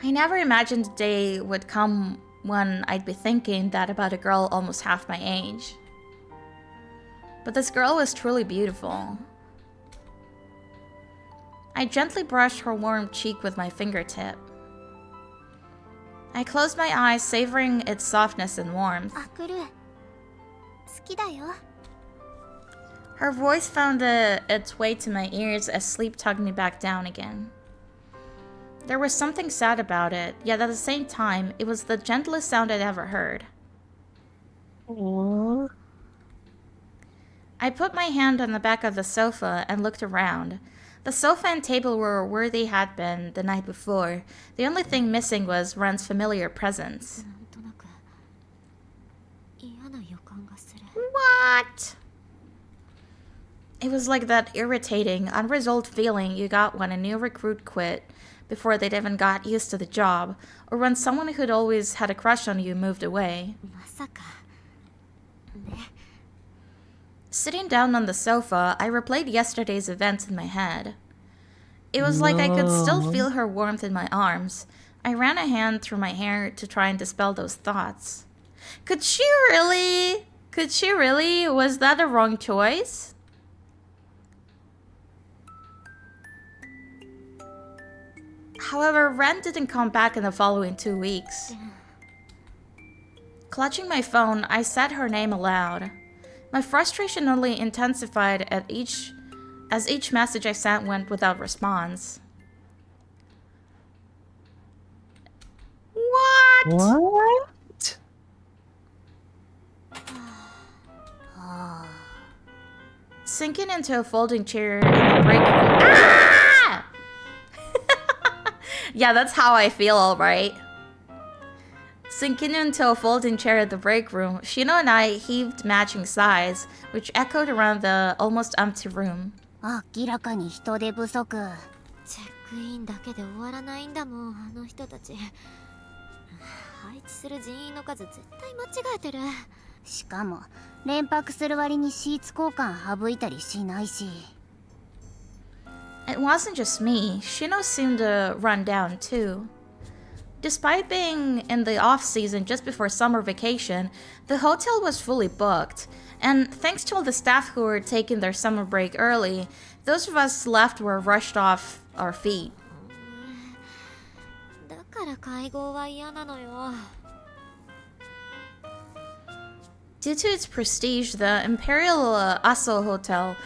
S1: I never imagined a day would come when I'd be thinking that about a girl almost half my age. But this girl was truly beautiful. I gently brushed her warm cheek with my fingertip. I closed my eyes, savoring its softness and warmth.
S3: アクル好きだよ。
S1: Her voice found its way to my ears as sleep tugged me back down again. There was something sad about it, yet at the same time, it was the gentlest sound I'd ever heard.
S2: Aww.
S1: I put my hand on the back of the sofa and looked around. The sofa and table were where they had been the night before. The only thing missing was Ren's familiar presence.
S3: なんとなく嫌な予感がする。
S1: What? It was like that irritating, unresolved feeling you got when a new recruit quit before they'd even got used to the job, or when someone who'd always had a crush on you moved away.
S3: まさかね。
S1: Sitting down on the sofa, I replayed yesterday's events in my head. It was like I could still feel her warmth in my arms. I ran a hand through my hair to try and dispel those thoughts. Could she really? Was that a wrong choice? However, Ren didn't come back in the following 2 weeks. Clutching my phone, I said her name aloud. My frustration only intensified as each message I sent went without response. What?
S2: What?
S1: Sinking into a folding chair in the break room. Ah! Yeah, that's how I feel, alright. Sinking into a folding chair at the break room, Shino and I heaved matching sighs, which echoed around the almost empty room.
S5: 明らかに人手不足。
S3: チェックインだけで終わらないんだもん、あの人たち。配置する人員の数絶対間違えてる。
S5: しかも連泊する割にシーツ交換省いたりしないし。
S1: It wasn't just me. Shino seemed to run down too. Despite being in the off-season just before summer vacation, the hotel was fully booked. And thanks to all the staff who were taking their summer break early, those of us left were rushed off our feet.
S3: だから会合は嫌なのよ。
S1: Due to its prestige, the Imperial Aso Hotel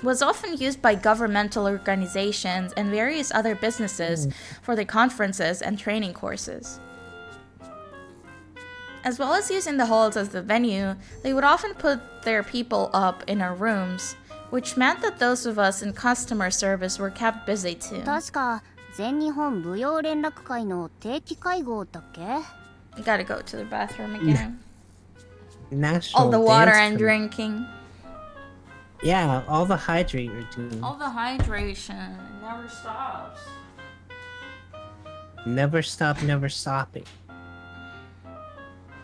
S1: was often used by governmental organizations and various other businesses for their conferences and training courses. As well as using the halls as the venue, they would often put their people up in our rooms, which meant that those of us in customer service were kept busy too.
S5: 確か全日本舞踊連絡会の定期会合だっけ？
S1: You gotta go to the bathroom again.
S2: National
S1: All the water
S2: dance
S1: and
S2: com-
S1: drinking.
S2: Yeah, all the hydrate routine.
S1: All the hydration never stops.
S2: Never stop, never stopping.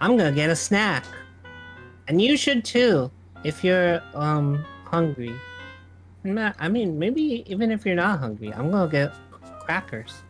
S2: I'm gonna get a snack. And you should too, if you're hungry. I mean, maybe even if you're not hungry, I'm gonna get crackers.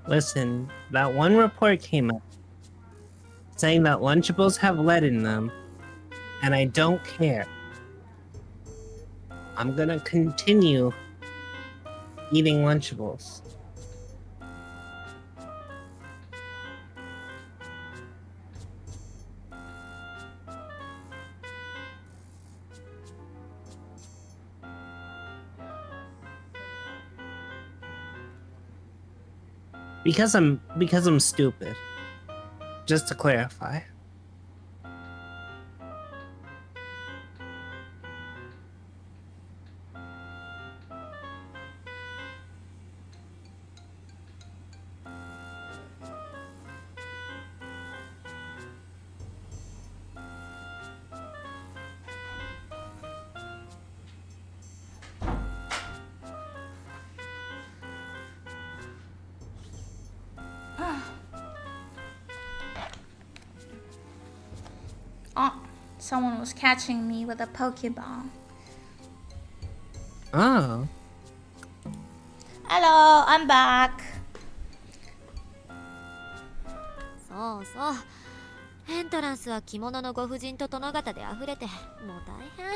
S2: Listen, that one report came up saying that Lunchables have lead in them, and I don't care. I'm gonna continue eating Lunchables. Because I'm stupid. Just to clarify.
S1: Oh, someone was catching me with a Pokeball.
S2: Oh.
S1: Hello, I'm back.
S3: そうそうエントランスは着物のご婦人と殿方で溢れてもう大変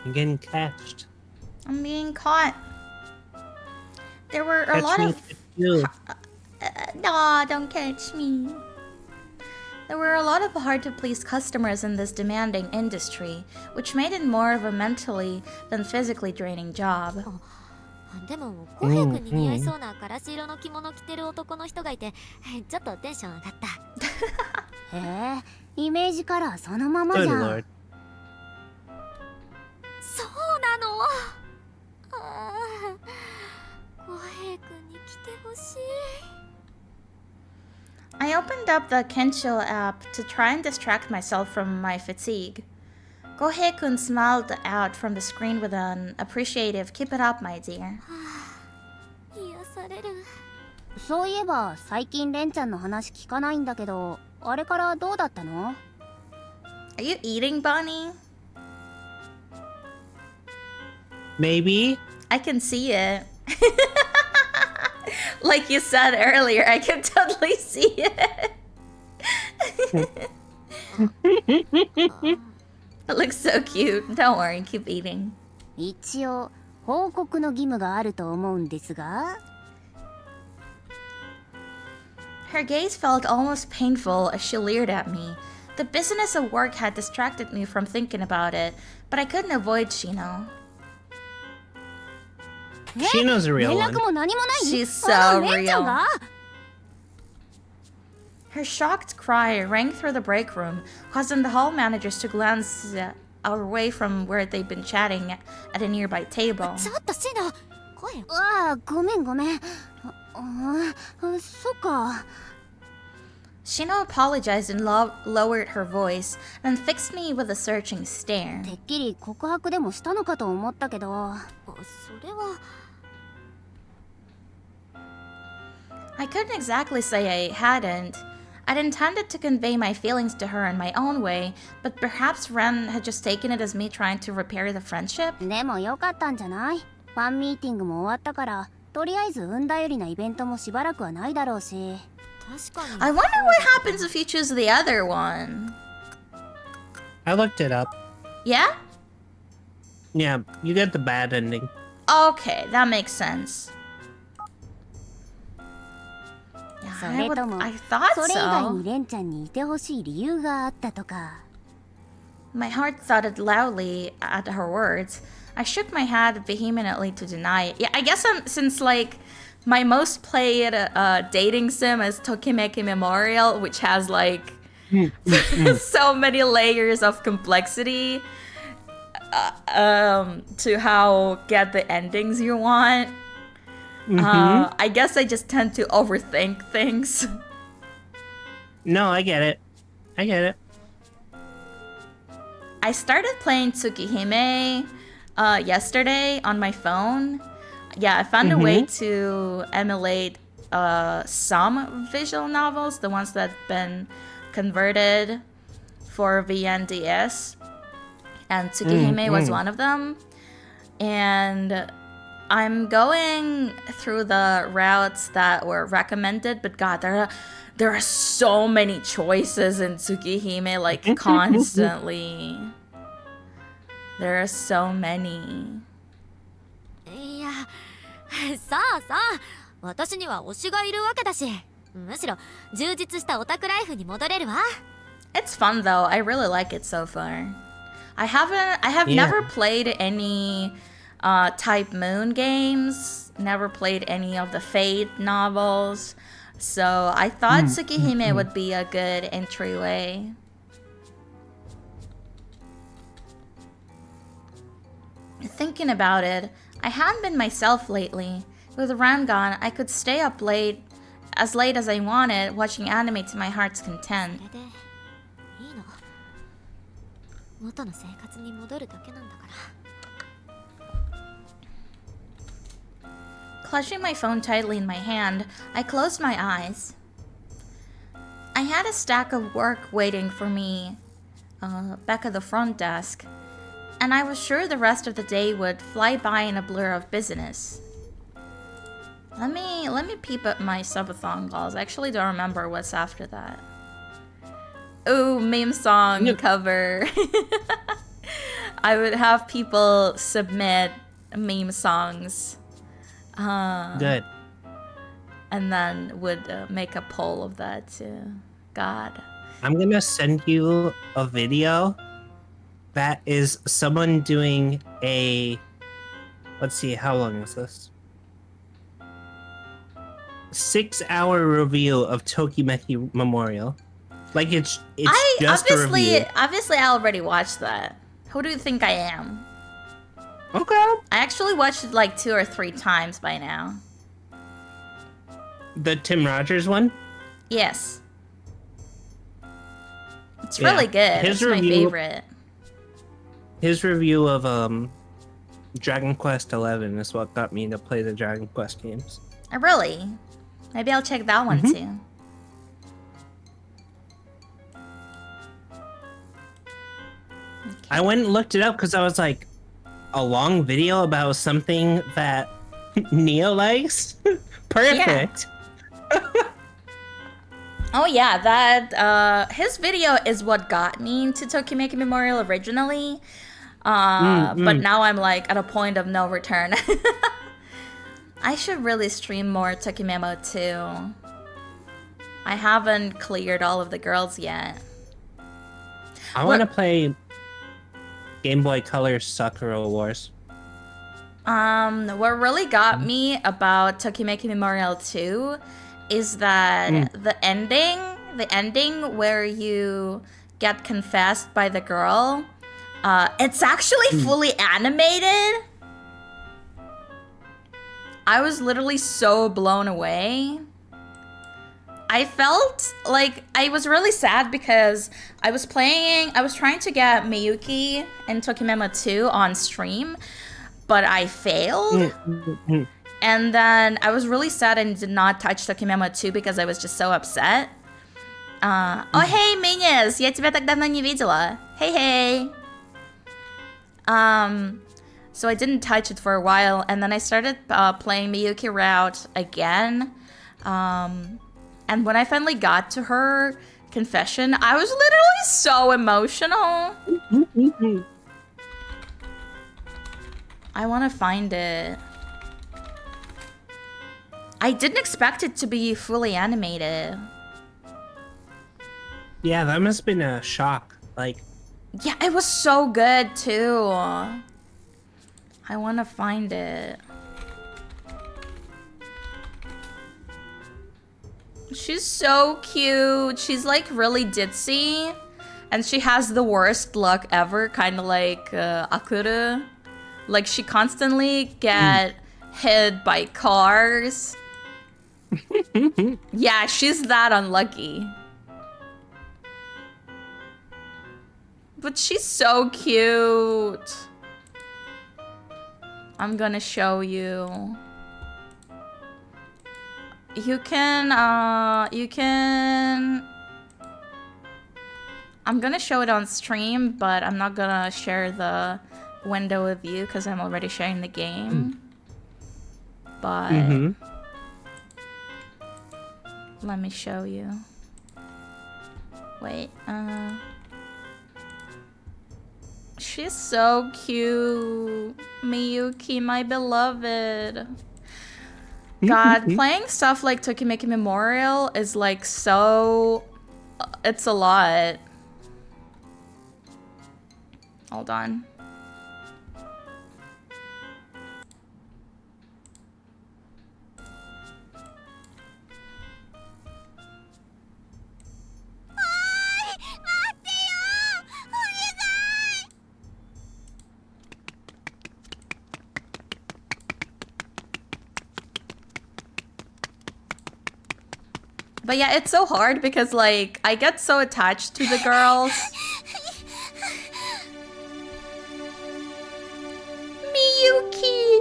S2: I'm getting catched.
S1: I'm being caught. There were a
S2: Catch
S1: lot
S2: me,
S1: of...
S2: catch you.
S1: No, don't catch me. There were a lot of hard-to-please customers in this demanding industry, which made it more of a mentally than physically draining job.
S3: でも浩平君に似合いそうなからし色の着物着てる男の人がいてちょっとテンション上がった
S5: へえ、イメージカラーそのままじ
S2: Good
S5: ゃん。
S2: lord.
S3: そうなのああ浩平君に着てほしい
S1: I opened up the Kensho app to try and distract myself from my fatigue. Gohei-kun smiled out from the screen with an appreciative "Keep it up, my dear."
S3: 癒される
S5: そういえば最近レンちゃんの話聞かないんだけど、あれからどうだったの？
S1: Are you eating, Bunny?
S2: Maybe.
S1: I can see it. Like you said earlier, I can totally see it. It looks so cute. Don't worry, keep eating.
S5: 一応報告の義務があると思うんですが。
S1: Her gaze felt almost painful as she leered at me. The business of work had distracted me from thinking about it, but I couldn't avoid Shino.
S2: She knows a
S5: 連
S2: real
S5: 絡
S2: one.
S5: も何もない？
S1: She's
S5: あ
S1: so
S5: レンちゃん
S1: real.
S5: が？
S1: Her shocked cry rang through the break room, causing the hall managers to glance away from where they'd been chatting at a nearby table.
S3: ちょっとシノ声
S5: ああ、ごめんごめん。そっか。
S1: Shino apologized and lowered her voice, and fixed me with a searching stare.
S5: てっきり告白でもしたのかと思ったけど。
S3: それは
S1: I couldn't exactly say I hadn't. I'd intended to convey my feelings to her in my own way, but perhaps Ren had just taken it as me trying to repair the friendship.
S5: でもよかったんじゃない？ファンミーティングも終わったから、とりあえず運だよりなイベントもしばらくはないだろうし。
S3: 確かに
S1: I wonder what happens if you choose the other one.
S2: I looked it up.
S1: Yeah?
S2: Yeah, you get the bad ending.
S1: Okay, that makes sense. Yeah,
S5: そ
S1: I
S5: れとも
S1: thought
S5: それ以外
S1: so.
S5: にレンちゃんにいてほしい理由があったとか。
S1: My heart thudded loudly at her words. I shook my head vehemently to deny it. Yeah, I guess since like my most played dating sim is Tokimeki Memorial, which has like so many layers of complexity to how get the endings you want. I guess I just tend to overthink things.
S2: No, I get it. I get it.
S1: I started playing Tsukihime yesterday on my phone. Yeah, I found a way to emulate some visual novels, the ones that have been converted for VNDS. And Tsukihime was one of them. And I'm going through the routes that were recommended, but God, there are so many choices in Tsukihime, like constantly. There are so many.
S3: いやさあさあ私には推しがいるわけだしむしろ充実したオタクライフに戻れるわ
S1: It's fun though. I really like it so far. I have
S2: Yeah.
S1: never played any Type Moon games. Never played any of the Fate novels. So I thought Tsukihime would be a good entryway. Thinking about it, I haven't been myself lately. With Rangan, I could stay up late as I wanted, watching anime to my heart's content.
S3: それでいいの。元の生活に戻るだけなんだから。
S1: Clutching my phone tightly in my hand, I closed my eyes. I had a stack of work waiting for me back at the front desk, and I was sure the rest of the day would fly by in a blur of business. Let me peep at my subathon goals. I actually don't remember what's after that. Ooh, meme song cover. I would have people submit meme songs.
S2: Good.
S1: And then would make a poll of that too. God.
S2: I'm gonna send you a video that is someone doing a, let's see, how long is this? 6-hour review of Tokimeki Memorial. Like it's just a review.
S1: Obviously I already watched that. Who do you think I am?
S2: Okay.
S1: I actually watched it like 2 or 3 times by now.
S2: The Tim Rogers one?
S1: Yes. It's really good. It's my favorite.
S2: His review of Dragon Quest XI is what got me to play the Dragon Quest games.
S1: Oh, really? Maybe I'll check that one too.
S2: I went and looked it up because I was like, a long video about something that Neo likes? Perfect.
S1: Oh yeah, that his video is what got me into Tokimeki Memorial originally. But now I'm like at a point of no return. I should really stream more Tokimemo too. I haven't cleared all of the girls yet.
S2: I want to play Game Boy Color Sakura Wars.
S1: What really got me about Tokimeki Memorial 2 is that the ending where you get confessed by the girl, it's actually fully animated. I was literally so blown away. I felt like I was really sad because I was trying to get Miyuki in Tokimemo 2 on stream, but I failed. And then I was really sad and did not touch Tokimemo 2 because I was just so upset. Oh, hey, Minus! Я тебя так давно не видела. Hey. So I didn't touch it for a while, and then I started playing Miyuki route again. And when I finally got to her confession, I was literally so emotional. I want to find it. I didn't expect it to be fully animated.
S2: Yeah, that must have been a shock. Like,
S1: yeah, it was so good too. I want to find it. She's so cute. She's like really ditzy. And she has the worst luck ever, kind of like Akuru. Like she constantly get hit by cars. Yeah, she's that unlucky. But she's so cute. I'm gonna show you. You can, I'm gonna show it on stream, but I'm not gonna share the window with you because I'm already sharing the game. But let me show you. Wait, she's so cute. Miyuki, my beloved. God, playing stuff like Tokimeki Memorial is like so... It's a lot. Hold on. But yeah, it's so hard because like I get so attached to the girls. Miyuki.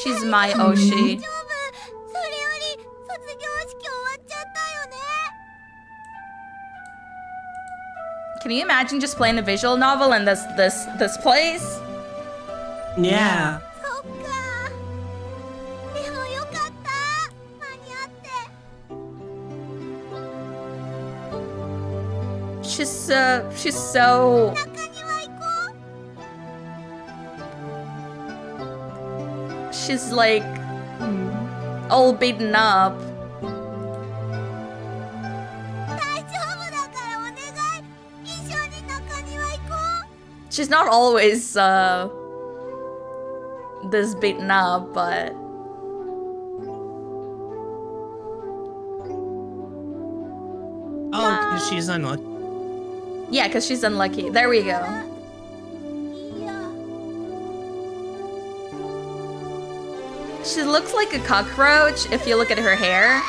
S1: She's my Oshi.
S3: それより卒業式終わっちゃったよね。
S1: Can you imagine just playing a visual novel in this place?
S2: Yeah.
S3: そっか。でもよかった。間に合って。
S1: She's so
S3: 中庭行こう。
S1: she's like all beaten up.
S3: 大丈夫だからお願い。一緒に中庭行こう。
S1: She's not always this beaten up, but
S2: Oh, because she's unlucky.
S1: yeah, because she's unlucky. There we go.
S3: いや。
S1: She looks like a cockroach if you look at her hair.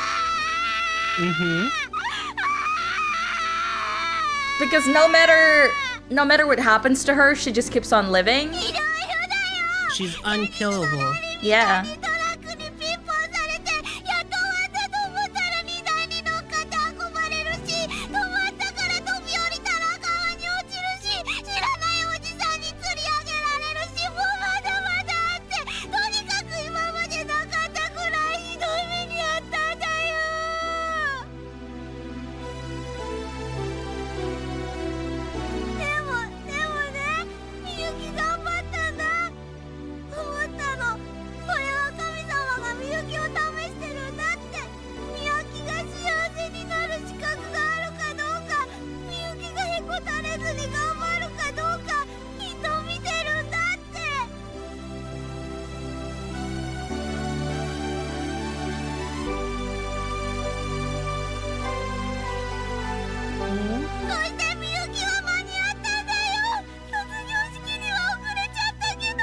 S2: Mm-hmm.
S1: Because no matter what happens to her, she just keeps on living.
S3: いろいろだよ。
S2: She's unkillable.
S1: Yeah.
S3: トラックにピンポンされてやっと終わったと思ったら荷台に乗っかって運ばれるし、止まったから飛び降りたら川に落ちるし、知らないおじさんに釣り上げられるし、もうまだまだあって、とにかく今までなかったくらいひどい目にあったんだよ。でもね、みゆき頑張ったんだ。思ったの。これは神様がみゆきを試してるんだって。みゆきが幸せになる資格があるかどうか、みゆきがへこたれずに頑張るかどうか、きっと見てるんだって。そしてみゆきは間に合ったんだよ。卒業式には遅れちゃったけど、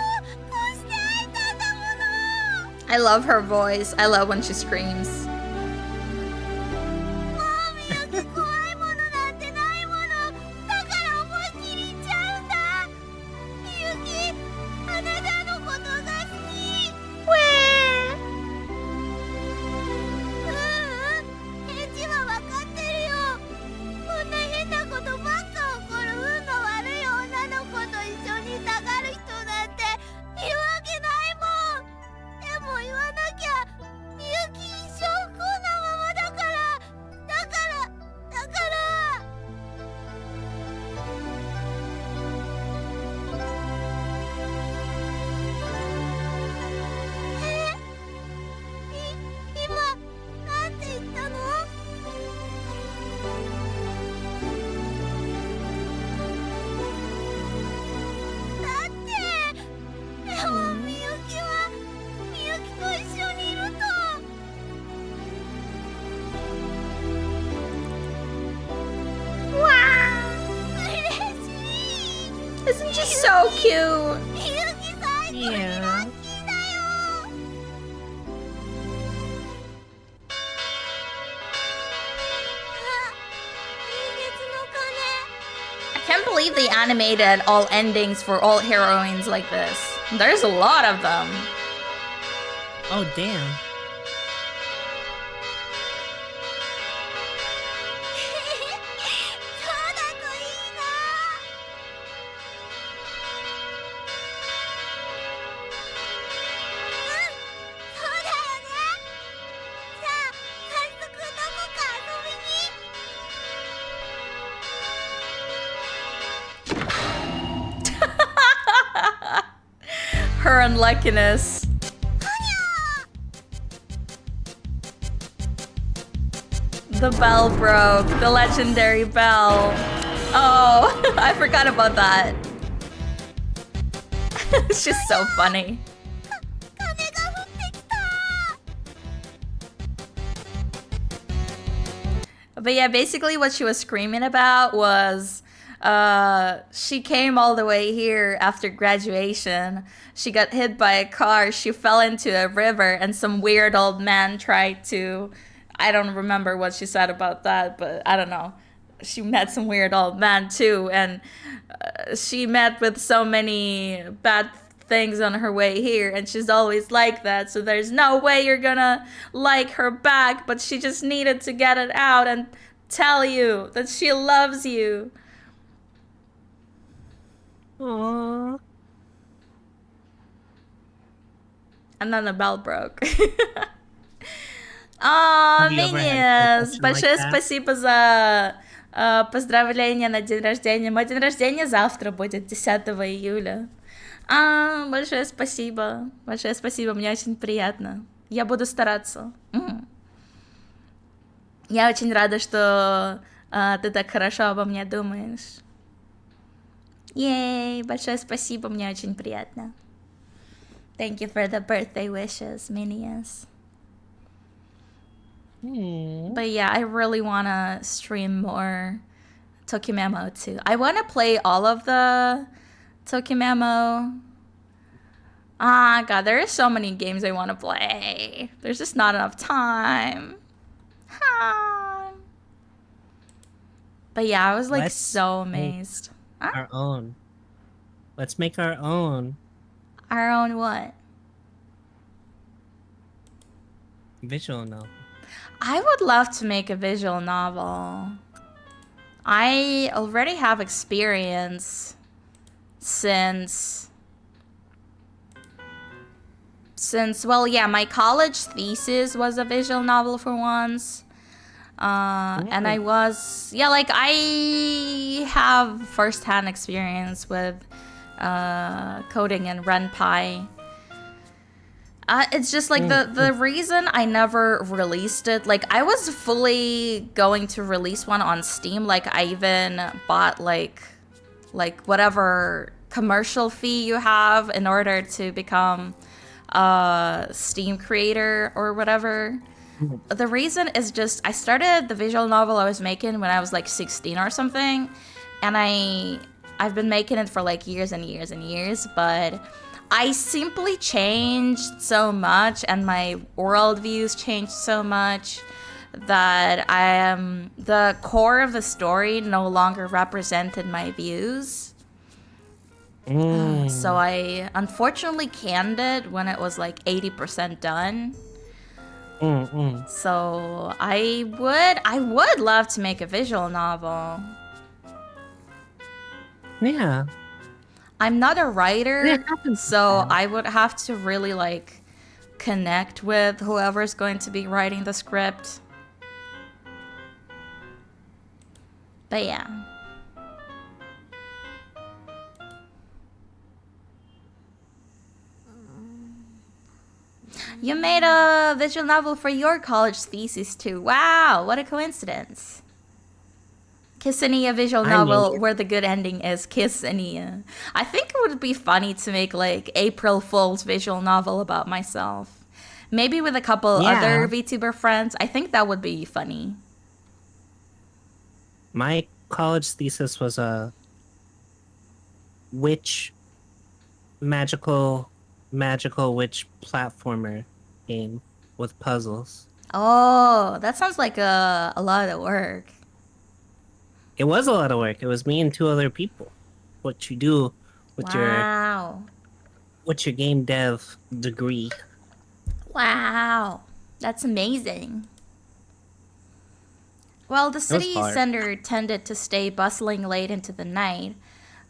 S3: こうして会えたんだもの。
S1: I love her voice. I love when she screams.
S3: もうみゆき怖いものなんてないもの。だから思いっきり言っちゃうんだ。みゆき、あなたのことが好き。返事は分かってるよ。こんな変なことばっか起こる運の悪い女の子と一緒にいたがる人なんているわけないもん。でも言わなきゃ。みゆき一生不幸なままだから。だから今なんて言ったの？だってでもみゆきはみゆきと一緒にいると嬉しい。
S1: Isn't she so cute?
S3: みゆき最高にラッキーだよ。 あ、いい月の鐘。
S1: I can't believe they animated all endings for all heroines like this. There's a lot of them.
S2: Oh, damn.
S3: そうだといいな。そうだよね。さあ、早速どこか遊びに。
S1: Her unluckiness. The bell broke. The legendary bell. Oh, I forgot about that. It's just so funny.
S3: 鐘が降ってきた。
S1: But yeah, basically what she was screaming about was she came all the way here after graduation. She got hit by a car. She fell into a river and some weird old man tried to I don't remember what she said about that, but I don't know. She met some weird old man too, and she met with so many bad things on her way here, and she's always like that, so there's no way you're gonna like her back, but she just needed to get it out and tell you that she loves you.
S2: Aww.
S1: And then the bell broke. О,
S2: Have you ever had a
S1: Минис,
S2: connection
S1: большое
S2: like that?
S1: спасибо за поздравления на день рождения. Мой день рождения завтра будет, 10 июля. Большое спасибо. Большое спасибо, мне очень приятно. Я буду стараться. Я очень рада, что ты так хорошо обо мне думаешь. Ей, большое спасибо, мне очень приятно. Thank you for the birthday wishes, Minions. But yeah, I really want to stream more Tokimemo too. I want to play all of the Tokimemo. Ah, God, there are so many games I want to play. There's just not enough time. But yeah, I was like so amazed.
S2: Our own. Let's make our own.
S1: Our own what?
S2: Visual novel.
S1: I would love to make a visual novel. I already have experience since well, yeah, my college thesis was a visual novel for once. And I was, yeah, like I have first-hand experience with coding in RenPy. It's just like the reason I never released it, like I was fully going to release one on Steam. Like I even bought like whatever commercial fee you have in order to become a Steam creator or whatever. The reason is just I started the visual novel I was making when I was like 16 or something, and I've been making it for like years and years and years, but I simply changed so much and my worldviews changed so much that the core of the story no longer represented my views. So I unfortunately canned it when it was like 80% done. So I would love to make a visual novel.
S2: Yeah.
S1: I'm not a writer,
S2: It happens
S1: so
S2: sometimes.
S1: I would have to really like connect with whoever's going to be writing the script. But yeah. You made a visual novel for your college thesis too. Wow, what a coincidence. Kisa Niya visual novel where the good ending is Kisa Niya. I think it would be funny to make like April Fool's visual novel about myself. Maybe with a couple other VTuber friends. I think that would be funny.
S2: My college thesis was a witch magical witch platformer game with puzzles.
S1: Oh, that sounds like a lot of work.
S2: It was a lot of work. It was me and 2 other people. What you do with
S1: Wow.
S2: your game dev degree.
S1: Wow. That's amazing. Well, the city
S2: hard.
S1: center tended to stay bustling late into the night.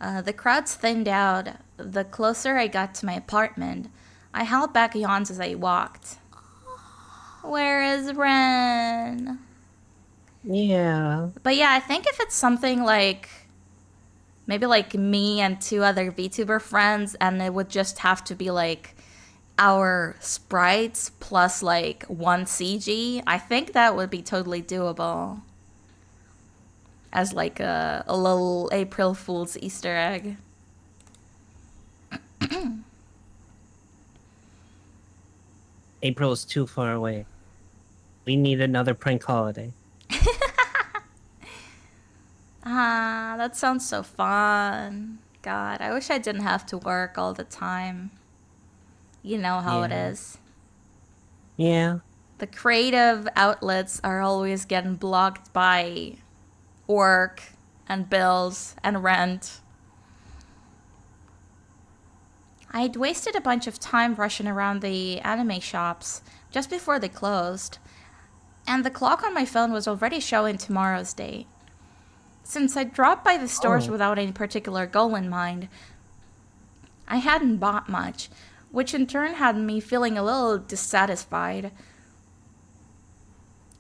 S1: The crowds thinned out. The closer I got to my apartment, I held back yawns as I walked. Where is Ren?
S2: Yeah.
S1: But yeah, I think if it's something like maybe like me and 2 other VTuber friends, and it would just have to be like our sprites plus like 1 CG, I think that would be totally doable. As like a little April Fool's Easter egg.
S2: April is too far away. We need another prank holiday.
S1: That sounds so fun. God, I wish I didn't have to work all the time. You know how it is.
S2: Yeah.
S1: The creative outlets are always getting blocked by work and bills and rent. I'd wasted a bunch of time rushing around the anime shops just before they closed, and the clock on my phone was already showing tomorrow's date. Since I dropped by the stores without any particular goal in mind, I hadn't bought much, which in turn had me feeling a little dissatisfied.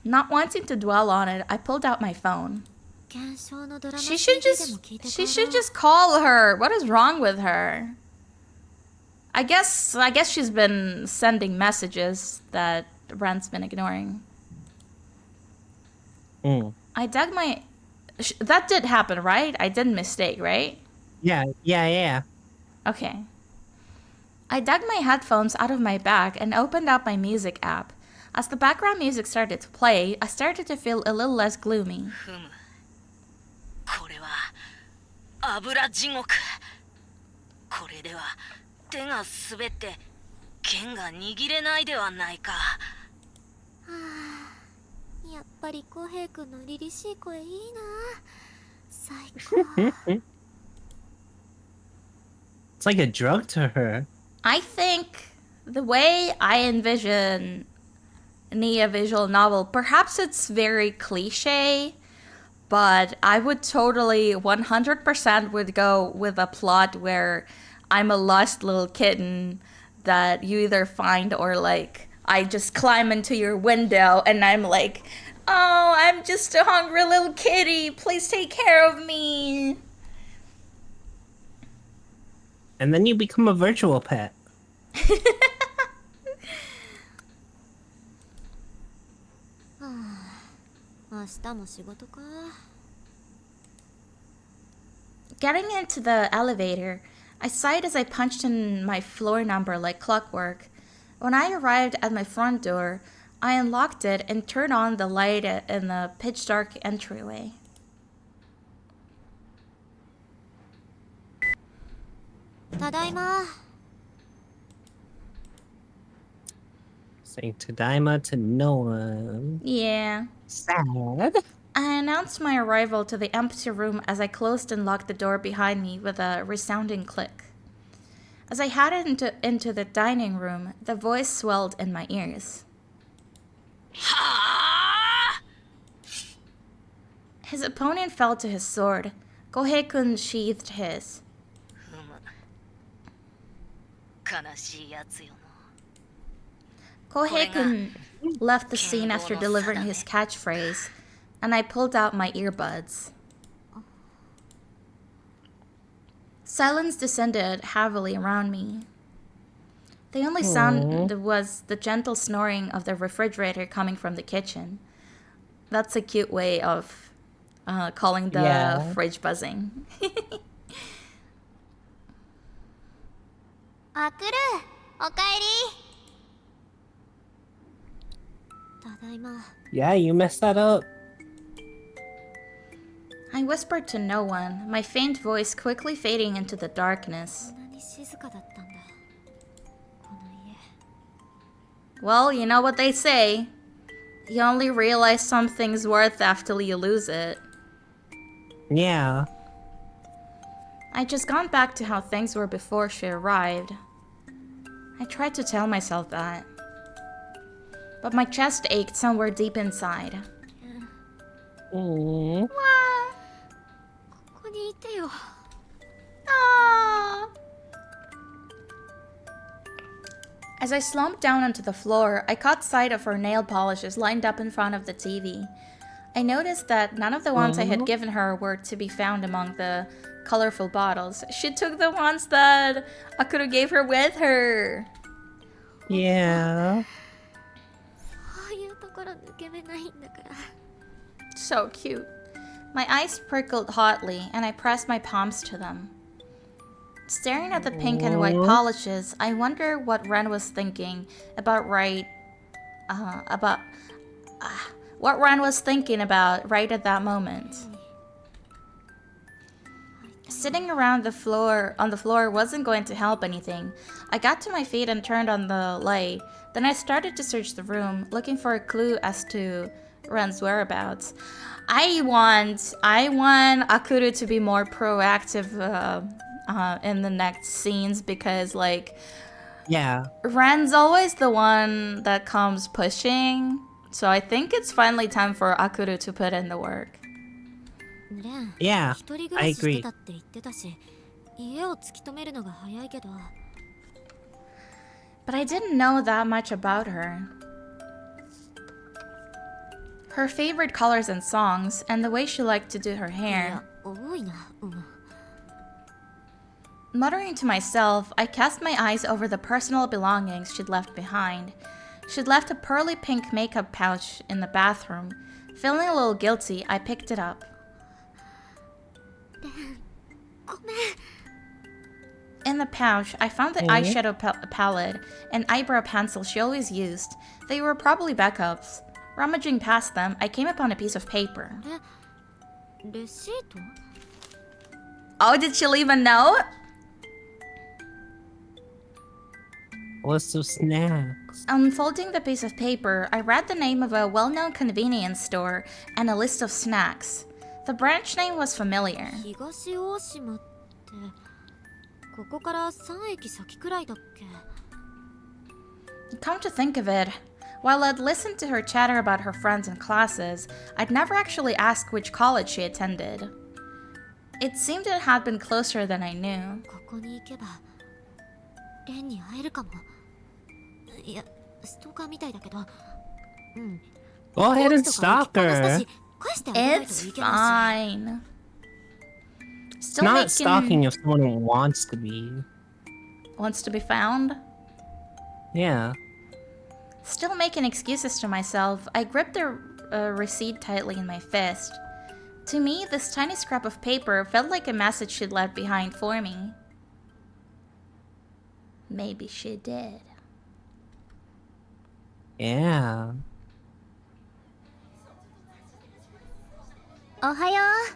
S1: Not wanting to dwell on it, I pulled out my phone. She should just call her. What is wrong with her? I guess she's been sending messages that Ren's been ignoring. I dug my... That did happen, right? I didn't mistake, right?
S2: Yeah.
S1: Okay. I dug my headphones out of my bag and opened up my music app. As the background music started to play, I started to feel a little less gloomy.
S6: これは油地獄。これでは手が滑って剣が握れないではないか。
S3: やっぱり浩平君の凛々しい声いいな。最高。
S2: It's like a drug to her.
S1: I think the way I envision Niya visual novel, perhaps it's very cliche, but I would totally 100% would go with a plot where I'm a lost little kitten that you either find or like I just climb into your window and I'm like, oh, I'm just a hungry little kitty. Please take care of me.
S2: And then you become a virtual pet. Getting into the elevator, I sighed as I punched in my floor number like clockwork. When I arrived at my front door, I unlocked it and turned on the light in the pitch-dark entryway.
S3: Tadaima.
S2: Saying Tadaima to no one.
S1: Yeah.
S2: Sad.
S1: I announced my arrival to the empty room as I closed and locked the door behind me with a resounding click. As I headed into the dining room, the voice swelled in my ears. His opponent fell to his sword. Kohei-kun sheathed his.
S6: 悲しいやつよな。
S1: Kohei-kun left the scene after delivering his catchphrase, and I pulled out my earbuds. Silence descended heavily around me. The only sound was the gentle snoring of the refrigerator coming from the kitchen. That's a cute way of calling the fridge buzzing.
S3: Akuru, okaeri. Tadaima.
S2: Yeah, you messed that up.
S1: I whispered to no one, my faint voice quickly fading into the darkness. Well, you know what they say. You only realize something's worth after you lose it.
S2: Yeah.
S1: I'd just gone back to how things were before she arrived. I tried to tell myself that. But my chest ached somewhere deep inside.
S2: Mm.
S1: As I slumped down onto the floor, I caught sight of her nail polishes lined up in front of the TV. I noticed that none of the ones I had given her were to be found among the colorful bottles. She took the ones that Akuru gave her with her.
S2: Yeah.
S1: So cute. My eyes prickled hotly, and I pressed my palms to them. Staring at the pink and white polishes, I wonder what Ren was thinking about right at that moment. Sitting around on the floor wasn't going to help anything. I got to my feet and turned on the light. Then I started to search the room, looking for a clue as to Ren's whereabouts. I want Akuru to be more proactive in the next scenes, because like
S2: Yeah.
S1: Ren's always the one that comes pushing. So I think it's finally time for Akuru to put in the work.
S3: レン
S2: Yeah,
S3: 一人暮
S2: I
S3: らしして
S2: agree.
S3: たって言ってたし、家を突き止めるのが早いけど。
S1: But I didn't know that much about her. Her favorite colors and songs, and the way she liked to do her
S3: い
S1: hair.
S3: や、多いな。
S1: Muttering to myself, I cast my eyes over the personal belongings she'd left behind. She'd left a pearly pink makeup pouch in the bathroom. Feeling a little guilty, I picked it up.
S3: ごめん。
S1: In the pouch, I found the eyeshadow palette and eyebrow pencil she always used. They were probably backups. Rummaging past them, I came upon a piece of paper.
S3: レシート？
S1: Oh, did she leave a note?
S2: List of snacks.
S1: Unfolding the piece of paper, I read the name of a well-known convenience store and a list of snacks. The branch name was familiar.
S3: 東大島ってここから3駅先くらいだっけ？
S1: Come to think of it, while I'd listened to her chatter about her friends and classes, I'd never actually asked which college she attended. It seemed it had been closer than I knew.
S3: ここに行けばレンに会えるかも。いや、ストーカーみたいだけど。うん。
S2: Go ahead and
S3: コーチとか
S2: stalk
S3: 置きっぱなしだ
S2: her.
S3: し返してあげないと
S1: It's
S3: いけないし。
S1: fine.
S2: It's
S1: Still
S2: not stalking
S1: making...
S2: if someone wants to be.
S1: Wants to be found?
S2: Yeah.
S1: Still making excuses to myself, I gripped the receipt tightly in my fist. To me, this tiny scrap of paper felt like a message she'd left behind for me. Maybe she did.
S2: Yeah.
S5: おはよう。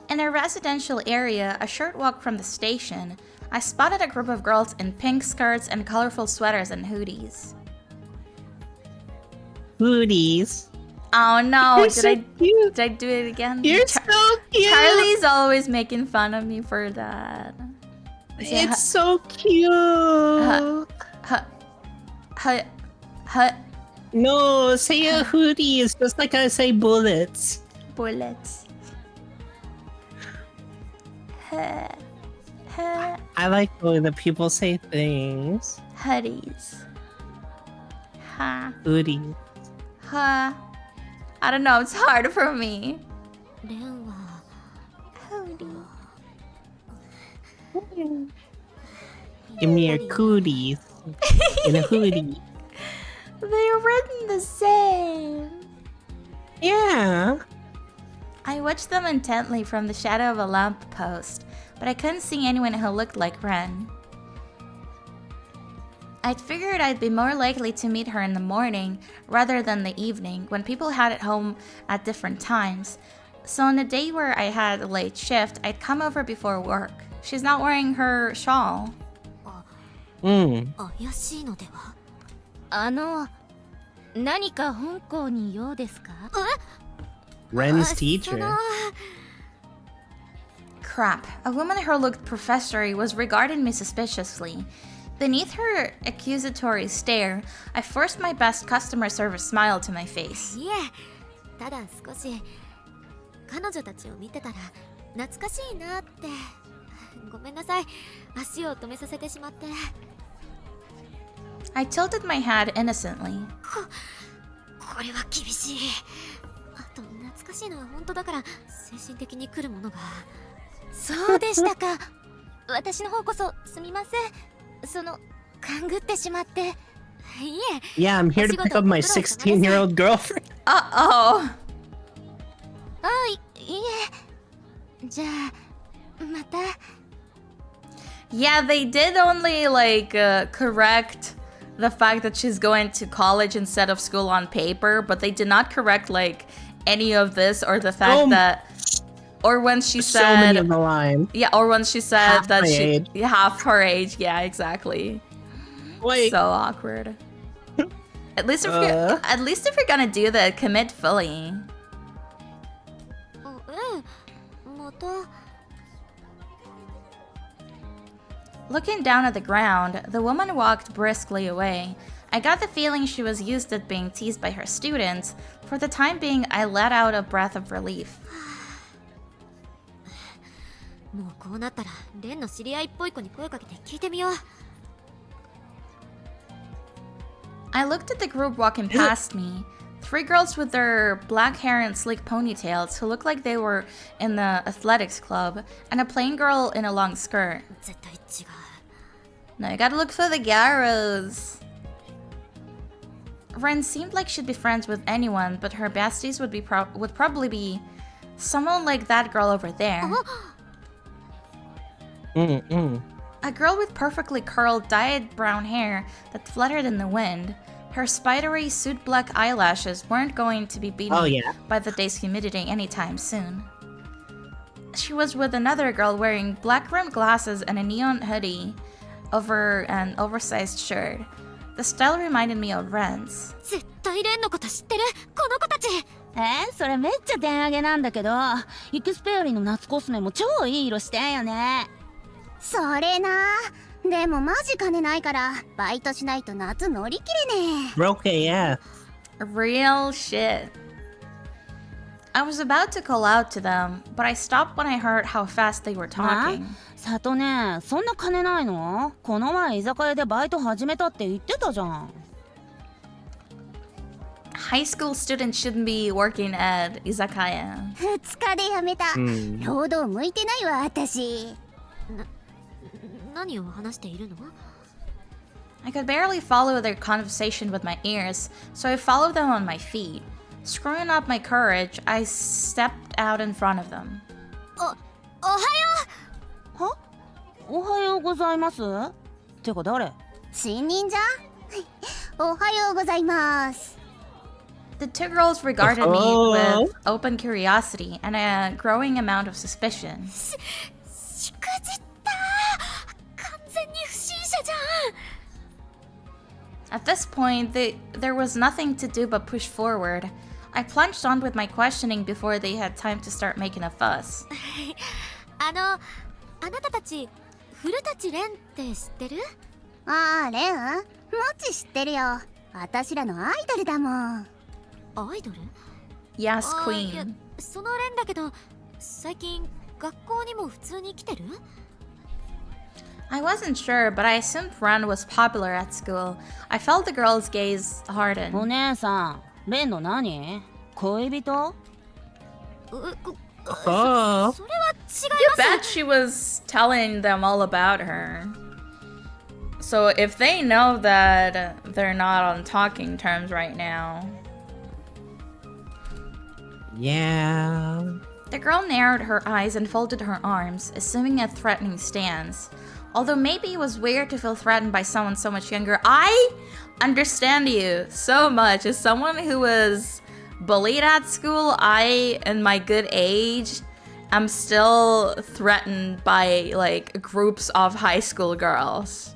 S1: In a residential area, a short walk from the station, I spotted a group of girls in pink skirts and colorful sweaters and hoodies.
S2: Booties.
S1: Oh no,
S2: You're so cute.
S1: did I do it again?
S2: You're so cute.
S1: Charlie's always making fun of me for that.
S2: It's so cute. No, say a hoodie. It's just like I say bullets.
S1: Bullets.
S2: I like when the people say things.
S1: Hoodies. Ha.
S2: Hoodie.
S1: Ha. I don't know, it's hard for me.
S3: レンは
S1: Hoodie.
S2: Give me your cooties. In a hoodie.
S1: They're written the same.
S2: Yeah.
S1: I watched them intently from the shadow of a lamppost, but I couldn't see anyone who looked like Ren. I'd figured I'd be more likely to meet her in the morning rather than the evening, when people had it home at different times. So on a day where I had a late shift, I'd come over before work. She's not wearing her shawl.
S3: 怪しいのでは？
S5: 何か本校に用ですか？
S2: Ren's teacher.
S1: Crap, a woman who looked professory was regarding me suspiciously. Beneath her accusatory stare, I forced my best customer service smile to my face.
S3: いえ、ただ少し彼女たちを見てたら懐かしいなって。ごめんなさい、足を止めさせてしまって。
S1: I tilted my head innocently.
S3: これは厳しい。あと懐かしいのは本当だから精神的に来るものが。
S5: そうでしたか。私の方こそすみません。勘ぐってしまって。
S3: いえ。
S2: Yeah, I'm here to pick up my 16-year-old girlfriend.
S1: Uh-oh.
S5: いえ。じゃあ、また。
S1: Yeah, they did only, like, correct the fact that she's going to college instead of school on paper, but they did not correct, like, any of this or the fact that... Or when she
S2: So many
S1: said,
S2: of the line.
S1: yeah, or when she said
S2: Half
S1: that
S2: my
S1: she
S2: age.
S1: half her age. Yeah, exactly.
S2: Wait.
S1: So awkward. At least if you're gonna do that, commit fully.
S3: また
S1: Looking down at the ground, the woman walked briskly away. I got the feeling she was used to being teased by her students. For the time being, I let out a breath of relief.
S3: もうこうなったらレンの知り合いっぽい子に声かけて聞いてみよう
S1: I looked at the group walking past me. 3 girls with their black hair and sleek ponytails who looked like they were in the athletics club, and a plain girl in a long skirt.
S3: 絶対違う
S1: Now you gotta look for the gyros. Ren seemed like she'd be friends with anyone, but her besties would probably be someone like that girl over there. A girl with perfectly curled, dyed brown hair that fluttered in the wind. Her spidery, suit black eyelashes weren't going to be beaten by the day's humidity anytime soon. She was with another girl wearing black rimmed glasses and a neon hoodie over an oversized shirt. The style reminded me of Ren's.
S3: 絶対レンのこと知ってるこの子たち
S5: それめっちゃ点上げなんだけど、イクスペよりの夏コスメも超いい色してんよね。それな。でもマジ金ないからバイトしないと夏乗り切れねえ。
S2: Okay, yeah.
S1: Real shit. I was about to call out to them, but I stopped when I heard how fast they were talking.
S5: 佐藤ね、そんな金ないの？この前居酒屋でバイト始めたって言ってたじゃん。
S1: High school students shouldn't be working at izakaya.
S5: 2日で辞めた。労働向いてないわ、私。
S3: 何を話しているの
S1: I could barely follow their conversation with my ears, so I followed them on my feet. Screwing up my courage, I stepped out in front of them.
S3: おはよ
S5: う。は？おはようございます。てか誰？新任じゃ？おはようございます。
S1: The 2 girls regarded me with open curiosity and a growing amount of suspicion.
S3: しくじった完全に不審者じゃん
S1: At this point, there was nothing to do but push forward. I plunged on with my questioning before they had time to start making a fuss.
S3: あなたたち古舘蓮って知ってる
S5: ああ、レン？もち知ってるよ。私らのアイドルだもん。
S3: アイドル
S1: Yes,
S3: いや
S1: queen.
S3: その蓮だけど最近学校にも普通に来てる
S1: I wasn't sure, but I assumed Ren was popular at school. I felt the girl's gaze
S5: お
S1: harden.
S5: 姉さん、レンの何？恋人？
S3: それは違い
S1: You bet she was telling them all about her. So if they know that they're not on talking terms right now.
S2: Yeah.
S1: The girl narrowed her eyes and folded her arms, assuming a threatening stance. Although maybe it was weird to feel threatened by someone so much younger, I understand you so much. As someone who was bullied at school, I, in my good age, am still threatened by like groups of high school girls.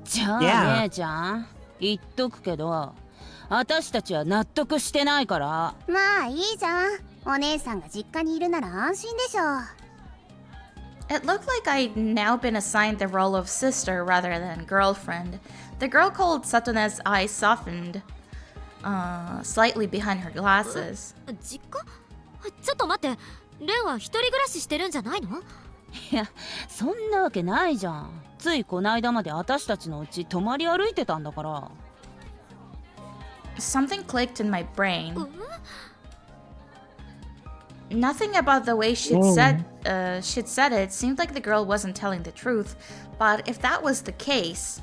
S5: じゃあ、
S2: Yeah.
S5: 姉ちゃん、言っとくけど、私たちは納得してないから。まあいいじゃん。お姉さんが実家にいるなら安心でしょ。
S1: It looked like I'd now been assigned the role of sister rather than girlfriend. The girl called Satone's eyes softened slightly behind her glasses.
S3: 実家ちょっと待ってレンは一人暮らししてるんじゃないの
S5: いや、そんなわけないじゃん。ついこないだまで私たちのうち泊まり歩いてたんだから。
S1: Something clicked in my brain. Nothing about the way she'd said it seemed like the girl wasn't telling the truth. But if that was the case,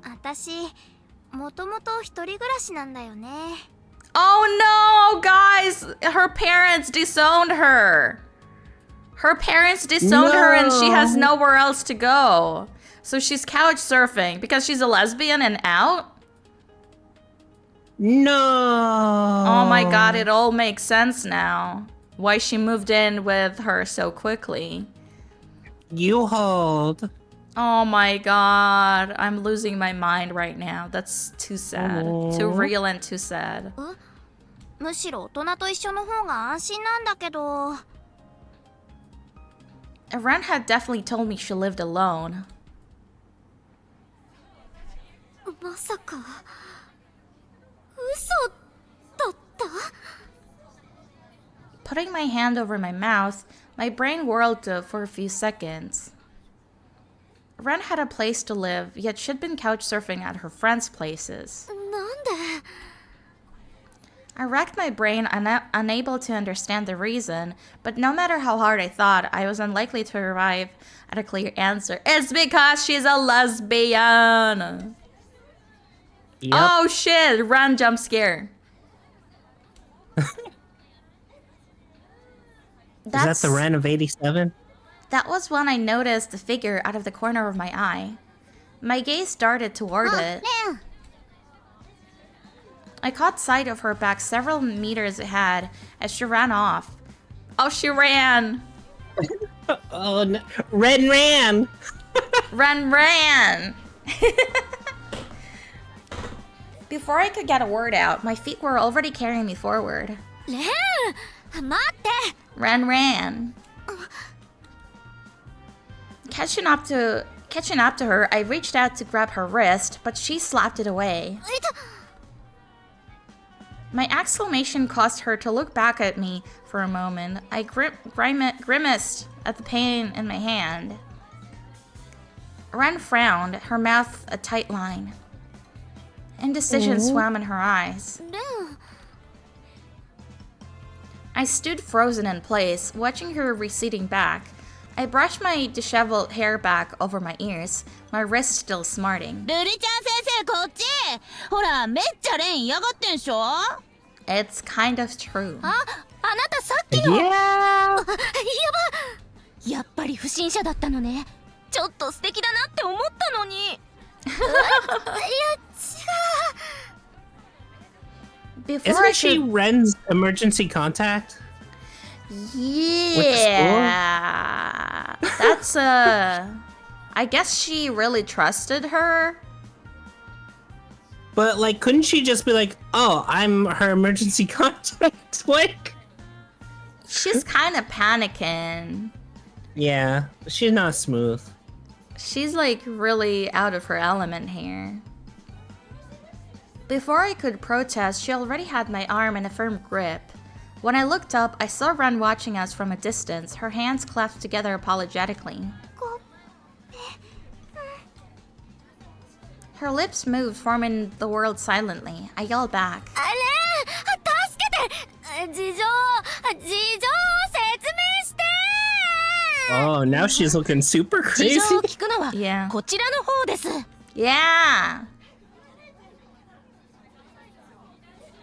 S5: 私、もともと一人暮らしなんだよね。
S1: oh no, guys! Her parents disowned her. Her parents disowned her and she has nowhere else to go. So she's couch surfing because she's a lesbian and out?
S2: No.
S1: Oh my god, it all makes sense now. Why she moved in with her so quickly.
S2: You hold.
S1: Oh my god, I'm losing my mind right now. That's too sad. Too real and too sad.
S3: むしろ大人と一緒の方が安心なんだけど。
S1: Ren had definitely told me she lived alone.
S3: まさか嘘だった？
S1: Putting my hand over my mouth, my brain whirled for a few seconds. Ren had a place to live, yet she'd been couch surfing at her friends' places.
S3: なんで？
S1: I racked my brain, unable to understand the reason, but no matter how hard I thought, I was unlikely to arrive at a clear answer. It's because she's a lesbian!
S2: Yep.
S1: Oh shit! Run, jump scare.
S2: Is that the Ren of 87?
S1: That was when I noticed the figure out of the corner of my eye. My gaze darted toward it.
S3: Yeah.
S1: I caught sight of her back several meters ahead as she ran off. Oh, she ran!
S2: Oh, no. Ren ran!
S1: Ran! Before I could get a word out, my feet were already carrying me forward.
S3: レン、待って。
S1: Ran. Catching up to her, I reached out to grab her wrist, but she slapped it away. My exclamation caused her to look back at me for a moment. I grimaced at the pain in my hand. Ren frowned, her mouth a tight line. Indecision swam in her eyes.
S3: レン。
S1: I stood frozen in place, watching her receding back. I brushed my disheveled hair back over my ears, my wrist still smarting.
S5: ルリちゃん先生こっち。ほら、めっちゃレン嫌がってんしょ。
S1: It's kind of true.
S3: あなたさっきの。
S2: Yeah!
S3: やば。やっぱり不審者だったのね。ちょっと素敵だなって思ったのに。いや、違う。
S1: Before
S2: Isn't
S1: I
S2: she
S1: could...
S2: Ren's emergency contact?
S1: Yeah. That's I guess she really trusted her.
S2: But, like, couldn't she just be like, oh, I'm her emergency contact? Like...
S1: She's kind of panicking.
S2: Yeah, she's not smooth.
S1: She's like really out of her element here. Before I could protest, she already had my arm in a firm grip. When I looked up, I saw Ren watching us from a distance, her hands clasped together apologetically. Her lips moved, forming the word silently. I yelled back.
S3: あれ、助けて。事情説明して。
S2: Oh, now she's looking super
S3: 事
S2: crazy.
S3: 情を聞くのは
S1: Yeah.
S3: こちらの方です。
S1: Yeah!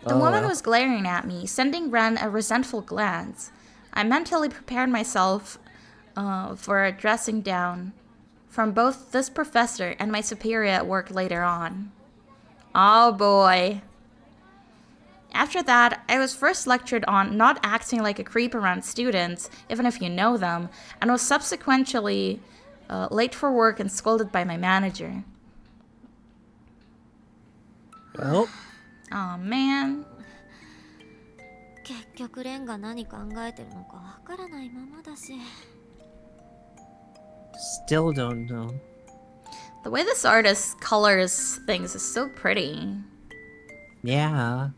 S1: The
S2: Oh,
S1: woman
S2: well.
S1: was glaring at me, sending Ren a resentful glance. I mentally prepared myself for a dressing down from both this professor and my superior at work later on. Oh boy. After that, I was first lectured on not acting like a creep around students, even if you know them, and was subsequently late for work and scolded by my manager.
S2: Well,
S1: Oh man.
S3: 結局レンが何考えてるのかわからないままだし。
S2: still don't know.
S1: The way this artist colors things is so pretty.
S2: Yeah.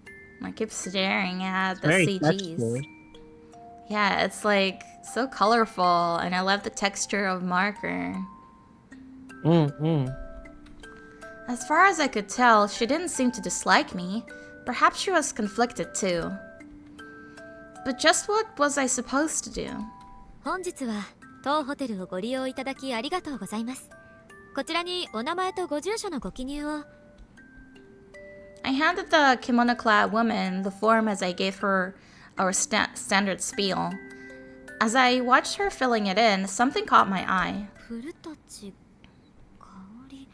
S1: I keep staring at the
S2: Very
S1: CGs.
S2: textured.
S1: Yeah, it's like so colorful, and I love the texture of marker. As far as I could tell, she didn't seem to dislike me. Perhaps she was conflicted too. But just what was I supposed to do?
S3: 本日は当ホテルをご利用いただきありがとうございます。こちらにお名前とご住所のご記入を。
S1: I handed the kimono-clad woman the form as I gave her our standard spiel. As I watched her filling it in, something caught my eye.
S3: 古舘香り。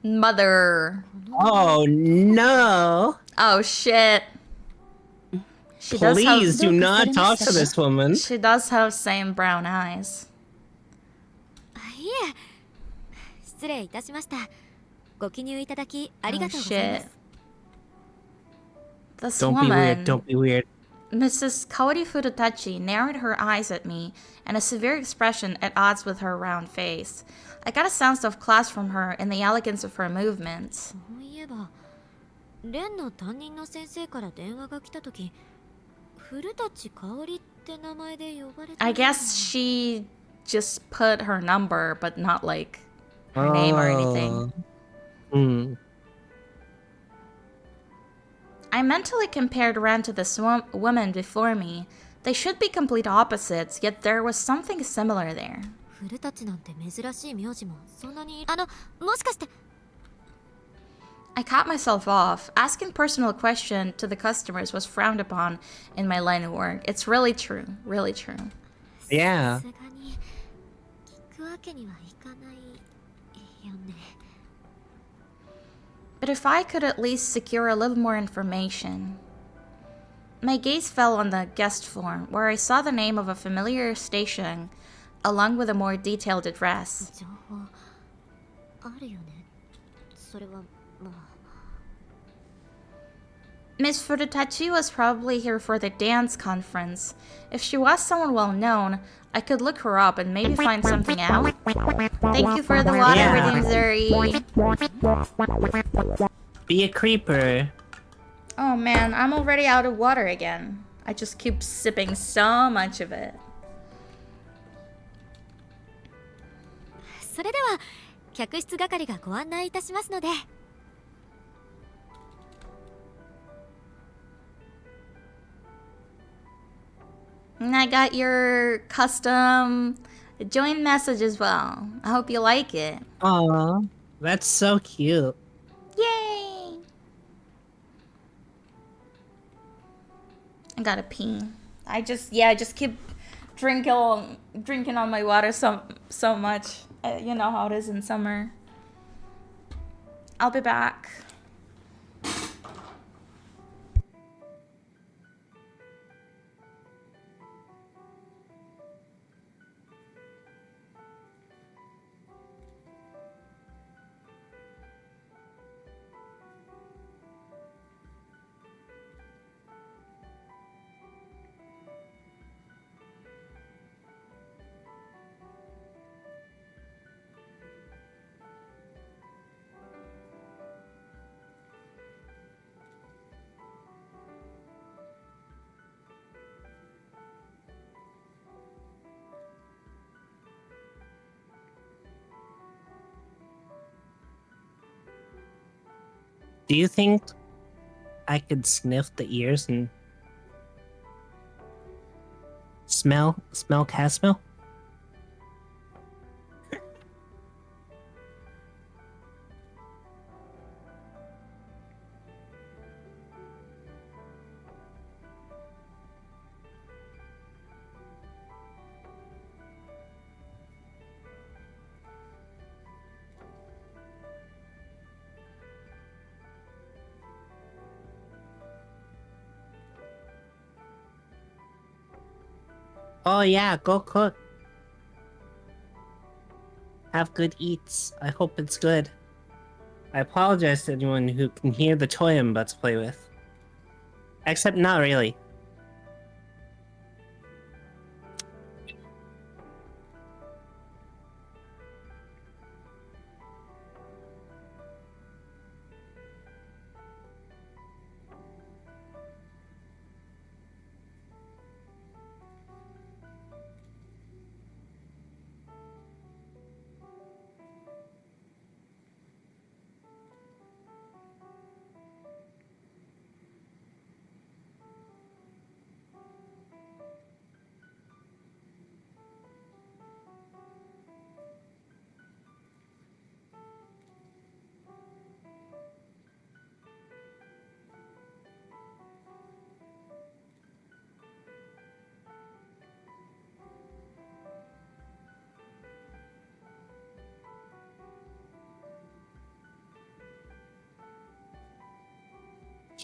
S1: Mother.
S2: Oh no!
S1: Oh shit. She does have.
S2: Please do not talk to this woman.
S1: She does have same brown eyes.
S3: いえ、失礼いたしました。ご記入いただきあり
S1: Oh
S3: がとうございま
S1: shit.
S3: す。
S1: This
S2: Don't be weird.
S1: woman,
S2: Don't be weird.
S1: Mrs. Kaori Furutachi, narrowed her eyes at me, and a severe expression at odds with her round face. I got a sense of class from her in the elegance of her movements.
S3: そういえば、レンの担任の先生から電話が来たとき、古舘香織って名前で呼ばれて。
S1: I guess she just put her number, but not like her name or anything.
S2: Hmm.
S1: I mentally compared Ren to this woman before me. They should be complete opposites, yet there was something similar there.
S3: 古舘なんて珍しい名字もそんなに。もしかして。
S1: I caught myself off. Asking personal question to the customers was frowned upon in my line of work. It's really true. Really true.
S2: Yeah.
S3: さすがに聞くわけにはいかないよね。
S1: But if I could at least secure a little more information. My gaze fell on the guest form, where I saw the name of a familiar station, along with a more detailed address.
S3: 情報あるよね。それはまあ。
S1: Miss Furutachi was probably here for the dance conference. If she was someone well known, I could look her up and maybe find something out. Thank you for the water,
S2: Yeah.
S1: Redeem Zuri.
S2: Be a creeper.
S1: Oh man, I'm already out of water again. I just keep sipping so much of it.
S3: それでは客室係がご案内いたしますので。
S1: And I got your custom join message as well. I hope you like it.
S2: Aw, that's so cute.
S1: Yay! I gotta pee. I just keep drinking on my water so much. You know how it is in summer. I'll be back.
S2: Do you think I could sniff the ears and smell cat smell? Oh yeah, go cook. Have good eats. I hope it's good. I apologize to anyone who can hear the toy I'm about to play with. Except not really.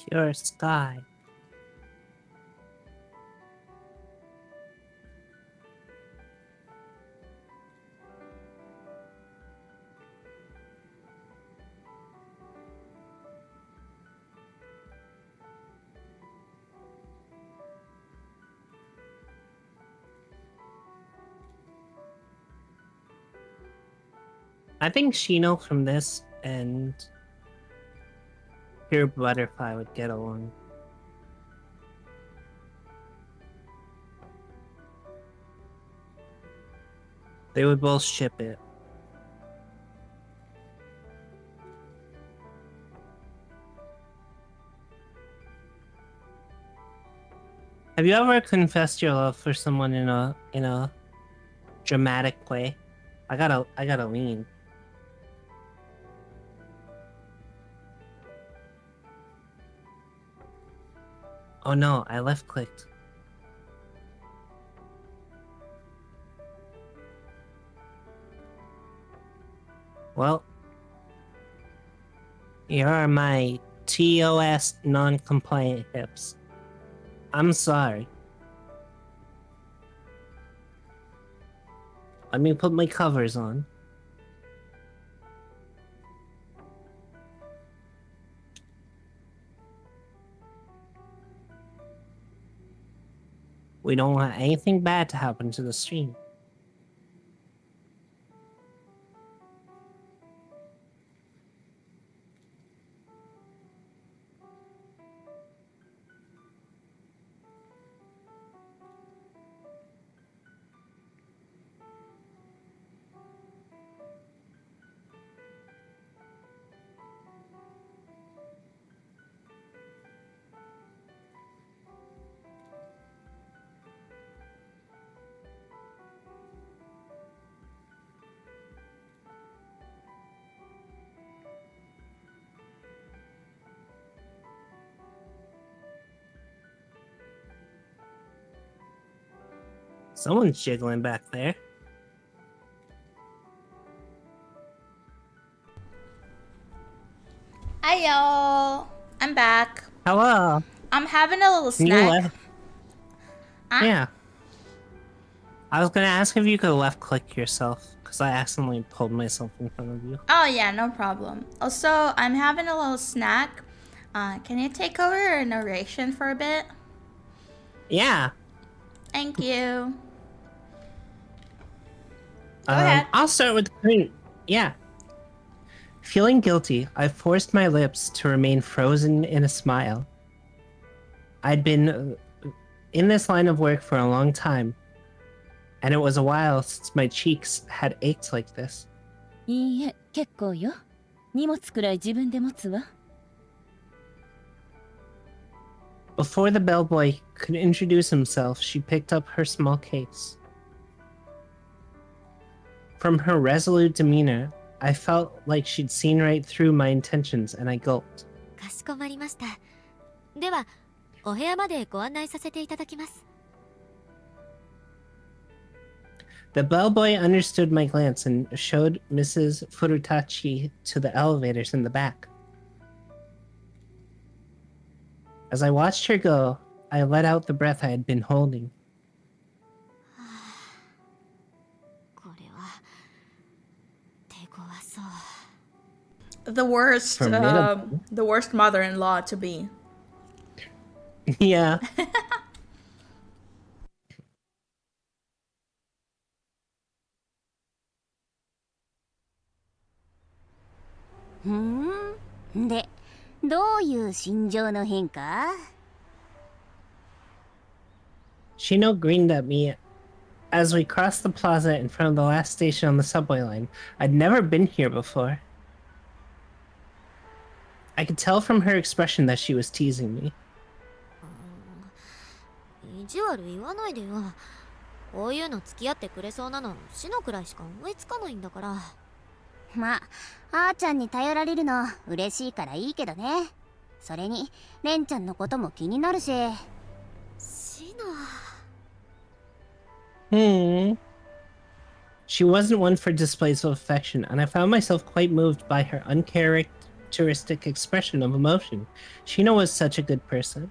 S2: pure sky. I think Shino from this and Pure Butterfly would get along. They would both ship it. Have you ever confessed your love for someone in a dramatic way? I gotta lean. Oh no, I left clicked. Well, here are my TOS non-compliant hips. I'm sorry. Let me put my covers on. We don't want anything bad to happen to the stream. Someone's jiggling back there.
S1: Hi y'all, I'm back.
S2: Hello.
S1: I'm having a little
S2: Can you
S1: snack.
S2: left? Yeah. I was gonna ask if you could left click yourself, because I accidentally pulled myself in front of you.
S1: Oh yeah, no problem. Also, I'm having a little snack. Can you take over a narration for a bit?
S2: Yeah.
S1: Thank you. Go ahead.
S2: I'll start with yeah. Feeling guilty, I forced my lips to remain frozen in a smile. I'd been in this line of work for a long time, and it was a while since my cheeks had ached like this.
S5: いいえ、結構よ。荷物くらい自分で持つわ。
S2: Before the bellboy could introduce himself, she picked up her small case. From her resolute demeanor, I felt like she'd seen right through my intentions, and I gulped.
S3: かしこまりました。では、お部屋までご案内させていただきます。
S2: The bellboy understood my glance and showed Mrs. Furutachi to the elevators in the back. As I watched her go, I let out the breath I had been holding.
S3: これは手強そう。
S1: The worst,
S2: Formidable.
S1: the worst mother-in-law to be.
S2: Yeah.
S5: Hmm? で、どういう心情の変化?
S2: Shino grinned at me as we crossed the plaza in front of the last station on the subway line. I'd never been here before. I could tell from her expression that she was teasing me.
S3: 意地悪言わないでよ。こういうの付き合ってくれそうなのシノくらいしか思いつかないんだから。
S5: まあ、あーちゃんに頼られるの嬉しいからいいけどね。それに、レンちゃんのことも気になるし。
S3: シノ。
S2: She wasn't one for displays of affection, and I found myself quite moved by her characteristic expression of emotion. Shino was such a good person.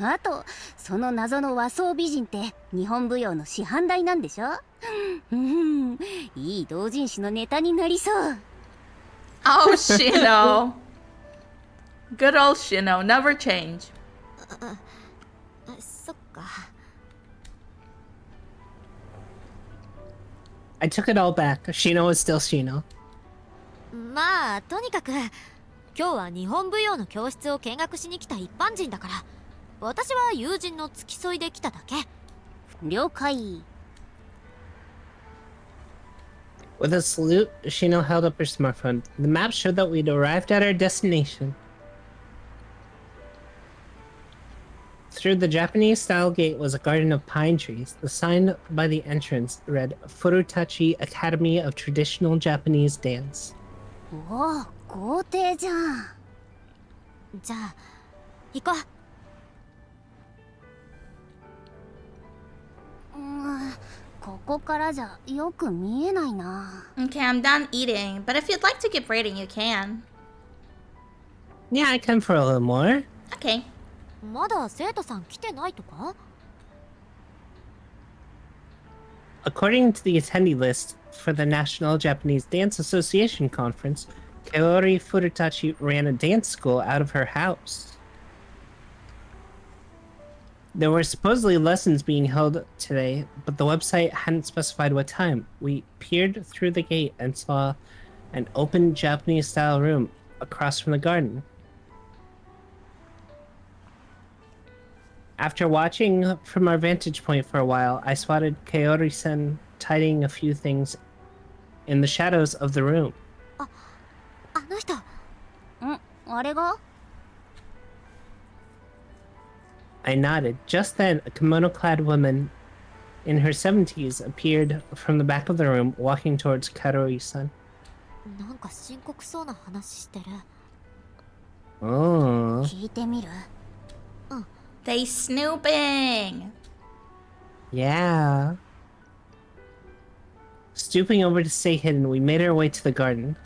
S5: あとその謎の和装美人って日本舞踊の師範代なんでしょ。うんいい同人誌のネタになりそう。
S1: Oh, Shino. Good old Shino, never change.
S3: そっか。
S2: I took it all back. Shino is still Shino.
S3: まあとにかく今日は日本舞踊の教室を見学しに来た一般人だから、私は友人の付き添いで来ただけ。
S5: 了解。
S2: With a salute, Shino held up her smartphone. The map showed that we'd arrived at our destination. Through the Japanese-style gate was a garden of pine trees. The sign by the entrance read Furutachi Academy of Traditional Japanese Dance.
S5: おお豪邸じゃん。
S3: じゃあ行こう。
S5: ここからじゃよく見えないな。
S1: Okay, I'm done eating, but if you'd like to keep reading, you can.
S2: Yeah, I come for a little more.
S1: Okay.
S3: まだ生徒さん来てないとか？
S2: According to the attendee list for the National Japanese Dance Association conference, Kaori Furutachi ran a dance school out of her house. There were supposedly lessons being held today, but the website hadn't specified what time. We peered through the gate and saw an open Japanese-style room across from the garden. After watching from our vantage point for a while, I spotted Kaori-san tidying a few things in the shadows of the room.
S3: あの人。
S5: あれが？
S2: I nodded. Just then, a kimono-clad woman in her 70s appeared from the back of the room, walking towards Kaori-san.
S3: なんか深刻そうな話してる。
S2: Oh.
S5: 聞いてみる？
S1: They snooping.
S2: Yeah. Stooping over to stay hidden, we made our way to the garden.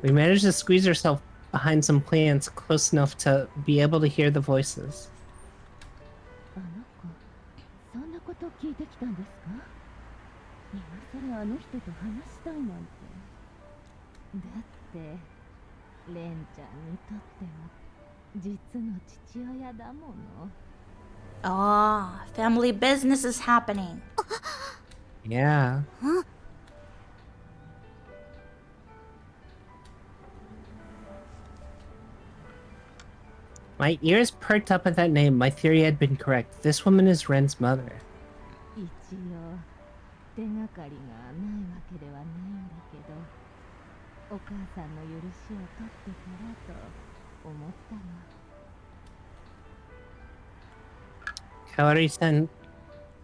S2: We managed to squeeze ourselves behind some plants close enough to be able to hear the voices.
S7: あの子、そんなこと聞いてきたんですか？今更あの人と話したいなんて。だって、レンちゃんにとっては実の父親だもの。
S1: Oh, family business is happening.
S2: Yeah. My ears perked up at that name. My theory had been correct. This woman is Ren's mother.
S7: 一応手がかりがないわけではないんだけど、お母さんの許しを取ってからと思ったの。
S2: Kaori-san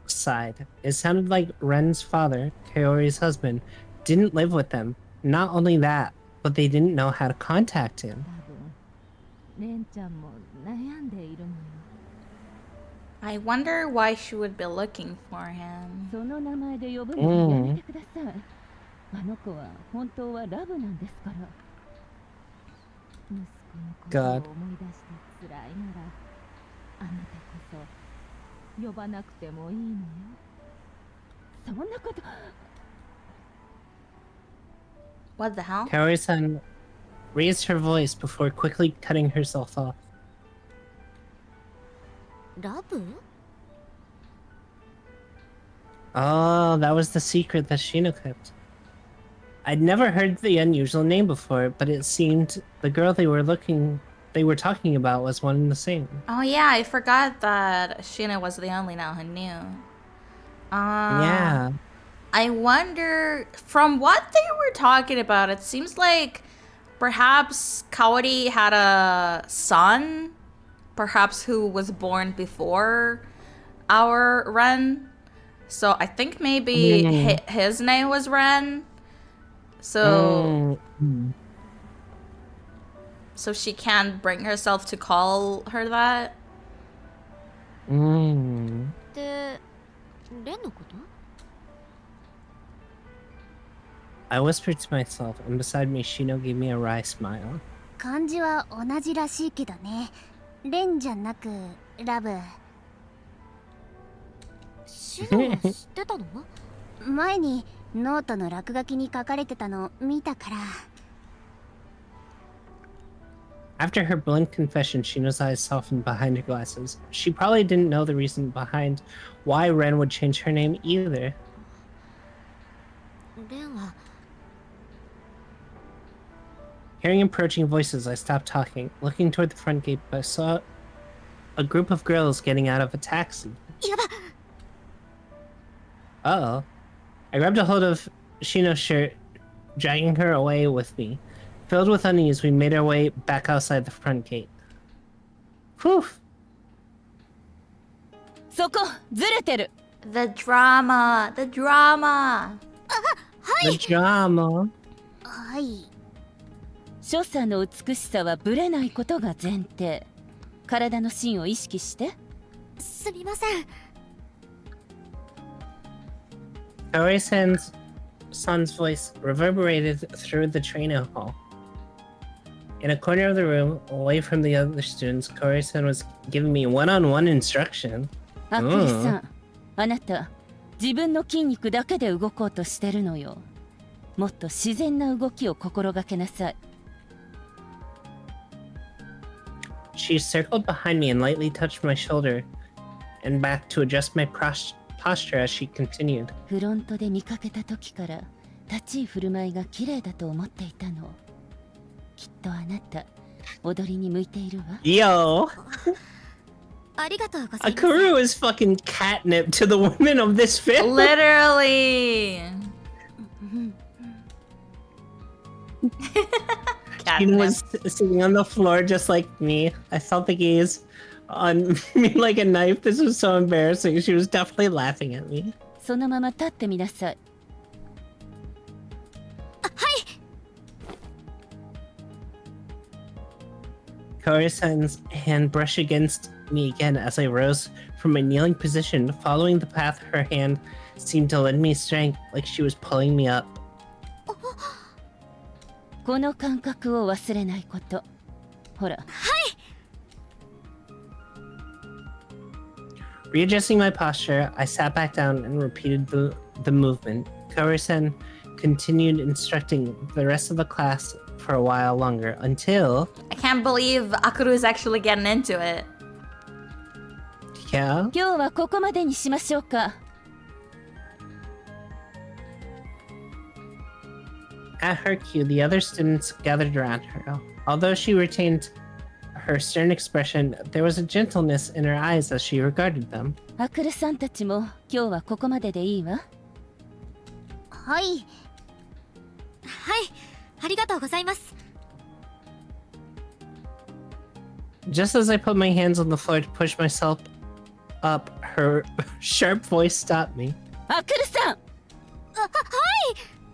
S2: sighed. It sounded like Ren's father, Kaori's husband, didn't live with them. Not only that, but they didn't know how to contact him.
S7: 多分レンちゃんも悩んでいるのよ。
S1: I wonder why she would be looking for him.
S7: その名前で呼ぶのやめてください。あの子は本当はラブなんですから。息子のことを思い出して辛いなら、あなたこそ呼ばなくてもいいのよ。そんなこと。
S1: What the hell?
S2: Kaori-san raised her voice before quickly cutting herself off.
S3: ラブ？
S2: Oh, that was the secret that Shino kept. I'd never heard the unusual name before, but it seemed the girl they were talking about was one and the same.
S1: Oh yeah, I forgot that Sheena was the only one who knew.
S2: Yeah.
S1: I wonder, from what they were talking about, it seems like perhaps Kaori had a son, perhaps who was born before our Ren. So I think maybe his name was Ren. So so she can't bring herself to call her that.
S3: で、レンのこと？
S2: I whispered to myself, and beside me, Shino gave me a wry smile.
S3: 漢字は同じらしいけどね。レンじゃなくラブ。シノ知ってたの？前にノートの落書きに書かれてたの見たから。
S2: After her blunt confession, Shino's eyes softened behind her glasses. She probably didn't know the reason behind why Ren would change her name either.
S3: レンは
S2: Hearing approaching voices, I stopped talking. Looking toward the front gate, I saw a group of girls getting out of a taxi.
S3: やば。
S2: Uh-oh. I grabbed a hold of Shino's shirt, dragging her away with me. Filled with unease, we made our way back outside the front gate. Whew!
S7: そこずれてる。
S1: The drama. The drama.
S2: The drama.
S3: はい。
S7: 所作の美しさはブレないことが前提。体の芯を意識して。
S3: すみません。
S2: Kaori-san's son's voice reverberated through the training hall. In a corner of the room, away from the other students, Kaori-san was giving me one-on-one instruction.
S7: アクリさん、あなた自分の筋肉だけで動こうとしてるのよ。もっと自然な動きを心がけなさい。
S2: She circled behind me and lightly touched my shoulder and back to adjust my posture as she continued.
S7: フロントで見かけた時から立ち居振る舞いが綺麗だと思っていたの。きっとあなた踊りに向いているわ。
S2: Yo!
S3: ありがとうございます。
S2: Akuru is fucking catnip to the women of this family.
S1: Literally.
S2: She was sitting on the floor just like me. I felt the gaze on me like a knife. This was so embarrassing. She was definitely laughing at me.
S7: そのまま立ってみなさい。
S3: はい。
S2: Kaori-san's hand brushed against me again as I rose from my kneeling position. Following the path, her hand seemed to lend me strength, like she was pulling me up.
S7: この感覚を忘れないこと。ほら。
S2: Readjusting my posture, I sat back down and repeated the movement. Kaori-san continued instructing the rest of the class for a while longer until...
S1: I can't believe Akuru is actually getting into it.
S2: Yeah?
S7: 今日はここまでにしましょうか。
S2: At her cue, the other students gathered around her. Although she retained her stern expression, there was a gentleness in her eyes as she regarded them.
S7: アクルさんたちも今日はここまででいいわ。
S3: はい。はい。ありがとうございます。
S2: Just as I put my hands on the floor to push myself up, her sharp voice stopped me.
S7: アクルさん。
S3: はい。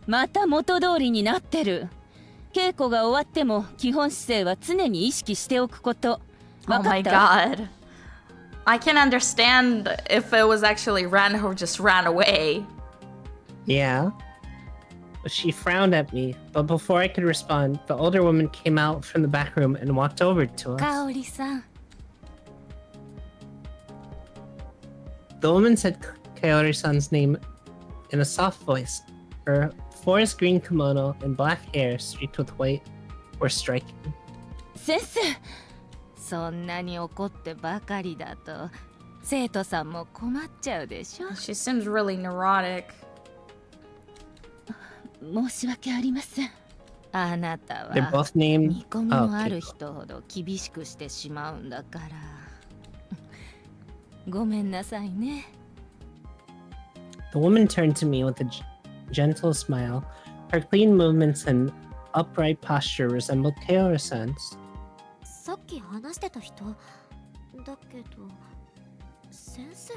S7: また元通りになってる。稽古が終わっても基本姿勢は常に意識しておくこと。
S1: Oh my god. I can understand if it was actually Ren who just ran away.
S2: Yeah. She frowned at me, but before I could respond, the older woman came out from the back room and walked over to us.
S7: 香織さん。
S2: The woman said Kaori-san's name in a soft voice. Her forest green kimono and black hair streaked with white were striking.
S7: 先生。
S8: そんなに怒ってばかりだと生徒さんも困っちゃうでしょ。
S1: She seems really neurotic.
S7: 申し訳ありません。
S8: あなた
S2: They're
S8: は
S2: both named...
S8: 見込み
S2: Oh,
S8: のあ
S2: okay.
S8: る人ほど厳しくしてしまうんだから。ごめんなさいね。
S2: The woman turned to me with a gentle smile. Her clean movements and upright posture resembled Kaori-san's.
S3: さっき話してた人だけど先生？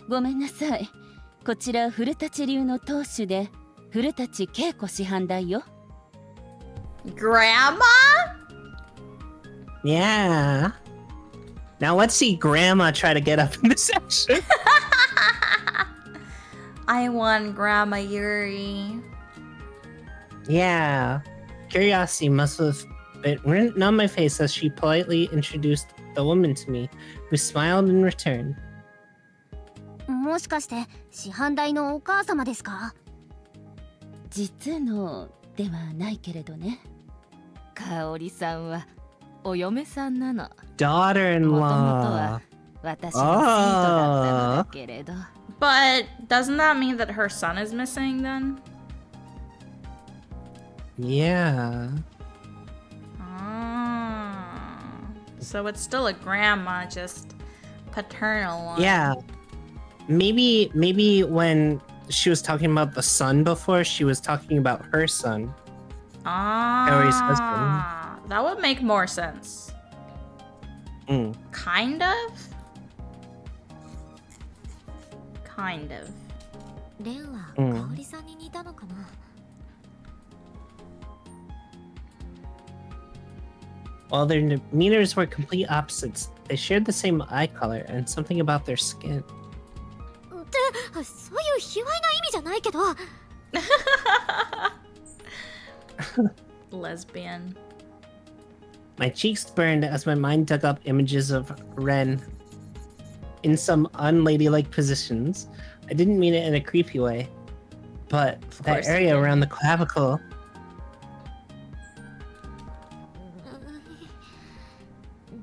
S7: ごめんなさい。こちら古舘流の当主で古舘恵子師範代よ。
S1: Grandma?
S2: Yeah. Now let's see Grandma try to get up in this section.
S1: I want Grandma Yuri.
S2: Yeah. Curiosity must have been written on my face as she politely introduced the woman to me, who smiled in return.
S3: もしかして師範代のお母様ですか？
S7: 実のではないけれどね。
S8: 香織さんはお嫁さんなの。もともと
S2: Daughter-in-law.
S8: は私の生徒だったのだけれど。
S1: But doesn't that mean that her son is missing then?
S2: Yeah.
S1: Ah. So it's still a grandma, just paternal one.
S2: Yeah. Maybe when she was talking about the son before, she was talking about her son. Harry's husband.
S1: Ah. That would make more sense. Kind of? Kind of.
S3: レンは香織さんに似たのかな？
S2: While their demeanors were complete opposites, they shared the same eye color and something about their skin.
S3: ってそういう卑猥な意味じゃないけど。
S1: Lesbian.
S2: My cheeks burned as my mind dug up images of Ren in some unladylike positions. I didn't mean it in a creepy way, but that area around the clavicle.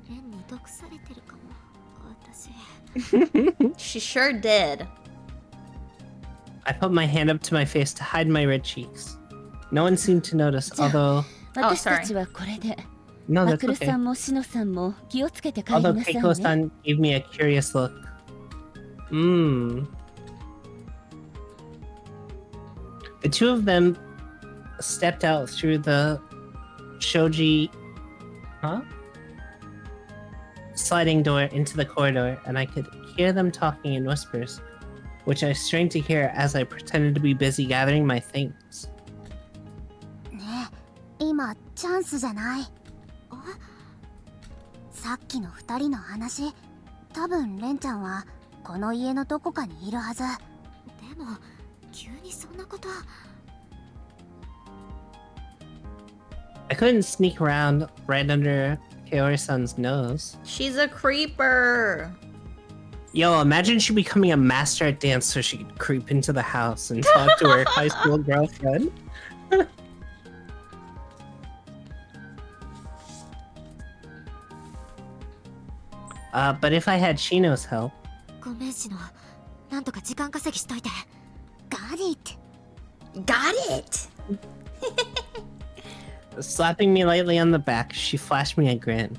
S3: レンに毒されてるかも。私。
S1: She sure did.
S2: I put my hand up to my face to hide my red cheeks. No one seemed to notice, although...
S7: 私たちはこれで。
S2: No,
S7: マ
S2: that's
S7: クル
S2: okay.
S7: さんもシノさんも気をつけて帰り
S2: Although
S7: なさいね。
S2: Keiko-san gave me a curious look. The two of them stepped out through the shoji... sliding door into the corridor, and I could hear them talking in whispers, which I strained to hear as I pretended to be busy gathering my things.
S3: ねえ、今チャンスじゃない？さっきの二人の話、多分レンちゃんはこの家のどこかにいるはず。でも急にそんなこと。
S2: I couldn't sneak around right under Kaori-san's nose.
S1: She's a creeper.
S2: Yo, imagine she becoming a master at dance so she could creep into the house and talk to her high school girlfriend. But if I had Shino's help...
S3: ごめんシノ、なんとか時間稼ぎしといて。Got it.
S1: Got it.
S2: Slapping me lightly on the back, she flashed me a grin.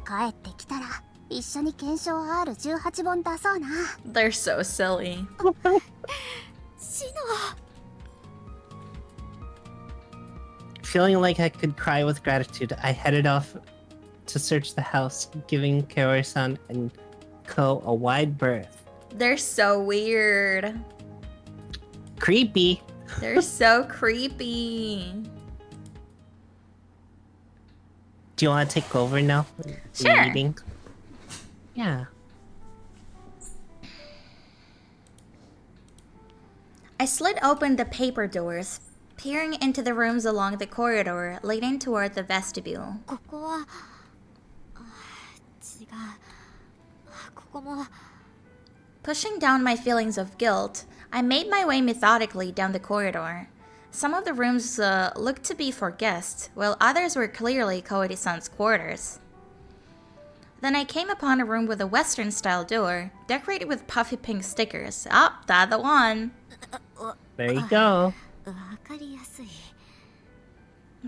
S3: 帰ってきたら一緒に検証 R18 本出そうな。
S1: They're so silly.
S3: シノ。
S2: Feeling like I could cry with gratitude, I headed off to search the house, giving Kaori-san and Ko a wide berth.
S1: They're so weird.
S2: Creepy.
S1: They're so creepy.
S2: Do you want to take over now?
S1: Sure.
S2: Reading? Yeah.
S1: I slid open the paper doors, peering into the rooms along the corridor leading toward the vestibule.
S3: ここは。違う。ここも。
S1: Pushing down my feelings of guilt, I made my way methodically down the corridor. Some of the rooms looked to be for guests, while others were clearly Koide-san's quarters. Then I came upon a room with a Western-style door, decorated with puffy pink stickers. Ah, that's the one.
S2: There you go.
S3: わかりやすい。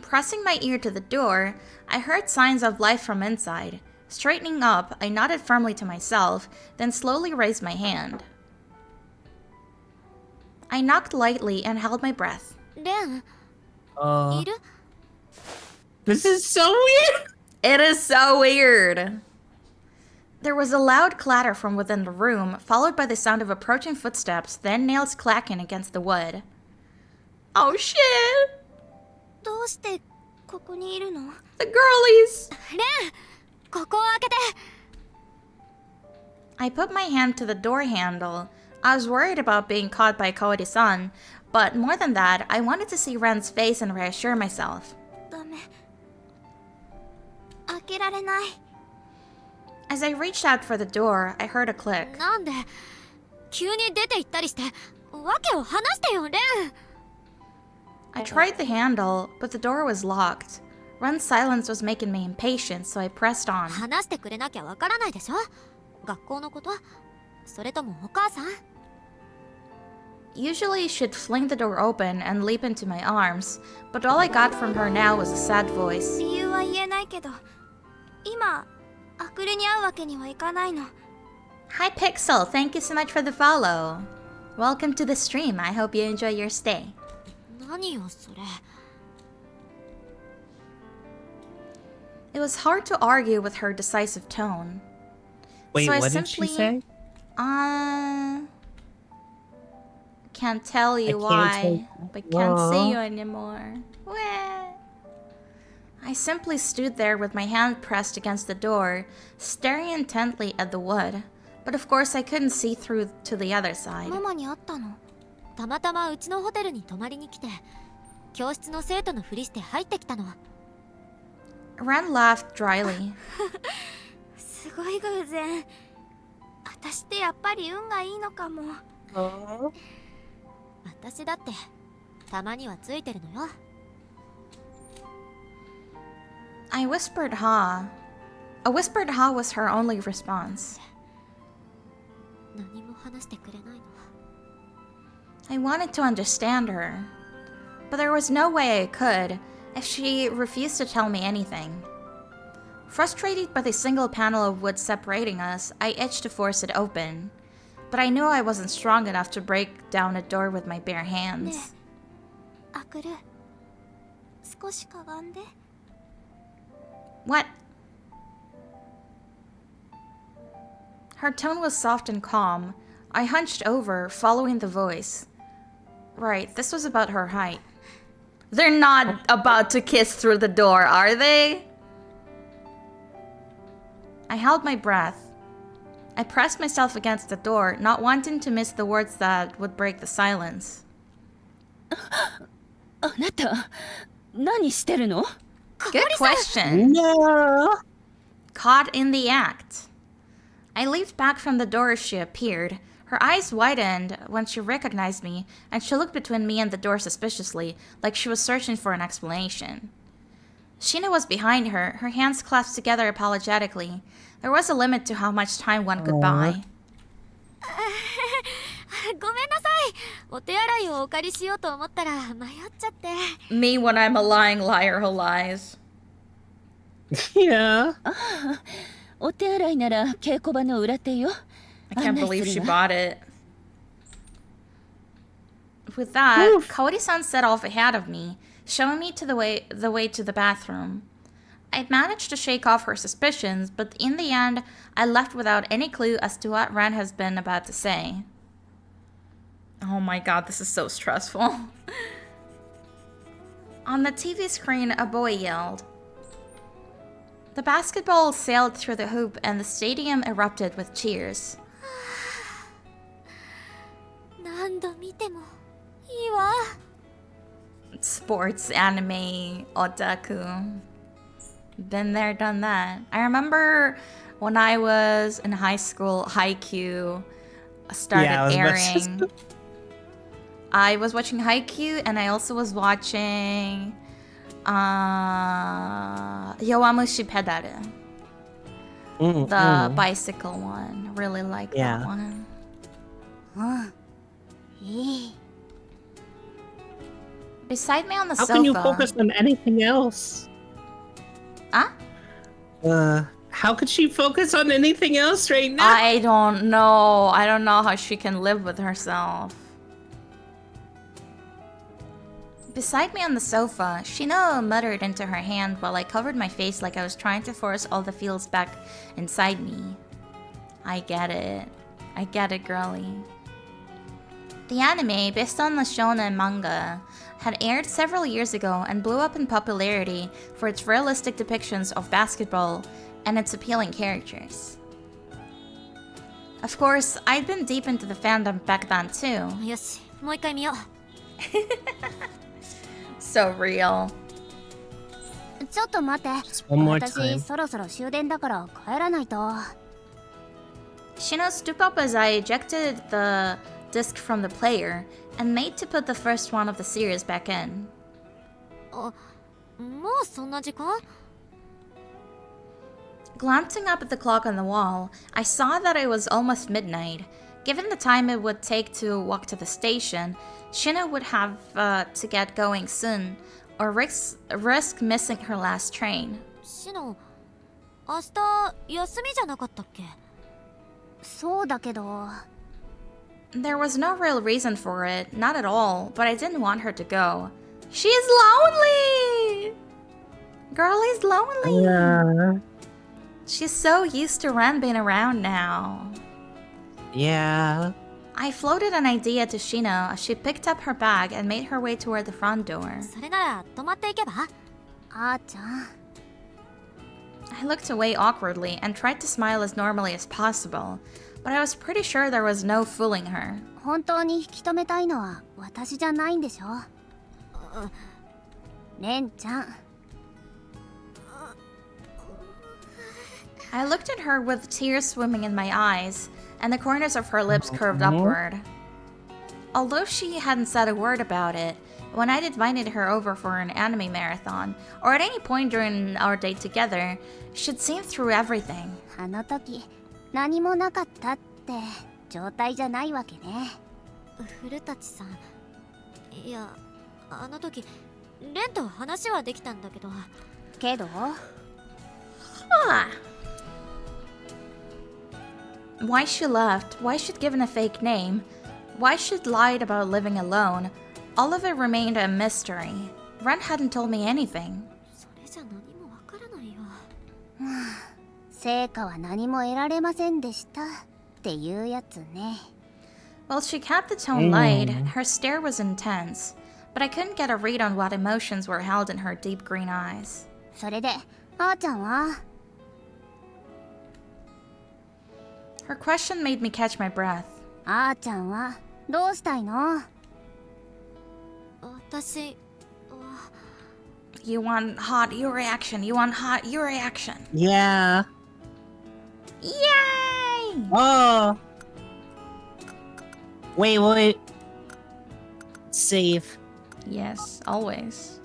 S1: Pressing my ear to the door, I heard signs of life from inside. Straightening up, I nodded firmly to myself, then slowly raised my hand. I knocked lightly and held my breath.
S3: レン、 いる？
S2: This is so weird!
S1: It is so weird! There was a loud clatter from within the room, followed by the sound of approaching footsteps, then nails clacking against the wood. Oh shit!
S3: どうしてここにいるの？
S1: The girlies!
S3: レン、ここを開けて。
S1: I put my hand to the door handle, I was worried about being caught by Kaori-san, but more than that, I wanted to see Ren's face and reassure myself.
S3: ダメ。開けられない。
S1: As I reached out for the door, I heard a click.
S3: なんで急に出て行ったりしてわけを話してよレン。
S1: I tried the handle, but the door was locked. Ren's silence was making me impatient, so I pressed on.
S3: 話してくれなきゃわからないでしょ。学校のこと、それともお母さん。
S1: Usually she'd fling the door open and leap into my arms, but all I got from her now was a sad voice.
S3: 理由は言えないけど、今アクルに会うわけにはいかないの。
S1: Hi Pixel, thank you so much for the follow. Welcome to the stream. I hope you enjoy your stay.
S3: 何よそれ。
S1: It was hard to argue with her decisive tone.
S2: Wait,
S1: So I
S2: what did she say?
S1: Can't tell you why, but can't see you anymore. Wah. I simply stood there with my hand pressed against the door, staring intently at the wood. But of course I couldn't see through to the other side.
S3: ママに会ったの。たまたまうちのホテルに泊まりに来て、教室の生徒のふりして入ってきたの。
S1: Ren laughed dryly.
S3: すごい偶然。私ってやっぱり運がいいのかも。私だってたまにはついてるのよ。
S1: I whispered ha. A whispered ha was her only response.
S3: 何も話してくれないの。
S1: I wanted to understand her, but there was no way I could if she refused to tell me anything. Frustrated by the single panel of wood separating us, I itched to force it open, but I knew I wasn't strong enough to break down a door with my bare
S3: ね
S1: hands.
S3: え、アクル、少しかがんで。
S1: What? Her tone was soft and calm. I hunched over, following the voice. Right, this was about her height. They're not about to kiss through the door, are they? I held my breath. I pressed myself against the door, not wanting to miss the words that would break the silence.
S7: あなた何してるの？
S1: Good question.
S2: No.
S1: Caught in the act. I leaped back from the door as she appeared. Her eyes widened when she recognized me, and she looked between me and the door suspiciously, like she was searching for an explanation. Sheena was behind her, her hands clasped together apologetically. There was a limit to how much time one could buy.
S3: ごめんなさい。お手洗いをお借りしようと思ったら迷っちゃって。
S1: Me when I'm a lying liar who lies.
S2: Yeah.
S7: お手洗いなら稽古場の裏手よ。
S1: I can't believe she
S7: 案内するわ。
S1: bought it. With that, Kaori-san set off ahead of me, showing me to the way to the bathroom. I managed to shake off her suspicions, but in the end, I left without any clue as to what Ren has been about to say. Oh my god, this is so stressful. On the TV screen, a boy yelled. The basketball sailed through the hoop and the stadium erupted with cheers.
S3: 何度見てもいいわ。
S1: Sports, anime, otaku. Been there, done that. I remember when I was in high school, Haikyuu started
S2: Yeah, I was about to
S1: airing. I was watching Haikyuu and I also was watching Yowamushi Pedal. The bicycle one. Really like
S2: Yeah.
S1: that one.
S3: いい。
S1: Beside me on the
S2: How
S1: sofa.
S2: can you focus on anything else?
S1: Huh?
S2: How could she focus on anything else right now?
S1: I don't know. I don't know how she can live with herself. Beside me on the sofa, Shino muttered into her hand while I covered my face like I was trying to force all the feels back inside me. I get it. I get it, girly. The anime, based on the shonen manga, had aired several years ago and blew up in popularity for its realistic depictions of basketball and its appealing characters. Of course, I'd been deep into the fandom back then too.
S3: よし、もう一回見よう。
S1: So real.
S3: ちょっと待って。
S2: one more
S3: 私
S2: time.
S3: そろそろ終電だから帰らないと。
S1: Shino stood up as I ejected the disc from the player and made to put the first one of the series back in.
S3: もうそんな時間？
S1: Glancing up at the clock on the wall, I saw that it was almost midnight. Given the time it would take to walk to the station, Shino would have to get going soon, or risk missing her last train.
S3: シノ、明日休みじゃなかったっけ？そうだけど。
S1: There was no real reason for it, not at all, but I didn't want her to go. She's lonely! Girl is lonely!
S2: Yeah.
S1: She's so used to Ren being around now.
S2: Yeah.
S1: I floated an idea to Shino as she picked up her bag and made her way toward the front door.
S3: それなら泊まっていけば？あーちゃん。
S1: I looked away awkwardly and tried to smile as normally as possible, but I was pretty sure there was no fooling her.
S3: 本当に引き止めたいのは私じゃないんでしょ？レンちゃん。
S1: I looked at her with tears swimming in my eyes, and the corners of her lips curved upward. Although she hadn't said a word about it, when I'd invited her over for an anime marathon, or at any point during our date together, she'd seen through everything.
S3: あの時何もなかったって状態じゃないわけね。古舘さん。いや、あの時レンと話はできたんだけど。けど？
S1: Why she left, why she'd given a fake name, why she'd lied about living alone, all of it remained a mystery. Ren hadn't told me anything.
S3: それじゃ何もわからないよ。成果は何も得られませんでしたっていうやつね。
S1: While she kept the tone light, her stare was intense, but I couldn't get a read on what emotions were held in her deep green eyes.
S3: それで、あーちゃんは？
S1: Her question made me catch my breath.
S3: あーちゃんはどうしたいの？私は。
S1: You want hot, your reaction. You want hot, your reaction.
S2: Yeah.
S1: Yay!
S2: Oh. Wait. Save.
S1: Yes, always.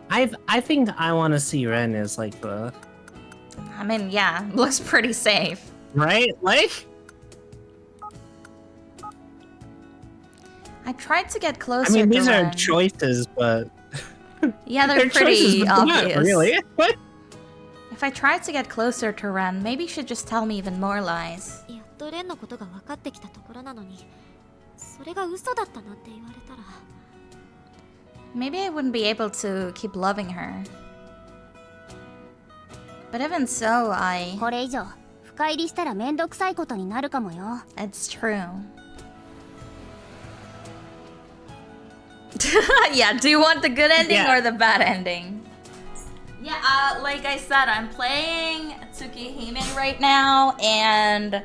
S2: I think I want to see Ren as like the
S1: I mean, yeah, looks pretty safe.
S2: right, like.
S1: I tried to get closer.
S2: I mean,
S1: to
S2: these are
S1: Ren.
S2: choices, but
S1: Yeah, they're
S2: they're choices,
S1: pretty
S2: but not
S1: obvious.
S2: really. What?
S1: If I tried to get closer to Ren, maybe she'd just tell me even more lies.
S3: やっとレンのことが分かってきたところなのに、それが嘘だったなんて言われたら。
S1: Maybe I wouldn't be able to keep loving her. But even so,
S3: これ以上深入りしたらめんどくさいことになるかもよ。
S1: It's true. Yeah, do you want the good ending
S2: Yeah.
S1: or the bad ending? Yeah, like I said, I'm playing Tsukihime right now, and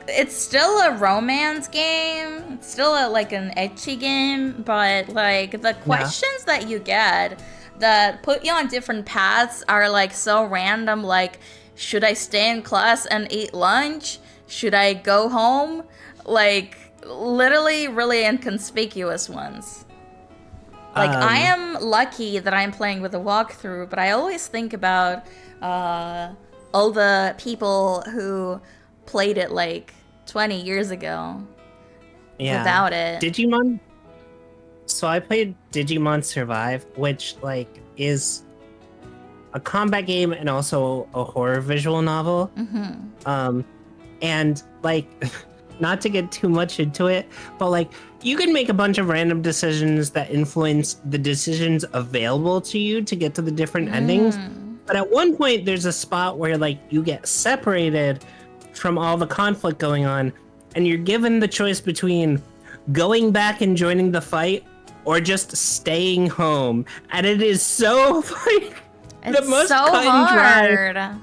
S1: it's still a romance game. It's still like an ecchi game, but like the questions that you get that put you on different paths are like so random. Like, should I stay in class and eat lunch? Should I go home? Like, literally really inconspicuous ones. Like, I am lucky that I'm playing with a walkthrough, but I always think about all the people who played it like 20 years ago without it.
S2: Digimon. So I played Digimon Survive, which like is a combat game and also a horror visual novel. And like, not to get too much into it, but like you can make a bunch of random decisions that influence the decisions available to you to get to the different endings. But at one point, there's a spot where like you get separated from all the conflict going on, and you're given the choice between going back and joining the fight or just staying home. And it is so like
S1: It's
S2: the most
S1: so
S2: cut and dry.
S1: hard.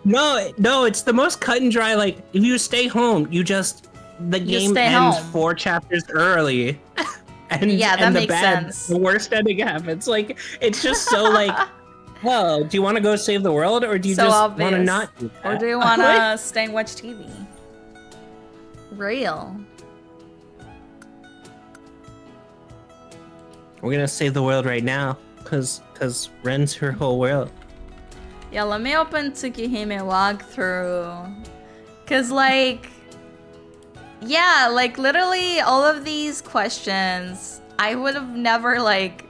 S2: No, it's the most cut and dry. Like, if you stay home, the game
S1: stay
S2: ends
S1: home.
S2: 4 chapters early. And,
S1: Yeah, that
S2: and
S1: makes sense.
S2: the worst ending happens. Like, it's just so like, well, do you want to go save the world, or do you
S1: So
S2: just
S1: obvious.
S2: want to not do that?
S1: Or do you want to stay and watch TV? Real.
S2: We're gonna save the world right now, cause Ren's her whole world.
S1: Yeah, let me open Tsukihime walkthrough. Cause like, yeah, like literally all of these questions, I would have never like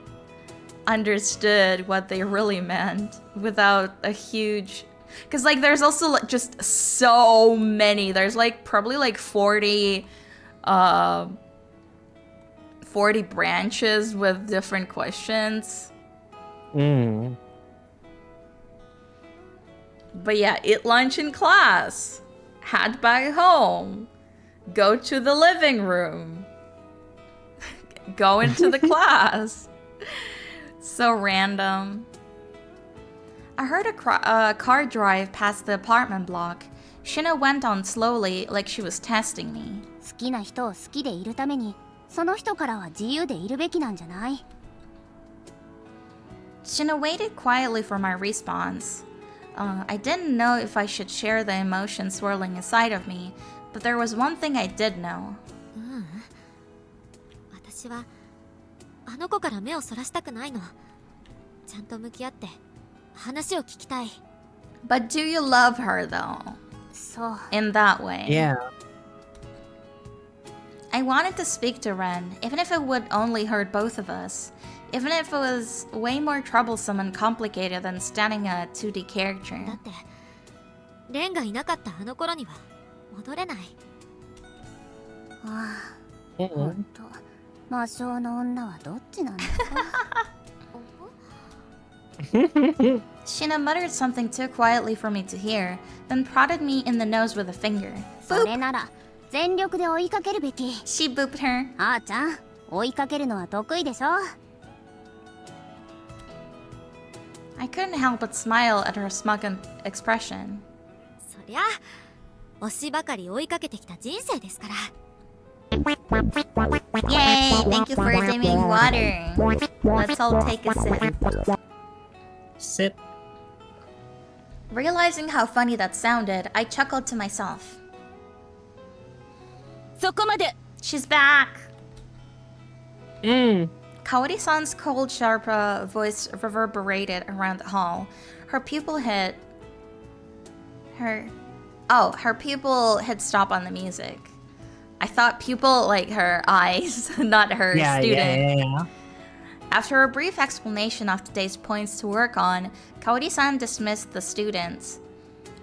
S1: understood what they really meant without a huge, cause like there's also like just so many. There's like probably like 40 branches with different questions. But yeah, eat lunch in class, head back home, go to the living room, go into the class. So random. I heard a car drive past the apartment block. Shina went on slowly, like she was testing me.
S5: 好きな人を好きでいるためにその人からは自由でいるべきなんじゃない？
S1: Shina waited quietly for my response. I didn't know if I should share the emotion swirling inside of me, but there was one thing I did know.
S3: 私はあの子から目をそらしたくないの。ちゃんと向き合って話を聞きたい。
S1: But do you love her though?
S5: そう。
S1: In that way?
S2: Yeah.
S1: I wanted to speak to Ren, even if it would only hurt both of us. Even if it was way more troublesome and complicated than standing a 2D character.
S3: だってレンがいなかったあの頃には戻れない。
S5: ああ、ほんと。魔性の女はどっちなんだか。
S1: Shina muttered something too quietly for me to hear, then prodded me in the nose with a finger.
S5: それなら全力で追いかけるべき。
S1: She booped her.
S5: あーちゃん、追いかけるのは得意でしょ。
S1: I couldn't help but smile at her smug expression.
S3: そりゃ推しばかり追いかけてきた人生ですから。
S1: Yay! Thank you for dimming water. Let's all take a sip.
S2: Sip.
S1: Realizing how funny that sounded, I chuckled to myself.
S7: そこまで。
S1: She's back! Kaori-san's cold, sharp voice reverberated around the hall. Her pupil hit stop on the music. I thought pupil like her eyes, not her student.
S2: Yeah.
S1: After a brief explanation of today's points to work on, Kaori-san dismissed the students.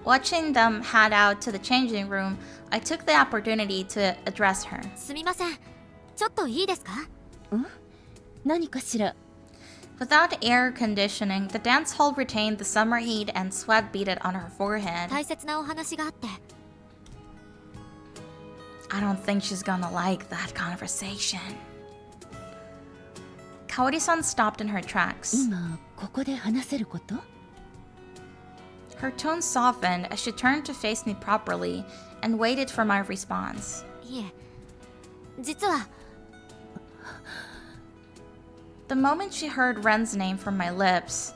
S1: Watching them head out to the changing room, I took the opportunity to address her.
S3: すみません。ちょっといいですか？
S7: 何かしら。
S1: Without air conditioning, the dance hall retained the summer heat and sweat beaded on her forehead.
S3: 大切なお話があって。
S1: I don't think she's gonna like that conversation. Kaori-san stopped in her tracks.
S7: 今ここで話せること？
S1: Her tone softened as she turned to face me properly and waited for my response.
S3: いえ、実は
S1: The moment she heard Ren's name from my lips,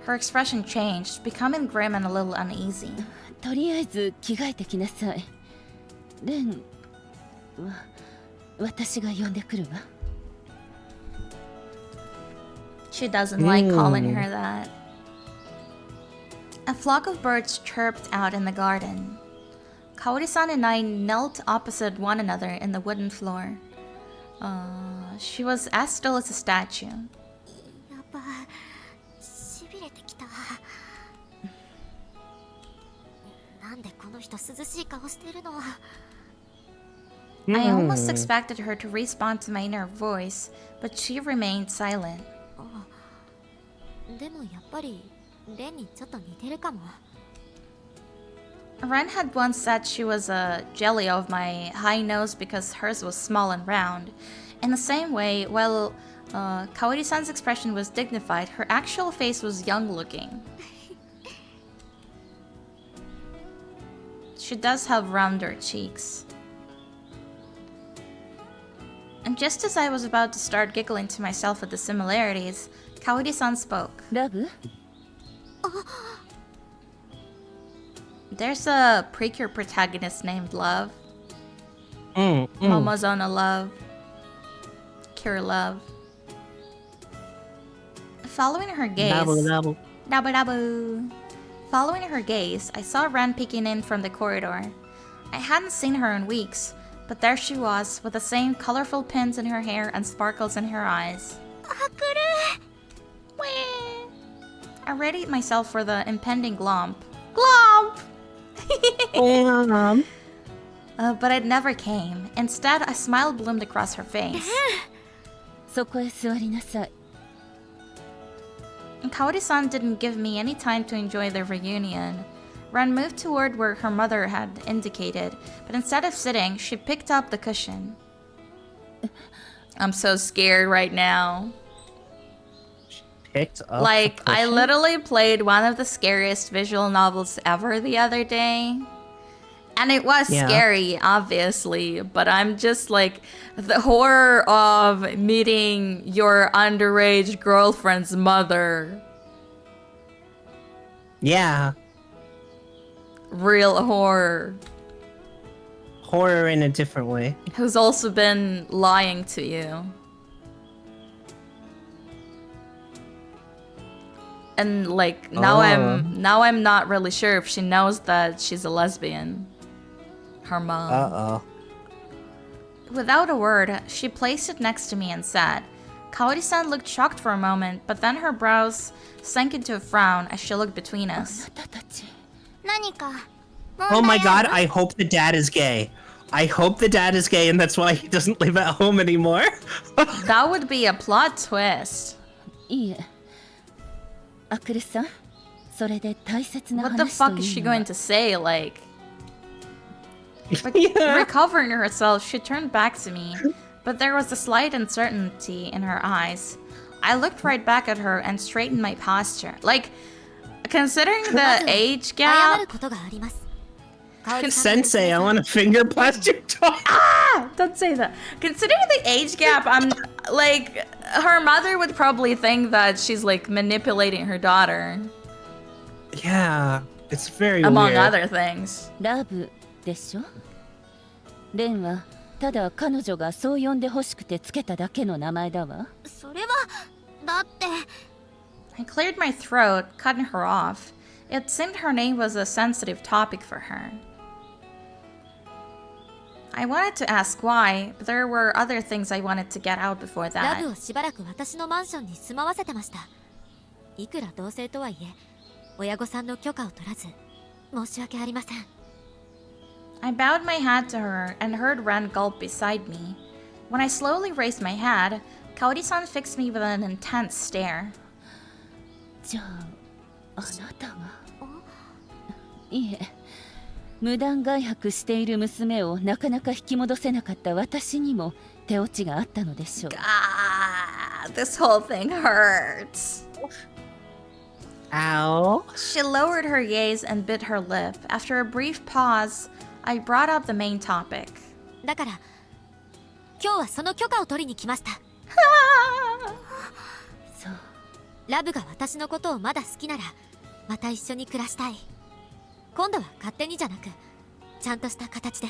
S1: her expression changed, becoming grim and a little uneasy.
S7: とりあえず着替えてきなさい。レンは私が呼んでくるわ。
S1: She doesn't like calling her that. A flock of birds chirped out in the garden. Kaori-san and I knelt opposite one another in the wooden floor. She was as still as a statue.
S3: やっぱしびれてきた。なんでこの人涼しい顔してるの？
S1: I almost expected her to respond to my inner voice, but she remained silent.
S3: でもやっぱりレンにちょっと似てるかも。
S1: Ren had once said she was a jelly of my high nose because hers was small and round. In the same way, while Kaori-san's expression was dignified, her actual face was young-looking. she does have rounder cheeks. And just as I was about to start giggling to myself at the similarities, Kaori-san spoke.
S7: ラブ
S1: There's a Precure protagonist named Love.
S2: Mm.
S1: Momozona Love. Cure Love. Following her gaze...
S2: Dabble.
S1: Dabu dabu. Following her gaze, I saw Ren peeking in from the corridor. I hadn't seen her in weeks, but there she was, with the same colorful pins in her hair and sparkles in her eyes. Wah. I readied myself for the impending glomp. Glomp! But it never came. Instead, a smile bloomed across her face.
S7: そこへ座りなさい
S1: Kaori-san didn't give me any time to enjoy the reunion. Ren moved toward where her mother had indicated, but instead of sitting, she picked up the cushion. I'm so scared right now.
S2: Picked up
S1: Like,
S2: the
S1: I
S2: cushion?
S1: literally played one of the scariest visual novels ever the other day. And it was scary, obviously, but I'm just like, the horror of meeting your underage girlfriend's mother.
S2: Yeah.
S1: Real horror.
S2: Horror in a different way.
S1: Who's also been lying to you. And like, now I'm not really sure if she knows that she's a lesbian. Her mom.
S2: Uh-oh.
S1: Without a word, she placed it next to me and sat. Kaori-san looked shocked for a moment, but then her brows sank into a frown as she looked between us.
S7: あなたたち
S3: 何か
S2: Oh my god, I hope the dad is gay. I hope the dad is gay and that's why he doesn't live at home anymore.
S1: That would be a plot twist.
S7: いいえアクルさんそれで大切な
S1: What the
S7: 話と
S1: fuck is
S7: い
S1: she
S7: うのは
S1: going to say? Like,
S2: Yeah.
S1: recovering herself, she turned back to me, but there was a slight uncertainty in her eyes. I looked right back at her and straightened my posture. Like, considering the age
S3: 謝
S1: gap...
S3: ることがあります
S2: Sensei, I want a finger plastic doll.
S1: Don't say that. Considering the age gap, I'm like, her mother would probably think that she's like manipulating her daughter,
S2: Yeah, it's very
S1: among
S2: weird.
S1: other things.
S7: ラブでしょレンはただ彼女がそう呼んでほしくてつけただけの名前だわ
S3: それはだって
S1: I cleared my throat, cutting her off. It seemed her name was a sensitive topic for her. I wanted to ask why, but there were other things I wanted to get out before
S3: ラ
S1: that.
S3: ブをしばらく私のマンションに住まわせてましたいくら同性とはいえ親御さんの許可を取らず申し訳ありません
S1: I bowed my head to her and heard Ren gulp beside me. When I slowly raised my head, Kaori-san fixed me with an intense stare.
S7: じゃああなたがいえ無断外泊している娘をなかなか引き戻せなかった私にも手落ちがあったのでしょう
S1: Ah, this whole thing hurts.
S2: Ow.
S1: She lowered her gaze and bit her lip. After a brief pause, I brought up the main topic.
S3: だから今日はその許可を取りに来ました
S7: そう
S3: ラブが私のことをまだ好きならまた一緒に暮らしたい今度は勝手にじゃなくちゃんとした形で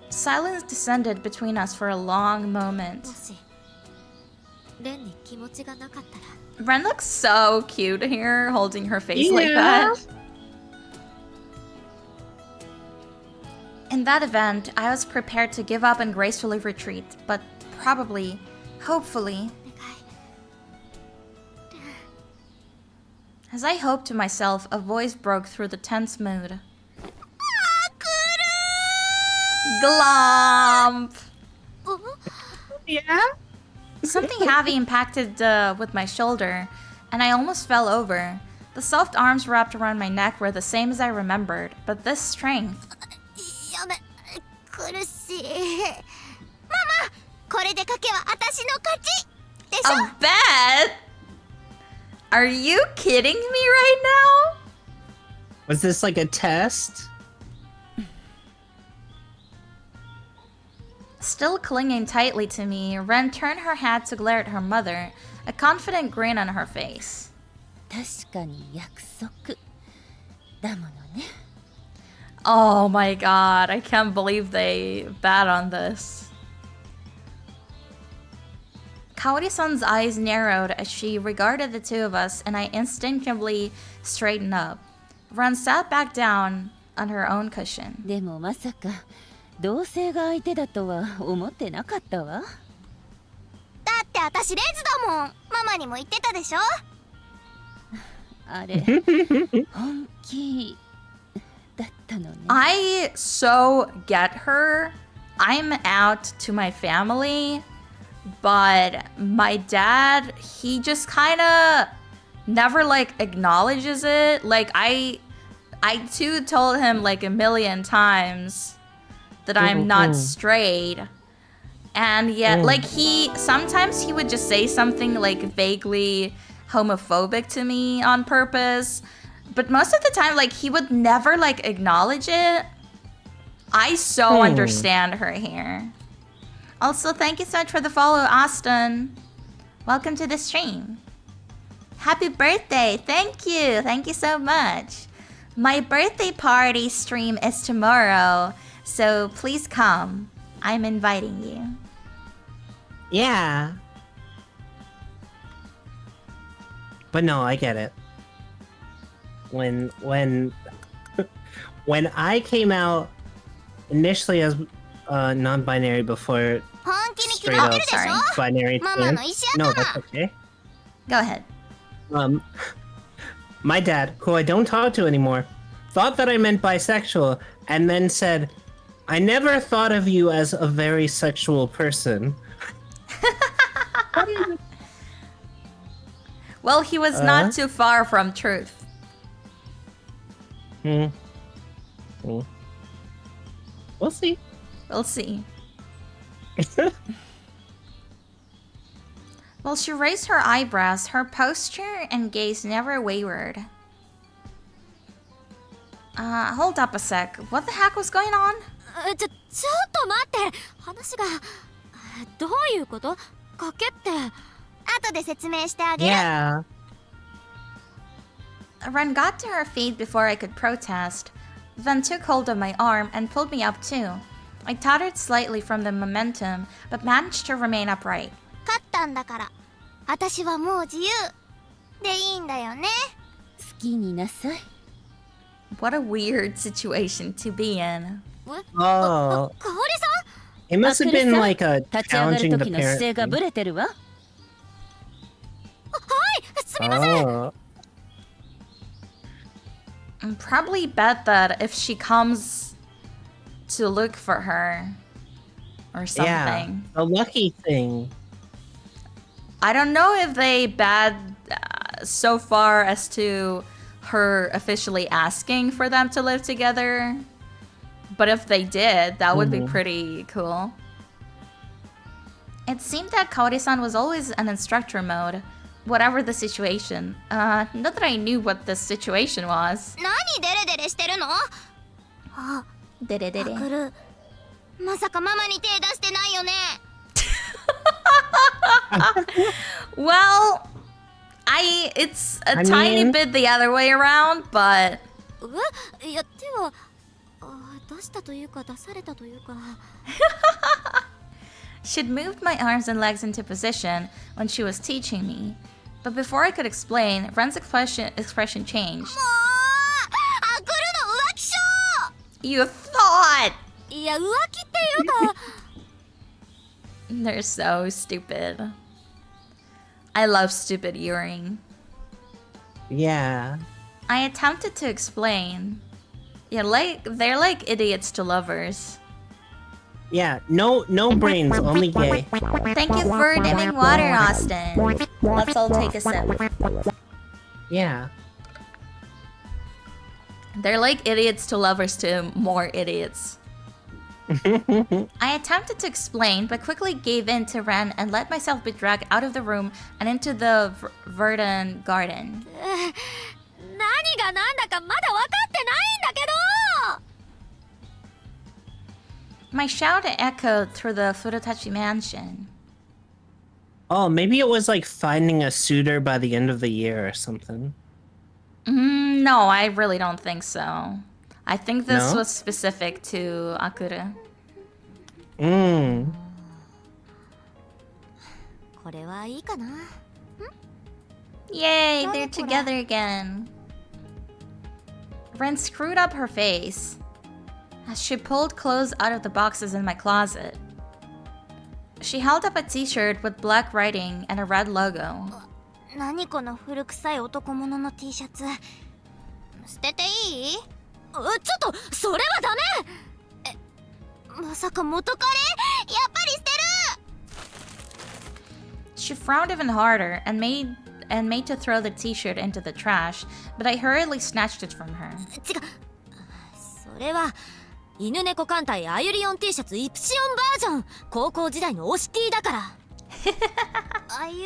S1: Silence descended between us for a long
S3: も
S1: moment.
S3: しレンに気持ちがなかったら
S1: Ren looks so cute here, holding her face like
S2: Yeah.
S1: that. In that event, I was prepared to give up and gracefully retreat, but probably, hopefully,
S3: お願い
S1: as I hoped to myself, a voice broke through the tense mood. Glomp!
S2: Yeah?
S1: Something heavy impacted with my shoulder, and I almost fell over. The soft arms wrapped around my neck were the same as I remembered, but this strength.
S3: やめ苦しいママこれで賭けは私の勝ちでしょ
S1: A bet? Are you kidding me right now?
S2: Was this like a test?
S1: Still clinging tightly to me, Ren turned her head to glare at her mother, a confident grin on her face.
S7: 確かに約束だものね。
S1: Oh my god, I can't believe they bet on this. Kaori-san's eyes narrowed as she regarded the two of us, and I instinctively straightened up. Ren sat back down on her own cushion.
S7: でもまさか同性が相手だとは思ってなかったわ。
S3: だって私レズだもん。ママにも言ってたでしょ。
S7: あれ本気だったのね。
S1: I so get her. I'm out to my family, but my dad, he just kind of never like acknowledges it. Like I too told him like a million times that I'm not straight. And yet like sometimes he would just say something like vaguely homophobic to me on purpose, but most of the time like he would never like acknowledge it. I so understand her here. Also, thank you so much for the follow, Austin. Welcome to the stream. Happy birthday. Thank you so much. My birthday party stream is tomorrow, so please come. I'm inviting you.
S2: Yeah. But no, I get it. When when I came out initially as non-binary before
S3: 本気に決
S2: straight
S3: めて
S2: up
S3: るでしょ。
S2: binary
S3: ママ
S2: trans,
S3: の意思
S2: no,
S3: やから
S2: that's okay.
S1: Go ahead.
S2: My dad, who I don't talk to anymore, thought that I meant bisexual and then said, "I never thought of you as a very sexual person."
S1: Well, he was not too far from truth.
S2: We'll see.
S1: We'll see. While she raised her eyebrows, her posture and gaze never wavered. Hold up a sec. What the heck was going on?
S3: ちょっと待って。話がどういうこと？賭けって。後で説明してあげる。
S2: Yeah.
S1: Ren got to her feet before I could protest, then took hold of my arm and pulled me up too. I tottered slightly from the momentum, but managed to remain upright.
S3: 勝ったんだから。私はもう自由でいいんだよね。
S7: 好きになさい。
S1: What a weird situation to be in.
S2: Oh.
S3: 香織さん？
S2: It must have been like a
S7: 立ち上がる
S2: challenging the
S7: 時の姿勢
S2: parent.
S7: がブレてるわ。
S3: はい、すみません。
S2: Oh.
S1: I'd probably bet that if she comes to look for her or something.
S2: Yeah. A lucky thing.
S1: I don't know if they bet so far as to her officially asking for them to live together. But if they did, that would be pretty cool. It seemed that Kaori-san was always in instructor mode, whatever the situation. Not that I knew what the situation was.
S3: 何デレデレしてるの？あ、
S1: デレデレ。
S3: アクル、まさかママに手出してないよね。
S1: Well, it's a tiny bit the other way around, but
S3: いや、手は出したというか出されたというか。
S1: she'd moved my arms and legs into position when she was teaching me. But before I could explain, Ren's expression changed.
S3: もう、アクルの浮気症。
S1: You thought!
S3: いや、浮気っていうか。
S1: They're so stupid. I love stupid earring.
S2: Yeah.
S1: I attempted to explain. Yeah, they're like idiots to lovers.
S2: Yeah. No brains, only gay.
S1: Thank you for dipping water, Austin. Let's all take a sip.
S2: Yeah.
S1: They're like idiots to lovers to more idiots. I attempted to explain, but quickly gave in to Ren and let myself be dragged out of the room and into the verdant garden.
S3: 何がなんだかまだ分かってないんだけど。
S1: My shout echoed through the Furutachi mansion.
S2: Oh, maybe it was like finding a suitor by the end of the year or something.
S1: No, I really don't think so. I think this
S2: No?
S1: was specific to Akure.
S3: これはいいかな。
S1: Yay, they're together again. Ren screwed up her face as she pulled clothes out of the boxes in my closet. She held up a t-shirt with black writing and a red logo.
S3: 何この古臭い男物の T シャツ。捨てていい？ちょっとそれはダメ。まさか元カレ？やっぱり捨てる。
S1: She frowned even harder and made to throw the t-shirt into the trash, but I hurriedly snatched it from her.
S3: 違う。それは犬猫艦隊アユリオン T シャツイプシオンバージョン。高校時代の推し T だから。あゆ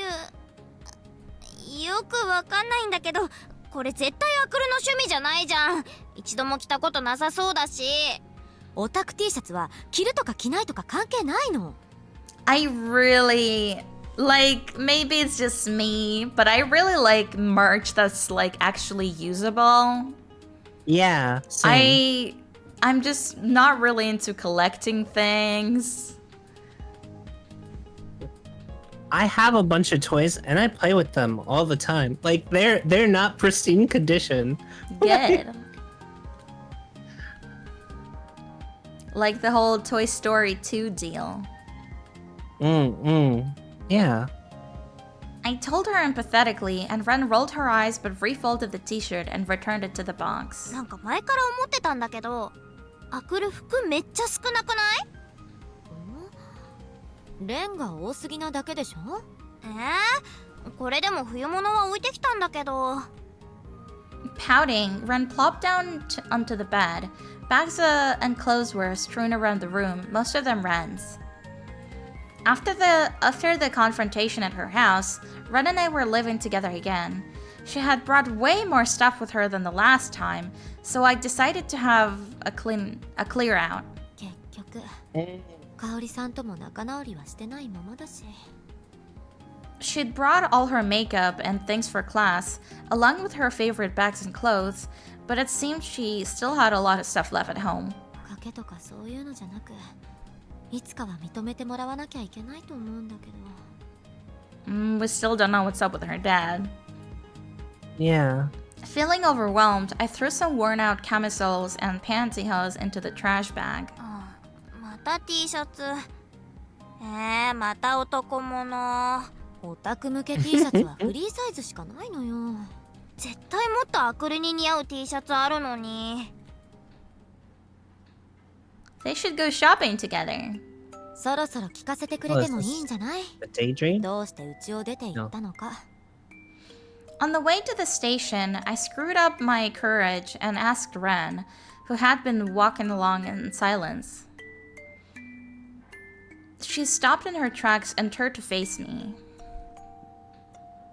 S3: よくわかんないんだけど、これ絶対アクルの趣味じゃないじゃん。一度も着たことなさそうだし。オタク T シャツは着るとか着ないとか関係ないの。
S1: I really like, maybe it's just me, but I really like merch that's like actually usable.
S2: Yeah, same.
S1: I'm just not really into collecting things.
S2: I have a bunch of toys and I play with them all the time. Like they're not pristine condition.
S1: Good. Like the whole Toy Story 2 deal.
S2: Yeah.
S1: I told her empathetically, and Ren rolled her eyes but refolded the t-shirt and returned it to the box.
S3: なんか前から思ってたんだけど、アクル服めっちゃ少なくない？レンが多すぎなだけでしょ？これでも冬物は置いてきたんだけど。
S1: Pouting, Ren plopped down onto the bed. Bags and clothes were strewn around the room, most of them Ren's. After the confrontation at her house, Ren and I were living together again. She had brought way more stuff with her than the last time, so I decided to have a clear out.
S3: 結局、香織さんとも仲直りはしてないままだし。
S1: She'd brought all her makeup and things for class, along with her favorite bags and clothes, but it seemed she still had a lot of stuff left at home.
S3: 賭けとかそういうのじゃなく、いつかは認めてもらわなきゃいけないと思うんだけど。
S1: We still don't know what's up with her dad.
S2: Yeah.
S1: Feeling overwhelmed, I threw some worn-out camisoles and pantyhose into the trash bag.
S3: また T シャツ。また男物。オタク向け T シャツはフリーサイズしかないのよ。絶対もっとアクルに似合う T シャツあるのに。
S1: They should go shopping together.
S3: そろそろ聞かせてくれてもいいんじゃない？
S2: A daydream?
S3: どうして家を出て行ったのか。
S1: On the way to the station, I screwed up my courage and asked Ren, who had been walking along in silence. She stopped in her tracks and turned to face me.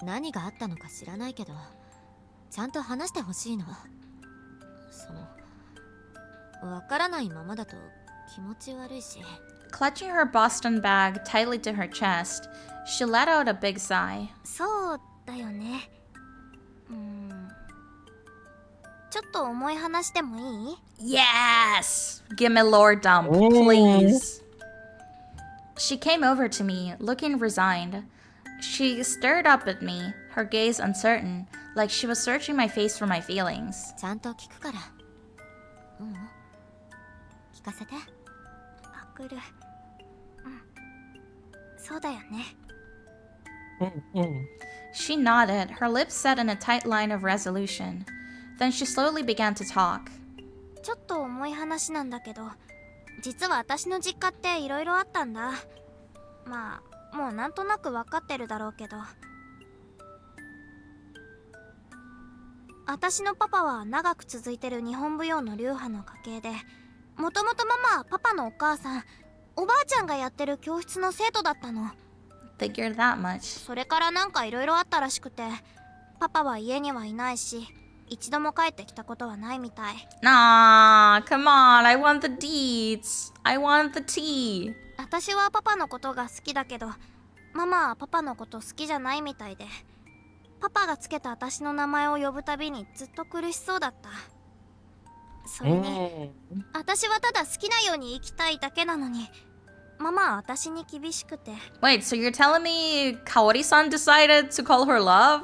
S3: 何があったのか知らないけど、ちゃんと話してほしいの。わからないままだと気持ち悪いし。
S1: Clutching her Boston bag tightly to her chest, she let out a big sigh.
S3: そうだよね。ちょっと重い話してもいい？
S1: Yes! Give me lore dump, please. She came over to me, looking resigned. She stared up at me, her gaze uncertain, like she was searching my face for my feelings.
S3: ちゃんと聞くから。聞かせて。アクル。そうだよね。
S1: She nodded, her lips set in a tight line of resolution. Then she slowly began to talk.
S3: ちょっと重い話なんだけど、実は私の実家っていろいろあったんだ。まあ、もうなんとなく分かってるだろうけど。私のパパは長く続いてる日本舞踊の流派の家系で、もともとママはパパのお母さん、おばあちゃんがやってる教室の生徒だったの。
S1: Figured that much.
S3: それからなんかいろいろあったらしくて、パパは家にはいないし、一度も帰ってきたことはないみたい。
S1: Nah, come on. I want the deeds. I want the tea.
S3: 私はパパのことが好きだけど、ママはパパのこと好きじゃないみたいで、パパがつけた私の名前を呼ぶたびにずっと苦しそうだった。それに、私はただ好きなように生きたいだけなのに、ママは私に厳しくて。
S1: Wait, so you're telling me Kaori-san decided to call her love?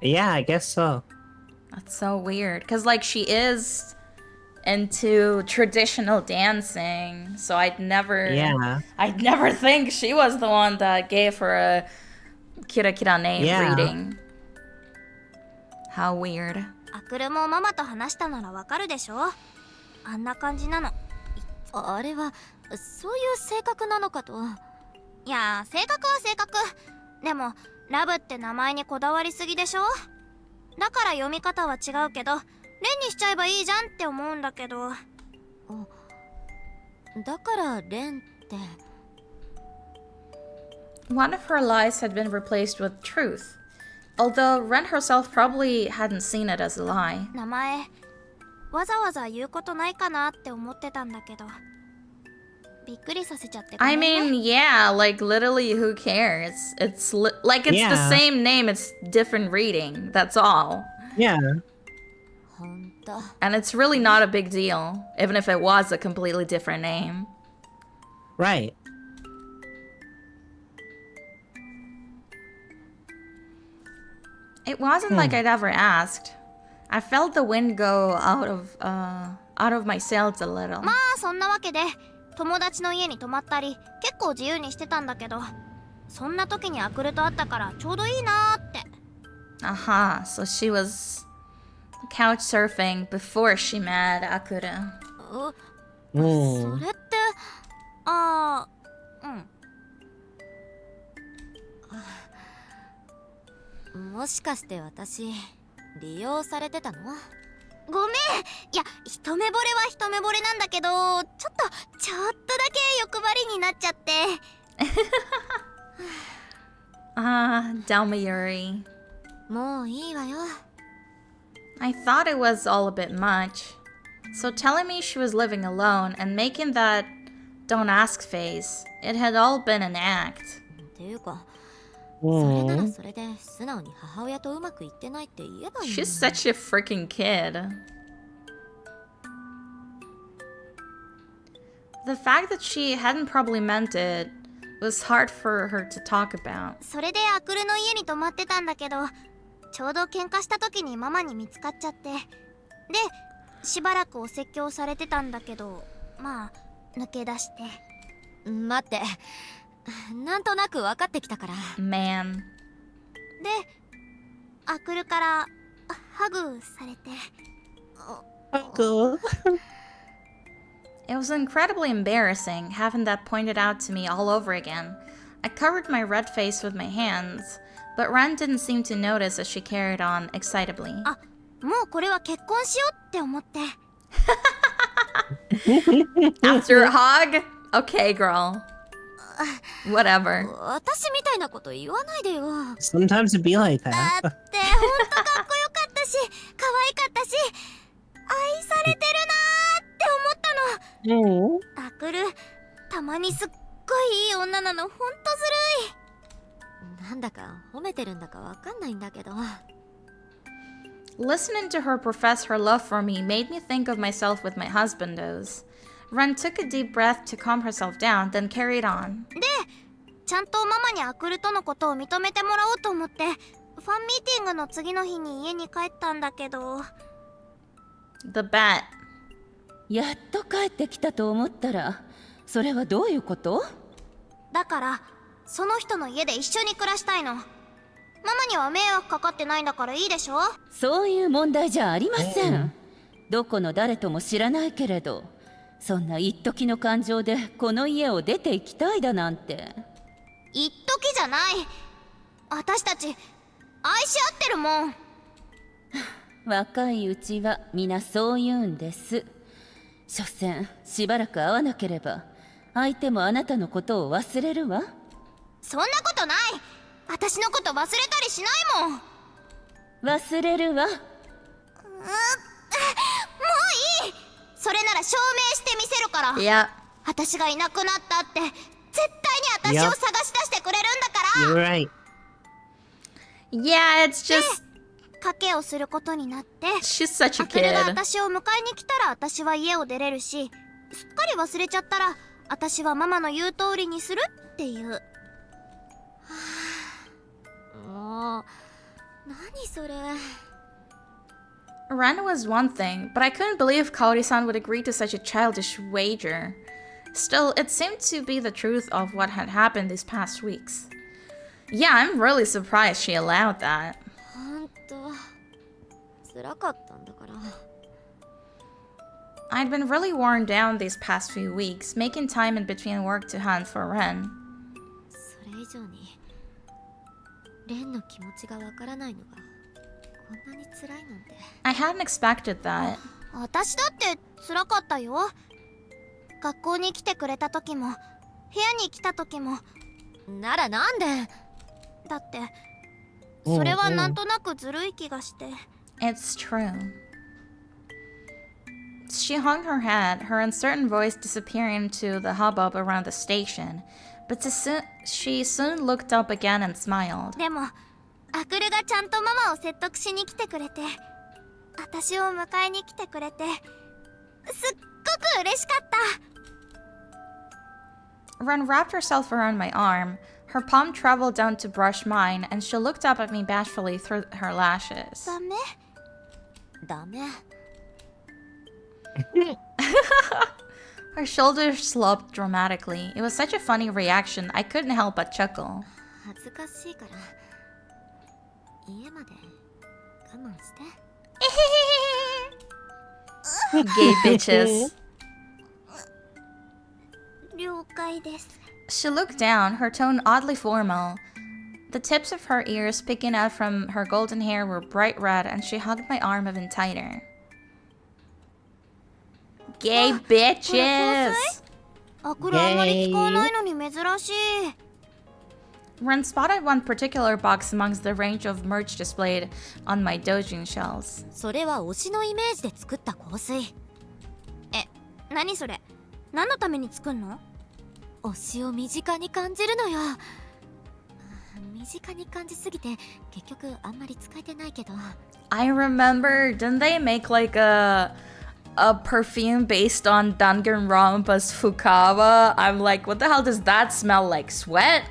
S2: Yeah, I guess so.
S1: That's so weird. Because, like, she is into traditional dancing. So I'd never think she was the one that gave her a Kira Kira name reading. How weird.
S3: アクルもママと話したならわかるでしょ。あんな感じなの。
S7: あれはそういう性格なのかと。
S3: いや、性格は性格。でもラブって名前にこだわりすぎでしょ。だから読み方は違うけど、レンにしちゃえばいいじゃんって思うんだけど。
S7: だからレンって。
S1: One of her lies had been replaced with truth. Although Ren herself probably hadn't seen it as a lie.
S3: 名前わざわざ言うことないかなって思ってたんだけど、びっくりさせちゃってごめ
S1: I
S3: んね。
S1: mean, yeah, like literally who cares? It's like it's the same name, it's different reading. That's all.
S2: Yeah.
S7: ほんと。
S1: And it's really not a big deal, even if it was a completely different name.
S2: Right.
S1: It wasn't like I'd ever asked. I felt the wind go out of my sails a little.
S3: まあそんなわけで友達の家に泊まったり結構自由にしてたんだけど、そんな時にアクルと会ったからちょうどいいなーって。
S1: Aha, so she was couch surfing before she met Akura.
S3: それって、
S7: もしかして私利用されてたの？
S3: ごめん。いや、一目惚れは一目惚れなんだけど、ちょっとだけ欲張りになっちゃって。
S1: Dalmayuri.
S7: もういいわよ。
S1: I thought it was all a bit much. So telling me she was living alone and making that don't ask face, it had all been an act.
S7: っていうか、それならそれで素直に母親とうまくいってないって言えばいいのに。
S1: She's such a freaking kid. The fact that she hadn't probably meant it was hard for her to talk about.
S3: それでアクルの家に泊まってたんだけど、ちょうど喧嘩した時にママに見つかっちゃって、でしばらくお説教されてたんだけど、まあ抜け出して。
S7: 待って、なんとなく分かってきたから。
S1: Man.
S3: でアクルからハグされて。
S2: Cool.
S1: It was incredibly embarrassing having that pointed out to me all over again. I covered my red face with my hands, but Ren didn't seem to notice as she carried on excitedly.
S3: もうこれは結婚しようって思って。
S1: After a hug? Okay, girl. Whatever.
S7: 私みたいなこと言わないでよ。
S2: Sometimes it be like
S3: だ
S2: that.
S3: ってほんとかっこよかったし、可愛かったし、愛されてるなーって思ったの。アクル、たまにすっごいいい女なの、ほんとずるい。
S7: なんだか褒めてるんだかわかんないんだけど。
S1: Listening to her profess her love for me made me think of myself with my husbandos. Ren took a deep breath to calm herself down, then carried on.
S3: で、ちゃんとママにアクルとのことを認めてもらおうと思って、ファンミーティングの次の日に家に帰ったんだけど。
S1: The bet.
S9: やっと帰ってきたと思ったら、それはどういうこと？
S3: だからその人の家で一緒に暮らしたいの。ママには迷惑かかってないんだからいいでしょ。
S9: そういう問題じゃありません。どこの誰とも知らないけれど、そんな一時の感情でこの家を出て行きたいだなんて。
S3: 一時じゃない。私たち愛し合ってるもん。
S9: 若いうちは皆そう言うんです。所詮しばらく会わなければ相手もあなたのことを忘れるわ。
S3: そんなことない。私のこと忘れたりしないもん。
S9: 忘れるわ。
S3: もういい。それなら証明してみせるから。
S1: Yeah.
S3: 私がいなくなったって絶対に私を探し出してくれるんだから。
S2: You're right.
S1: Yeah, it's just
S3: 賭けをすることになって、
S1: she's such a
S3: アクルが
S1: kid.
S3: 私を迎えに来たら私は家を出れるし、すっかり忘れちゃったら私はママの言う通りにするっていう。はあ、もう何それ。
S1: Ren was one thing, but I couldn't believe Kaori-san would agree to such a childish wager. Still, it seemed to be the truth of what had happened these past weeks. Yeah, I'm really surprised she allowed that.
S3: ほんと辛かったんだから。
S1: I'd been really worn down these past few weeks, making time in between work to hunt for Ren.
S3: それ以上にレンの気持ちがわからないのがこんなに辛いなんて。
S1: I hadn't expected that.
S3: 私だって辛かったよ。学校に来てくれた時も部屋に来た時も。ならなんで。だってそれはなんとなくずるい気がして。
S1: It's true. She hung her head, her uncertain voice disappearing into the hubbub around the station, but she soon looked up again and smiled.
S3: でもアクルがちゃんとママを説得しに来てくれて、私を迎えに来てくれて、すっごく嬉しかった。
S1: Ren wrapped herself around my arm. Her palm traveled down to brush mine, and she looked up at me bashfully through her lashes.
S3: ダメ？ダメ。
S1: Her shoulders sloped dramatically. It was such a funny reaction, I couldn't help but chuckle.
S3: 恥ずかしいから家まで我慢して。
S1: Gay bitches.
S3: 了解です。
S1: She looked down, her tone oddly formal. The tips of her ears peeking out from her golden hair were bright red, and she hugged my arm even tighter. Gay bitches!
S3: アクルあんまり使わないのに珍しい。
S1: Ren spotted one particular box amongst the range of merch displayed on my dojin shelves.
S3: それは推しのイメージで作った香水。え、何それ？何のために作んの？推しを身近に感じるのよ。身近に感じすぎて結局あんまり使えてないけど。
S1: I remember, didn't they make like a perfume based on Danganronpa's Fukawa? I'm like, what the hell does that smell like? Sweat?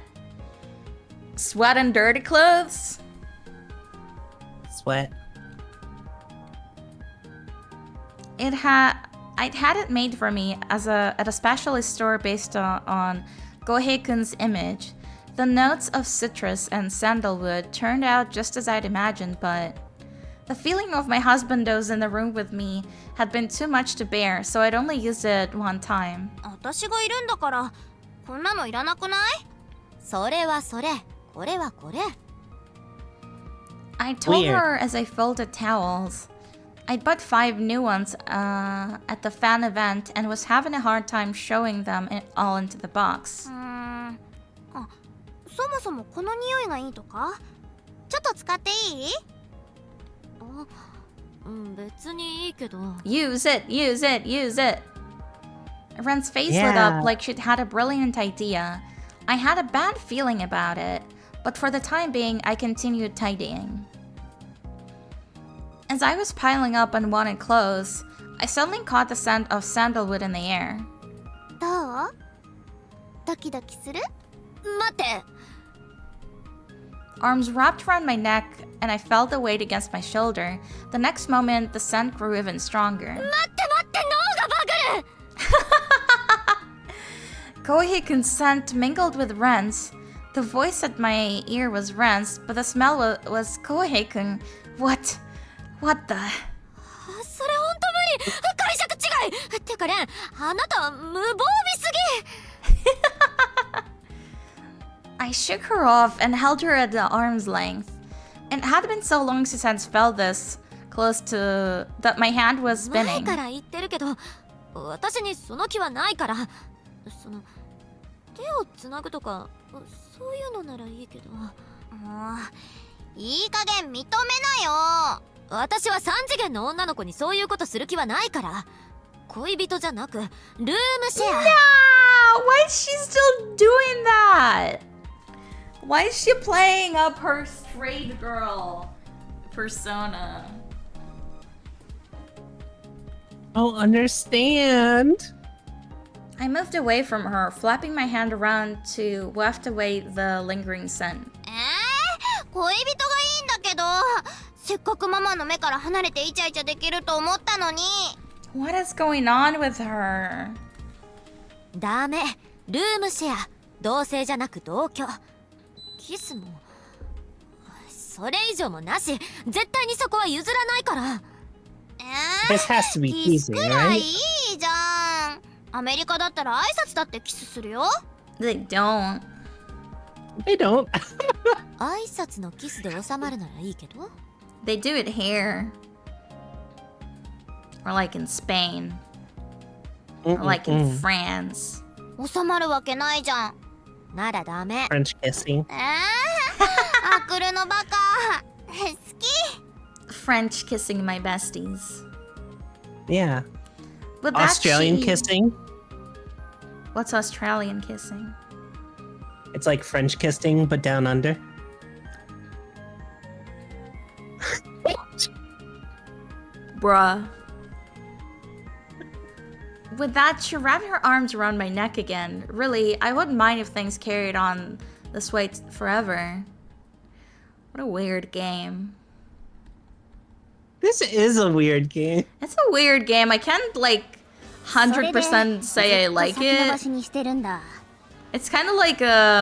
S1: Sweat and dirty clothes?
S2: Sweat.
S1: I'd had it made for me at a specialist store based on Gohei-kun's image. The notes of citrus and sandalwood turned out just as I'd imagined, but the feeling of my husband was in the room with me had been too much to bear, so I'd only used it one time.
S3: 私がいるんだからこんなのいらなくない？それはそれ、これはこれ。
S1: I told
S2: Weird.
S1: her as I folded towels. I'd bought 5 new ones at the fan event and was having a hard time showing them all into the box.
S3: あ、そもそもこの匂いがいいとか？ちょっと使っていい？あ、別にいいけど。
S1: Use it, use it, use it. Ren's face lit up like she'd had a brilliant idea. I had a bad feeling about it, but for the time being, I continued tidying. As I was piling up unwanted clothes, I suddenly caught the scent of sandalwood in the air.
S3: どう？ドキドキする？待って。
S1: Arms wrapped around my neck, and I felt the weight against my shoulder. The next moment, the scent grew even stronger.
S3: 待って、脳がバグる。
S1: Koihikun's scent mingled with Ren's. The voice at my ear was Ren's, but the smell was Koihikun. What the?
S3: それほんと無理。解釈違い。ってかレン、あなた無防備すぎ。
S1: I shook her off and held her at arm's length. It had been so long since I'd felt this close to that my hand was
S3: 前
S1: spinning.
S3: から言ってるけど、私にその気はないから。その手をつなぐとかそういうのならいいけど。もういい加減認めなよ。
S10: 私は3次元の女の子にそういうことする気はないから。恋人じゃなくルームシェア。
S1: Nah, why is she still doing that? Why is she playing up her straight girl persona?
S2: I don't understand.
S1: I moved away from her, flapping my hand around to waft away the lingering scent.
S3: 恋人がいいんだけど、せっかくママの目から離れてイチャイチャできると思ったのに。
S1: What is going on with her?
S10: ダメ。ルームシェア。同性じゃなく同居。キスもそれ以上もなし。絶対にそこは譲らないから。
S2: This has to be
S3: キス
S2: teasing,
S3: くらい
S2: right?
S3: いいじゃん。アメリカだったら挨拶だってキスするよ。
S1: They don't.
S2: They don't.
S10: 挨拶のキスで収まるならいいけど。
S1: They do it here. Or like in Spain. Or like in France.
S3: 収まるわけないじゃん。
S10: ならダメ。
S2: French kissing.
S3: アクルのバカ。好き。
S1: French kissing my besties.
S2: Yeah.
S1: But that's
S2: Australian
S1: she-
S2: kissing.
S1: What's Australian kissing?
S2: It's like French kissing, but down under.
S1: Bruh. With that, she wrapped her arms around my neck again. Really, I wouldn't mind if things carried on this way forever. What a weird game.
S2: This is a weird game.
S1: It's a weird game. I can't, like, 100% say I like it. It's kind of like a